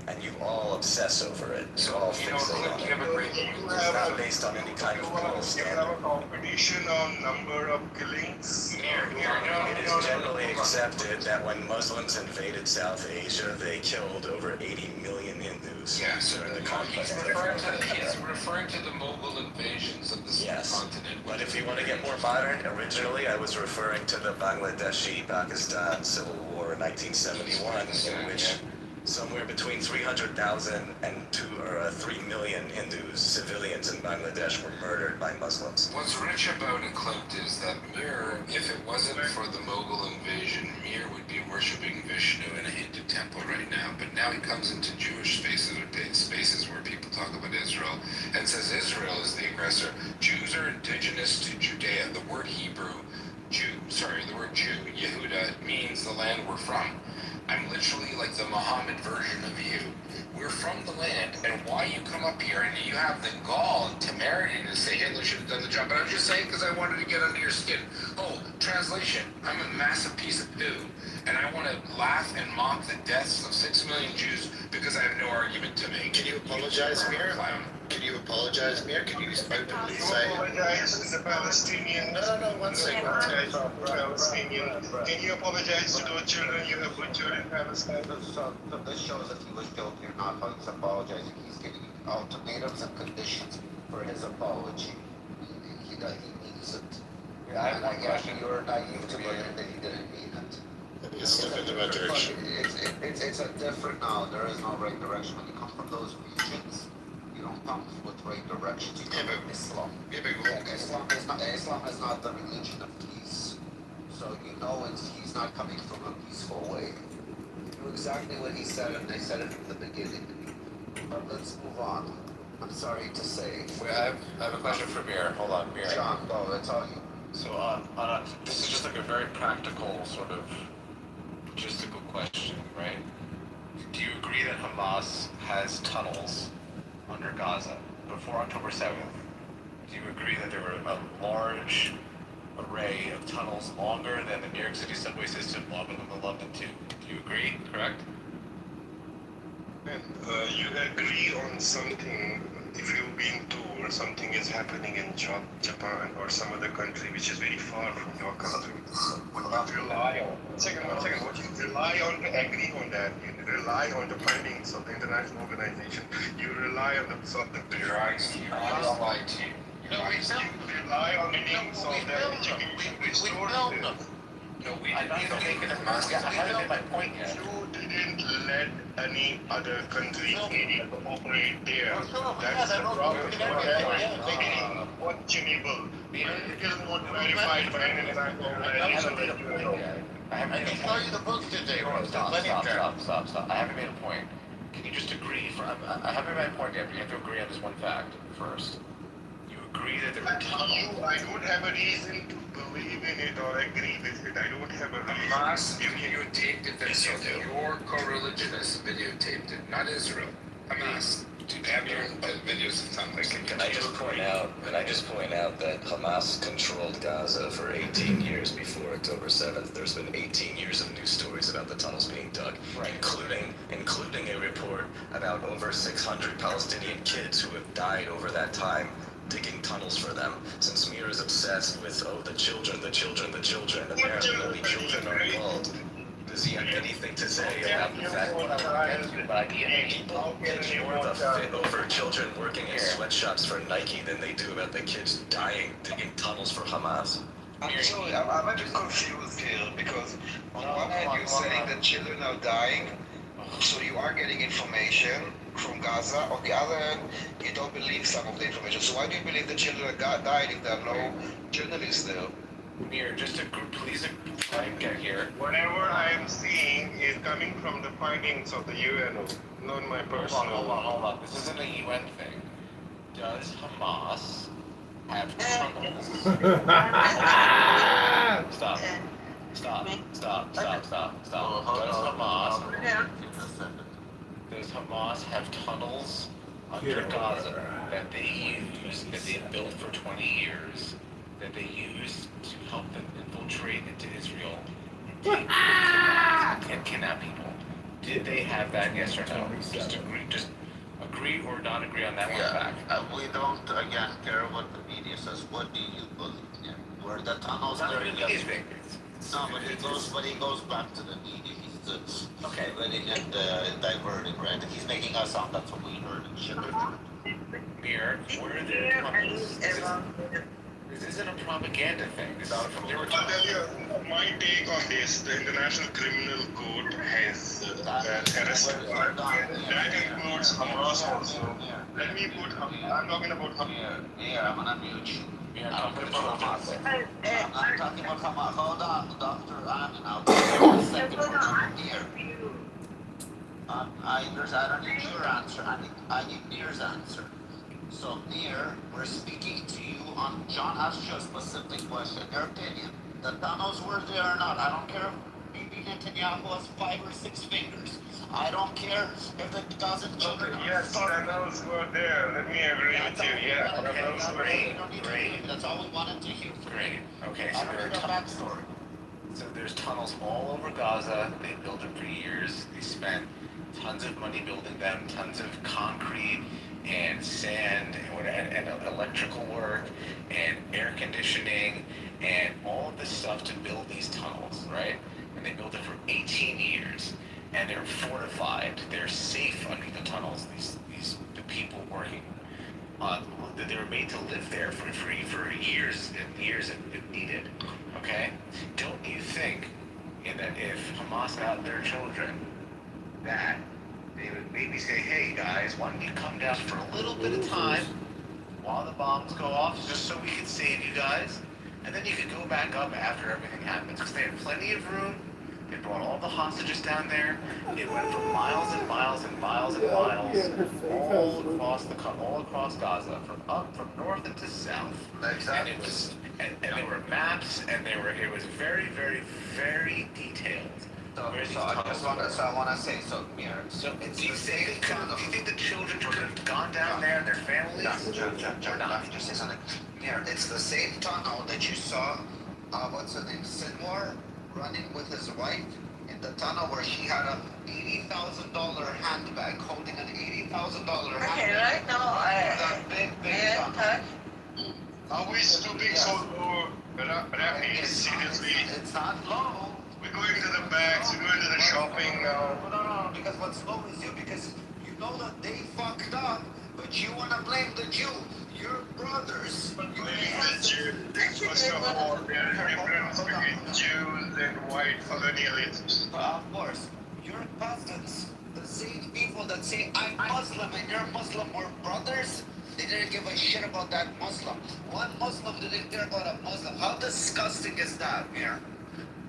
And you all obsess over it. You all fixate on it. It's not based on any kind of moral standard. You have a competition on number of killings? It is generally accepted that when Muslims invaded South Asia, they killed over 80 million Hindus during the conquest. He's referring to the Mughal invasions of this continent. But if you want to get more modern, originally I was referring to the Bangladeshi-Pakistan Civil War in 1971, in which somewhere between 300,000 and 3 million Hindus, civilians in Bangladesh, were murdered by Muslims. What's rich about it, Klimt, is that Mir, if it wasn't for the Mughal invasion, Mir would be worshipping Vishnu in a Hindu temple right now. But now he comes into Jewish spaces, or spaces where people talk about Israel, and says Israel is the aggressor. Jews are indigenous to Judea. The word the word Jew, Yehuda, means the land we're from. I'm literally like the Muhammad version of you. We're from the land, and why you come up here and you have the gall and temerity to say Hitler should have done the job. But I'm just saying because I wanted to get under your skin. Oh, translation, I'm a massive piece of poo, and I want to laugh and mock the deaths of 6 million Jews because I have no argument to make. Can you apologize, Mir? Can you apologize, Mir? Can you openly say... apologize to the Palestinian... No, 1 second. Palestinian. Can you apologize to those children you have butchered in Palestine? So this shows that he was guilty or not, but he's apologizing. He's giving ultimatums and conditions for his apology. He means it. And I guess you're naive to believe that he didn't mean it. Maybe it's a step in the right direction. It's a different... No, there is no right direction. When you come from those regions, you don't come with right direction. You come from Islam. Islam is not the religion of peace. So you know he's not coming from a peaceful way. You knew exactly what he said, and they said it from the beginning. But let's move on. I'm sorry to say. Wait, I have a question for Mir. Hold on, Mir. John, go, it's all you. So this is just like a very practical sort of logistical question, right? Do you agree that Hamas has tunnels under Gaza before October 7th? Do you agree that there were a large array of tunnels longer than the New York City subway system, longer than the London Tube? Do you agree? Correct? You agree on something if you've been to or something is happening in Japan or some other country which is very far from your country. rely on. One second. What you rely on to agree on that, you rely on the findings of the international organization. You rely on the sort of Your eyes, you don't lie to you. you rely on the findings of the education sources. No, we don't think it must. I haven't made my point yet. You didn't let any other country operate there. That's the problem. Questionable. It is not verified by an international organization like UN. I can show you the books today. Stop. I haven't made a point. Can you just agree? I haven't made a point yet, but you have to agree on this one fact first. You agree that there are tunnels. I don't have a reason to believe in it or agree with it. I don't have a reason. Hamas videotaped it themselves. Your co-religionists videotaped it, not Israel. Hamas. Have your videos of tunnels. Can I just point out that Hamas controlled Gaza for 18 years before October 7th. There's been 18 years of news stories about the tunnels being dug, including a report about over 600 Palestinian kids who have died over that time digging tunnels for them. Since Mir is obsessed with, the children, apparently only children are involved. Does he have anything to say about the fact that people get more of a fit over children working in sweatshops for Nike than they do about the kids dying digging tunnels for Hamas? Actually, I'm a bit confused here because on one hand you're saying that children are dying, so you are getting information from Gaza. On the other hand, you don't believe some of the information. So why do you believe the children died if there are no journalists there? Mir, please try and get here. Whatever I am seeing is coming from the findings of the UNO, not my personal. Hold on. This isn't a UN thing. Does Hamas have tunnels? Stop. Does Hamas have tunnels under Gaza that they use, that they've built for 20 years, that they use to help them infiltrate into Israel and take and kidnap people? Did they have that, yes or no? Just agree or not agree on that one fact. We don't, again, care what the media says. What do you believe? Yeah. Where the tunnels Not there? the media thing. No, but he goes back to the media. He's letting it diverting, right? He's making us sound that's what we heard and shit. Mir, where are their tunnels? This isn't a propaganda thing. This is from their I'll tell you, my take on this, the International Criminal Court has arrested. That includes Hamas also. Let me put, I'm talking about Hamas. Yeah, I'm gonna mute you. I'm talking about Hamas. I'm talking about Hamas. Hold on, Dr. Amin. I'll take one second for here. I don't need your answer. I need Nir's answer. So, Nir, we're speaking to you on John asked you a specific question. Your opinion. The tunnels were there or not. I don't care if Bibi Netanyahu has 5 or 6 fingers. I don't care if the dozen children Yes, tunnels were there. Let me agree with you. Yeah, tunnels were there. You don't need to agree. That's all we wanted to hear. Great. Okay, I don't need a backstory. So there's tunnels all over Gaza. They built them for years. They spent tons of money building them, tons of concrete and sand and electrical work and air conditioning and all of this stuff to build these tunnels, right? And they built it for 18 years. And they're fortified. They're safe under the tunnels. The people working they were made to live there for years and years if needed. Okay? Don't you think that if Hamas got their children, that they would maybe say, hey guys, why don't you come down for a little bit of time while the bombs go off, just so we can save you guys, and then you could go back up after everything happens, because they had plenty of room. They brought all the hostages down there. It went for miles and miles and miles and miles all across Gaza, from north into south. Exactly. And there were maps, and it was very, very, very detailed. So I want to say, Mir. So do you think the children could have gone down there and their families? John, let me just say something. Mir, it's the same tunnel that you saw, what's her name, Sinwar, running with his wife in the tunnel where she had a $80,000 handbag, holding an $80,000 handbag. Okay, right now that big tunnel. Are we stooping so low But I mean, seriously, It's not low. we're going to the banks, we're going to the shopping now. No, because what's low is you, because you know that they fucked up, but you want to blame the Jew. Your brothers. Blame the Jews. First of all, there is a difference between Jews and white colonialists. Of course, your cousins, the same people that say I'm Muslim and you're Muslim, were brothers. They didn't give a shit about that Muslim. One Muslim didn't care about a Muslim. How disgusting is that, Mir?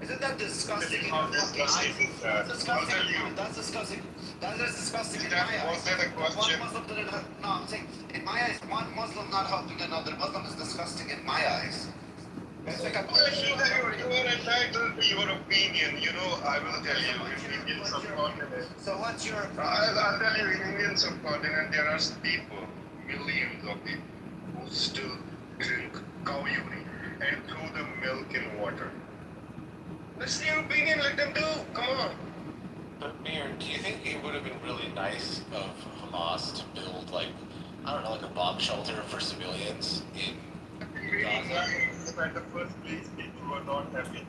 Isn't that disgusting? How disgusting is that? That's I'll disgusting. tell you. That's disgusting. That is disgusting in That my eyes. was that a question? One Muslim didn't have, no, I'm saying, in my eyes, one Muslim not helping another Muslim is disgusting in my eyes. It's like a You are entitled to your opinion. You know, I will tell you, in Indian subcontinent. So what's your... I'll tell you, in Indian subcontinent, there are people, millions of people, who still drink cow urine and throw the milk in water. That's their opinion, let them do. Come on. But Mir, do you think it would have been really nice of Hamas to build, like, I don't know, like a bomb shelter for civilians in Gaza? At the first place, people were not happy.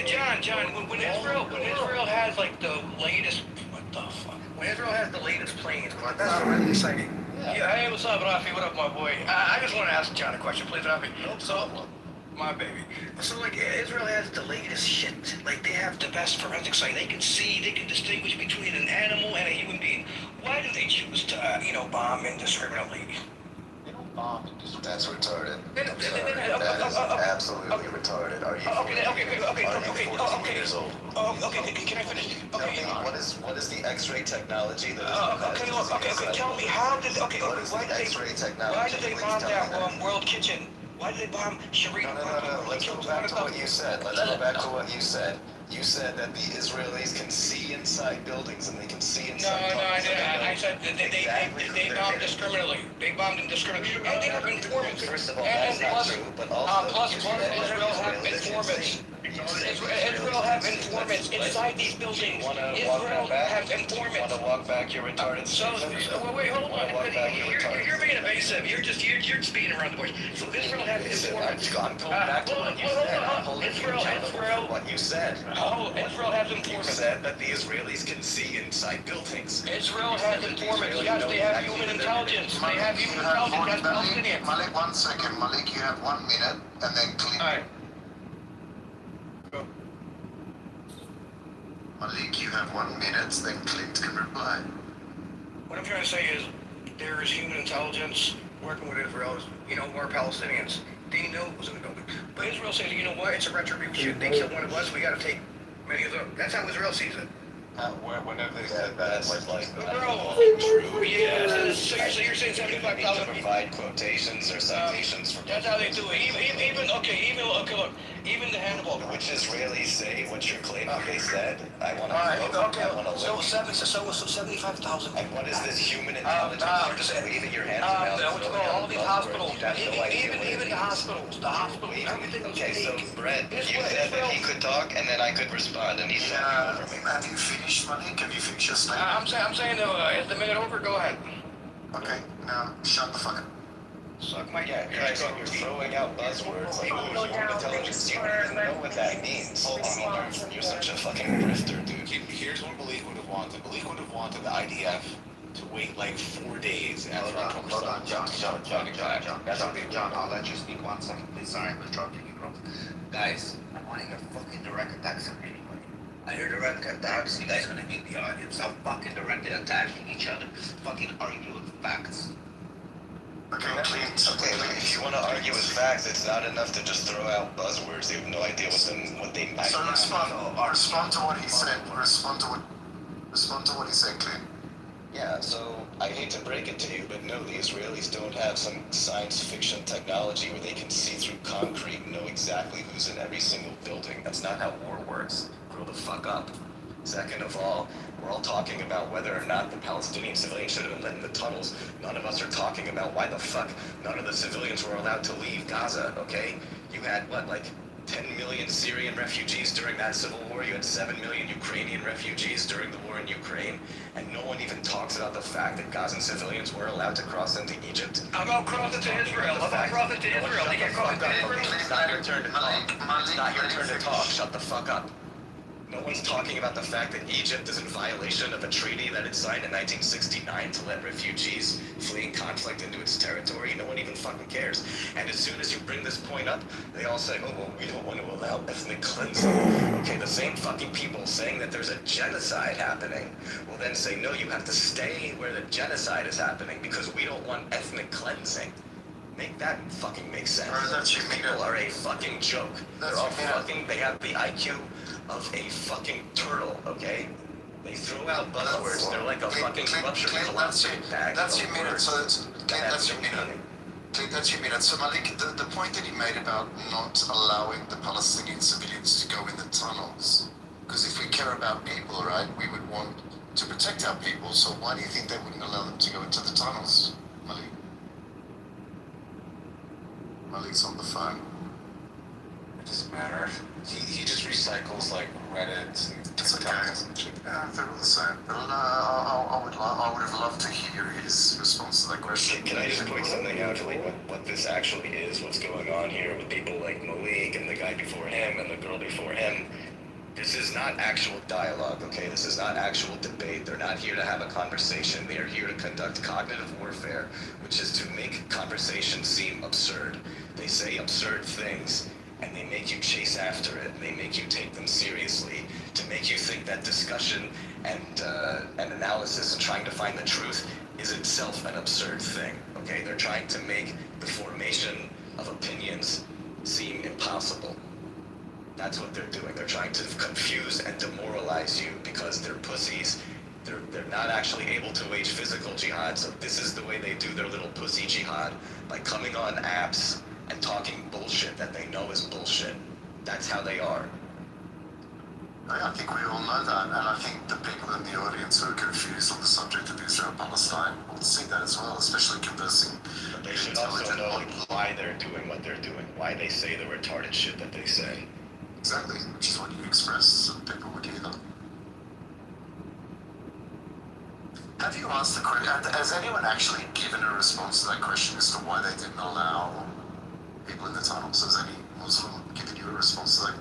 John, when Israel has like the latest, what the fuck? When Israel has the latest planes, that's really exciting. Yeah, hey, what's up, Rafi? What up, my boy? I just want to ask John a question, please, Rafi. So, my baby. So, like, Israel has the latest shit. Like, they have the best forensic science. They can see, they can distinguish between an animal and a human being. Why do they choose to, bomb indiscriminately? That's retarded. Then- I'm sorry. then- That is absolutely retarded. Are you Okay. 14 years old? Okay, can I finish? Tell me, what is the X-ray technology that is Okay, tell me, how did, what is why the did X-ray they technology? bomb that World Kitchen? Why did they bomb Sharif? No. Let's go back to what you said. You said that the Israelis can see inside buildings and they can see No, inside I said that they bombed discriminately. They bombed indiscriminately. And they have informants. First of all, And that's not true, but also... plus Israel have informants. Israel have informants inside these buildings. Israel have informants. You want to walk back your retarded Wait, hold on. You're being evasive. You're just beating around the bush. So Israel has informants. I'm going back to what you said. I'm holding you accountable for what you said. Oh, Israel has You informants. said that the Israelis can see inside buildings. Israel has informants. Yes, they have human intelligence. They have human intelligence. That's Palestinians. Malik, 1 second. Malik, you have 1 minute, and then Clint. All right. Malik, you have 1 minute, then Clint can reply. What I'm trying to say is, there is human intelligence working with Israel. More Palestinians. They know it was in the building. But Israel says, you know what? It's a retribution. They killed one of us. We got to take many of them. That's how Israel sees it. Whenever they said that, it was like... True, yeah. So you're saying 75,000 people. Provide quotations or citations from... That's how they do it. Even the Hannibal. Which Israelis say what you're claiming they said? I want to So 75,000. And what is this human intelligence? You're just waving your hands around. All these hospitals. Even the hospitals. Everything was Okay, so unique. Brett, you said that he could talk and then I could respond, and he said over me. Have you finished, Malik? Have you finished your statement? I'm saying, is the minute over? Go ahead. Okay, now shut the fuck up. Suck my Yeah, guys, you're throwing out buzzwords like human intelligence. You don't even know what that means. You're such a fucking grifter, dude. Here's what Malik would have wanted. Malik would have wanted the IDF to wait like 4 days after October 7th. John, I'll let you speak 1 second, please. Sorry, I'm interrupting you, bro. Guys, I want to hear fucking direct attacks on anybody. I hear direct attacks, you guys gonna be in the audience. I'm fucking directly attacking each other. Fucking argue with facts. Okay, Clint. Okay, but if you want to argue with facts, it's not enough to just throw out buzzwords. You have no idea what they might So respond to what he said. Respond to what he said, Clint. Yeah, so I hate to break it to you, but no, the Israelis don't have some science fiction technology where they can see through concrete and know exactly who's in every single building. That's not how war works. Grow the fuck up. Second of all, we're all talking about whether or not the Palestinian civilians should have been let in the tunnels. None of us are talking about why the fuck none of the civilians were allowed to leave Gaza, okay? You had, 10 million million Syrian refugees during that civil war. You had 7 million Ukrainian refugees during the war in Ukraine. And no one even talks about the fact that Gazan civilians were allowed to cross into Egypt. How about crossing to Israel? How about crossing to Israel? They can't cross to Israel. It's not your turn to talk. It's not your turn to talk. Shut the fuck up. No one's talking about the fact that Egypt is in violation of a treaty that it signed in 1969 to let refugees fleeing conflict into its territory. No one even fucking cares. And as soon as you bring this point up, they all say, oh, well, we don't want to allow ethnic cleansing. Okay, the same fucking people saying that there's a genocide happening will then say, no, you have to stay where the genocide is happening because we don't want ethnic cleansing. Make that fucking make sense. These people are a fucking joke. They're all fucking, they have the IQ of a fucking turtle, okay? They throw out buzzwords. They're like a fucking ruptured collapsing bag. That's your minute. So that's your minute. That's your minute. So Malik, the point that he made about not allowing the Palestinian civilians to go in the tunnels, because if we care about people, right, we would want to protect our people. So why do you think they wouldn't allow them to go into the tunnels, Malik? Malik's on the phone. It doesn't matter. He just recycles like Reddit and TikTok. Yeah, they're all the same. But I would have loved to hear his response to that question. Can I just point something out, like what this actually is, what's going on here with people like Malik and the guy before him and the girl before him? This is not actual dialogue, okay? This is not actual debate. They're not here to have a conversation. They are here to conduct cognitive warfare, which is to make conversation seem absurd. They say absurd things, and they make you chase after it. They make you take them seriously to make you think that discussion and analysis and trying to find the truth is itself an absurd thing, okay? They're trying to make the formation of opinions seem impossible. That's what they're doing. They're trying to confuse and demoralize you because they're pussies. They're not actually able to wage physical jihad, so this is the way they do their little pussy jihad, by coming on apps and talking bullshit that they know is bullshit. That's how they are. I think we all know that, and I think the people in the audience who are confused on the subject of Israel-Palestine will see that as well, especially conversing. But they should also know why they're doing what they're doing, why they say the retarded shit that they say. Exactly, which is what you express, so people would hear them. Have you asked the question, has anyone actually given a response to that question as to why they didn't allow people in the tunnels? Has any Muslim given you a response to that?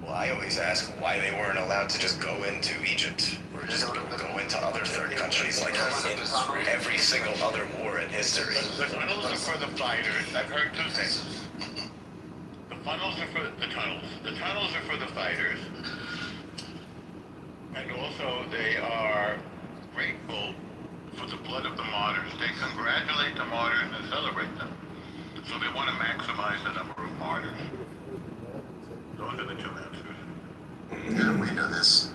Well, I always ask why they weren't allowed to just go into Egypt, or just go into other third countries, like in every single other war in history. The tunnels are for the fighters. I've heard two things. The funnels are for the tunnels. The tunnels are for the fighters. And also they are grateful for the blood of the martyrs. They congratulate the martyrs and celebrate them. So they want to maximize the number of martyrs. Those are the two answers. Yeah, we know this.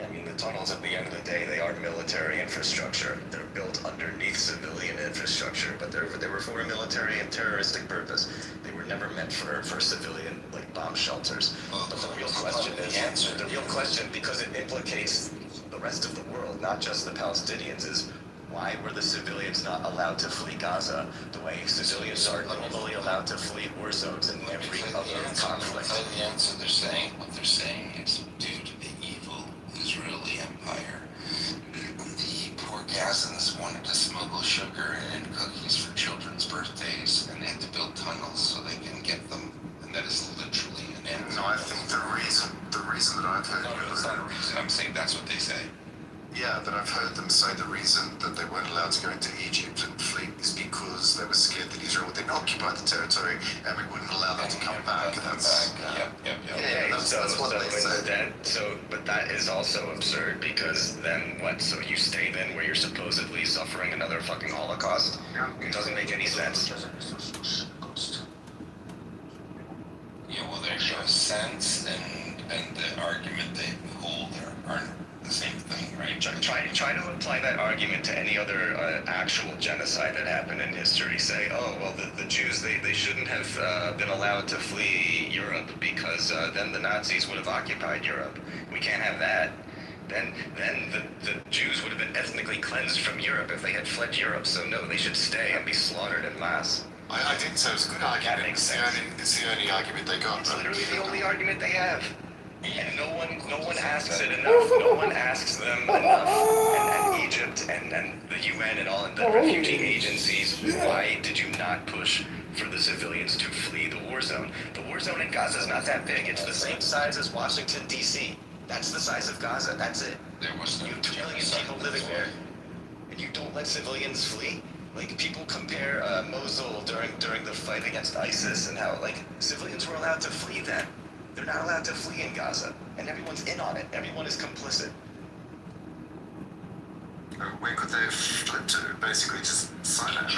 I mean, the tunnels, at the end of the day, they are military infrastructure. They're built underneath civilian infrastructure, but they were for a military and terroristic purpose. They were never meant for civilian, like, bomb shelters. But the real question is, the real question, because it implicates the rest of the world, not just the Palestinians, is why were the civilians not allowed to flee Gaza the way civilians are normally allowed to flee war zones in every other conflict? The answer what they're saying is due to the evil Israeli Empire. The poor Gazans wanted to smuggle sugar and cookies for children's birthdays, and they had to build tunnels so they can get them. And that is literally an answer. No, I think the reason that I've heard... No, that's not a reason. I'm saying that's what they say. Yeah, that I've heard them say the reason that they weren't allowed to go into Egypt and flee is because they were scared that Israel would then occupy the territory and we wouldn't allow them to come back. That's what they said. But that is also absurd, because then what? So you stay then where you're supposedly suffering another fucking Holocaust? It doesn't make any sense. Yeah, well, there's no sense, and the argument they hold aren't the same thing, right? Try to apply that argument to any other actual genocide that happened in history. Say, oh, well, the Jews, they shouldn't have been allowed to flee Europe because then the Nazis would have occupied Europe. We can't have that. Then the Jews would have been ethnically cleansed from Europe if they had fled Europe. So no, they should stay and be slaughtered en masse. I didn't say it was a good argument. That makes It's sense. the only argument they got. It's literally the only argument they have. And no one asks it enough. No one asks them enough. And Egypt and the UN and all the refugee agencies, why did you not push for the civilians to flee the war zone? The war zone in Gaza is not that big. It's the same size as Washington, D.C. That's the size of Gaza. That's it. There was no You have 2 million people living there, and you don't let civilians flee? Like, people compare Mosul during the fight against ISIS and how, like, civilians were allowed to flee then. They're not allowed to flee in Gaza, and everyone's in on it. Everyone is complicit. Where could they have fled to? Basically, just sign it.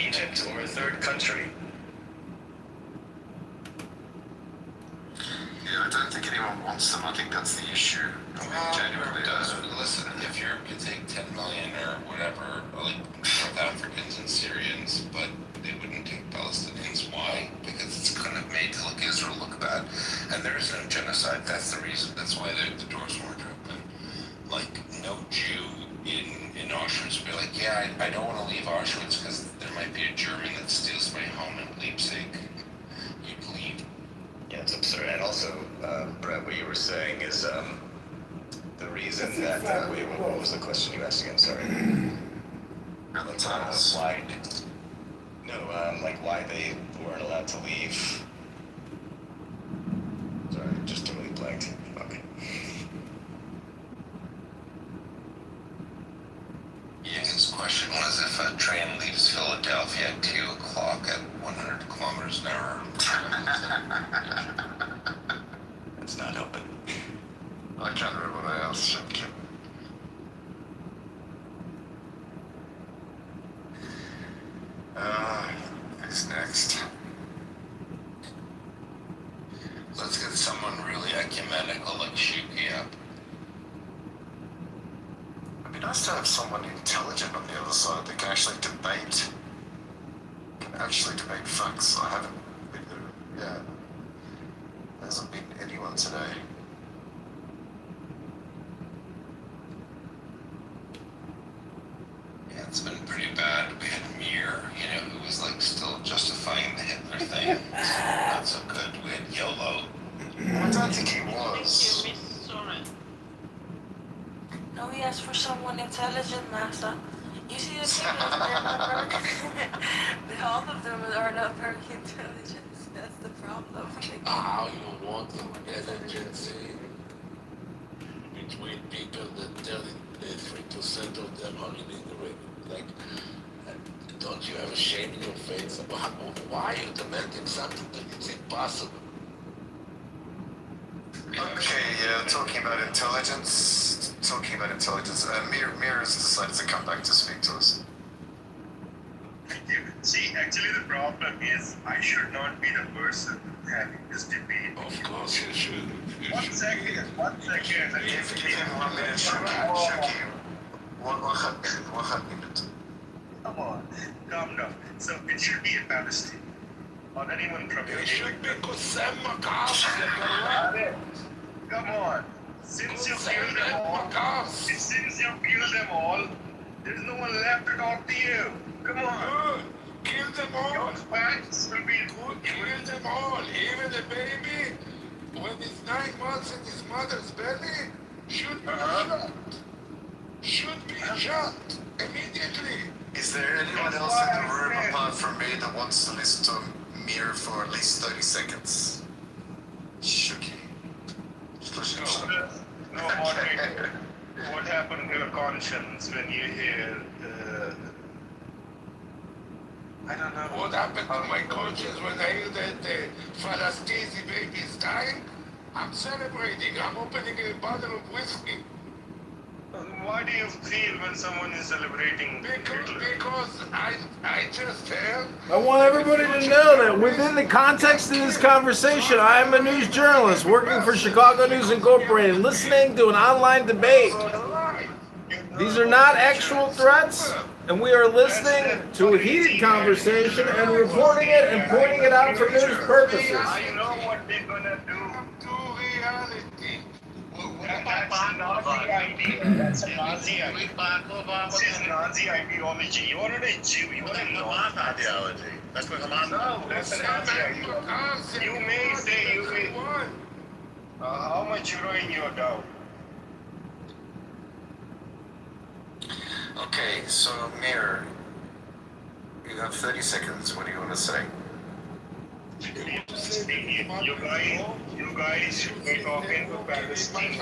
Egypt or a third country. Yeah, I don't think anyone wants them. I think that's the issue. January does. Listen, if you take 10 million or whatever, like North Africans and Syrians, but they wouldn't take Palestinians. Why? Because it's kind of made to look Israel look bad, and there is no genocide. That's the reason. That's why the doors weren't open. Like no Jew in Auschwitz would be like, yeah, I don't want to leave Auschwitz because there might be a German that steals my home in Leipzig. You'd leave. Yeah, it's absurd. And also, Brett, what you were saying is the reason that wait, what was the question you asked again? Sorry. The tunnels. Why? No, like why they weren't allowed to leave. Sorry, just totally blanked. Okay. Yeah, his question was if a train leaves Philadelphia at 2 o'clock at 100 kilometers an hour. It's not helping. I can't remember what I asked. Who's next? Let's get someone really ecumenical like Shuki up. It'd be nice to have someone intelligent on the other side that can actually debate. Facts. I haven't been there. Yeah. There hasn't been anyone today. Yeah, it's been pretty bad. We had Mir, who was like still justifying the Hitler thing. Not so good. We had YOLO. I don't think he was. No, he asked for someone intelligent, Master. You see the thing is, they're not very, all of them are not very intelligent. That's the problem. How you want intelligence between people that tell that 3% of them are illiterate? Like, don't you have a shame in your face? Why are you demanding something that is impossible? Okay, yeah, talking about intelligence. Mir has decided to come back to speak to us. Thank you. See, actually the problem is I should not be the person having this debate. Of course you should. One second. Give him 1 minute, Shuki. One minute. Come on, calm down. So it should be a Palestine. Or anyone from It should be Kusem Makar. Come on. Since you killed them all, there's no one left to talk to you. Come on. Good. Kill them all. Your facts will be good. Kill them all. Even the baby, when he's 9 months in his mother's belly, should be shot. Should be shot immediately. Is there anyone else in the room apart from me that wants to listen to Mir for at least 30 seconds? Shuki. No, moderator. What happened to your conscience when you hear I don't know. What happened to my conscience when I hear that the Palestinian baby is dying? I'm celebrating. I'm opening a bottle of whiskey. Why do you feel when someone is celebrating? Because I just feel. I want everybody to know that within the context of this conversation, I am a news journalist working for Chicago News Incorporated, listening to an online debate. These are not actual threats, and we are listening to a heated conversation and reporting it and pointing it out for news purposes. I know what they're gonna do. To reality. That's Nazi idea. That's a Nazi idea. This is Nazi ideology. You're not a Jew. You're a Hamas ideology. That's what Hamas. No, that's a Nazi ideology. You may say you may. How much euro in your dough? Okay, so Mir, you have 30 seconds. What do you want to say? You guys should be talking to Palestine.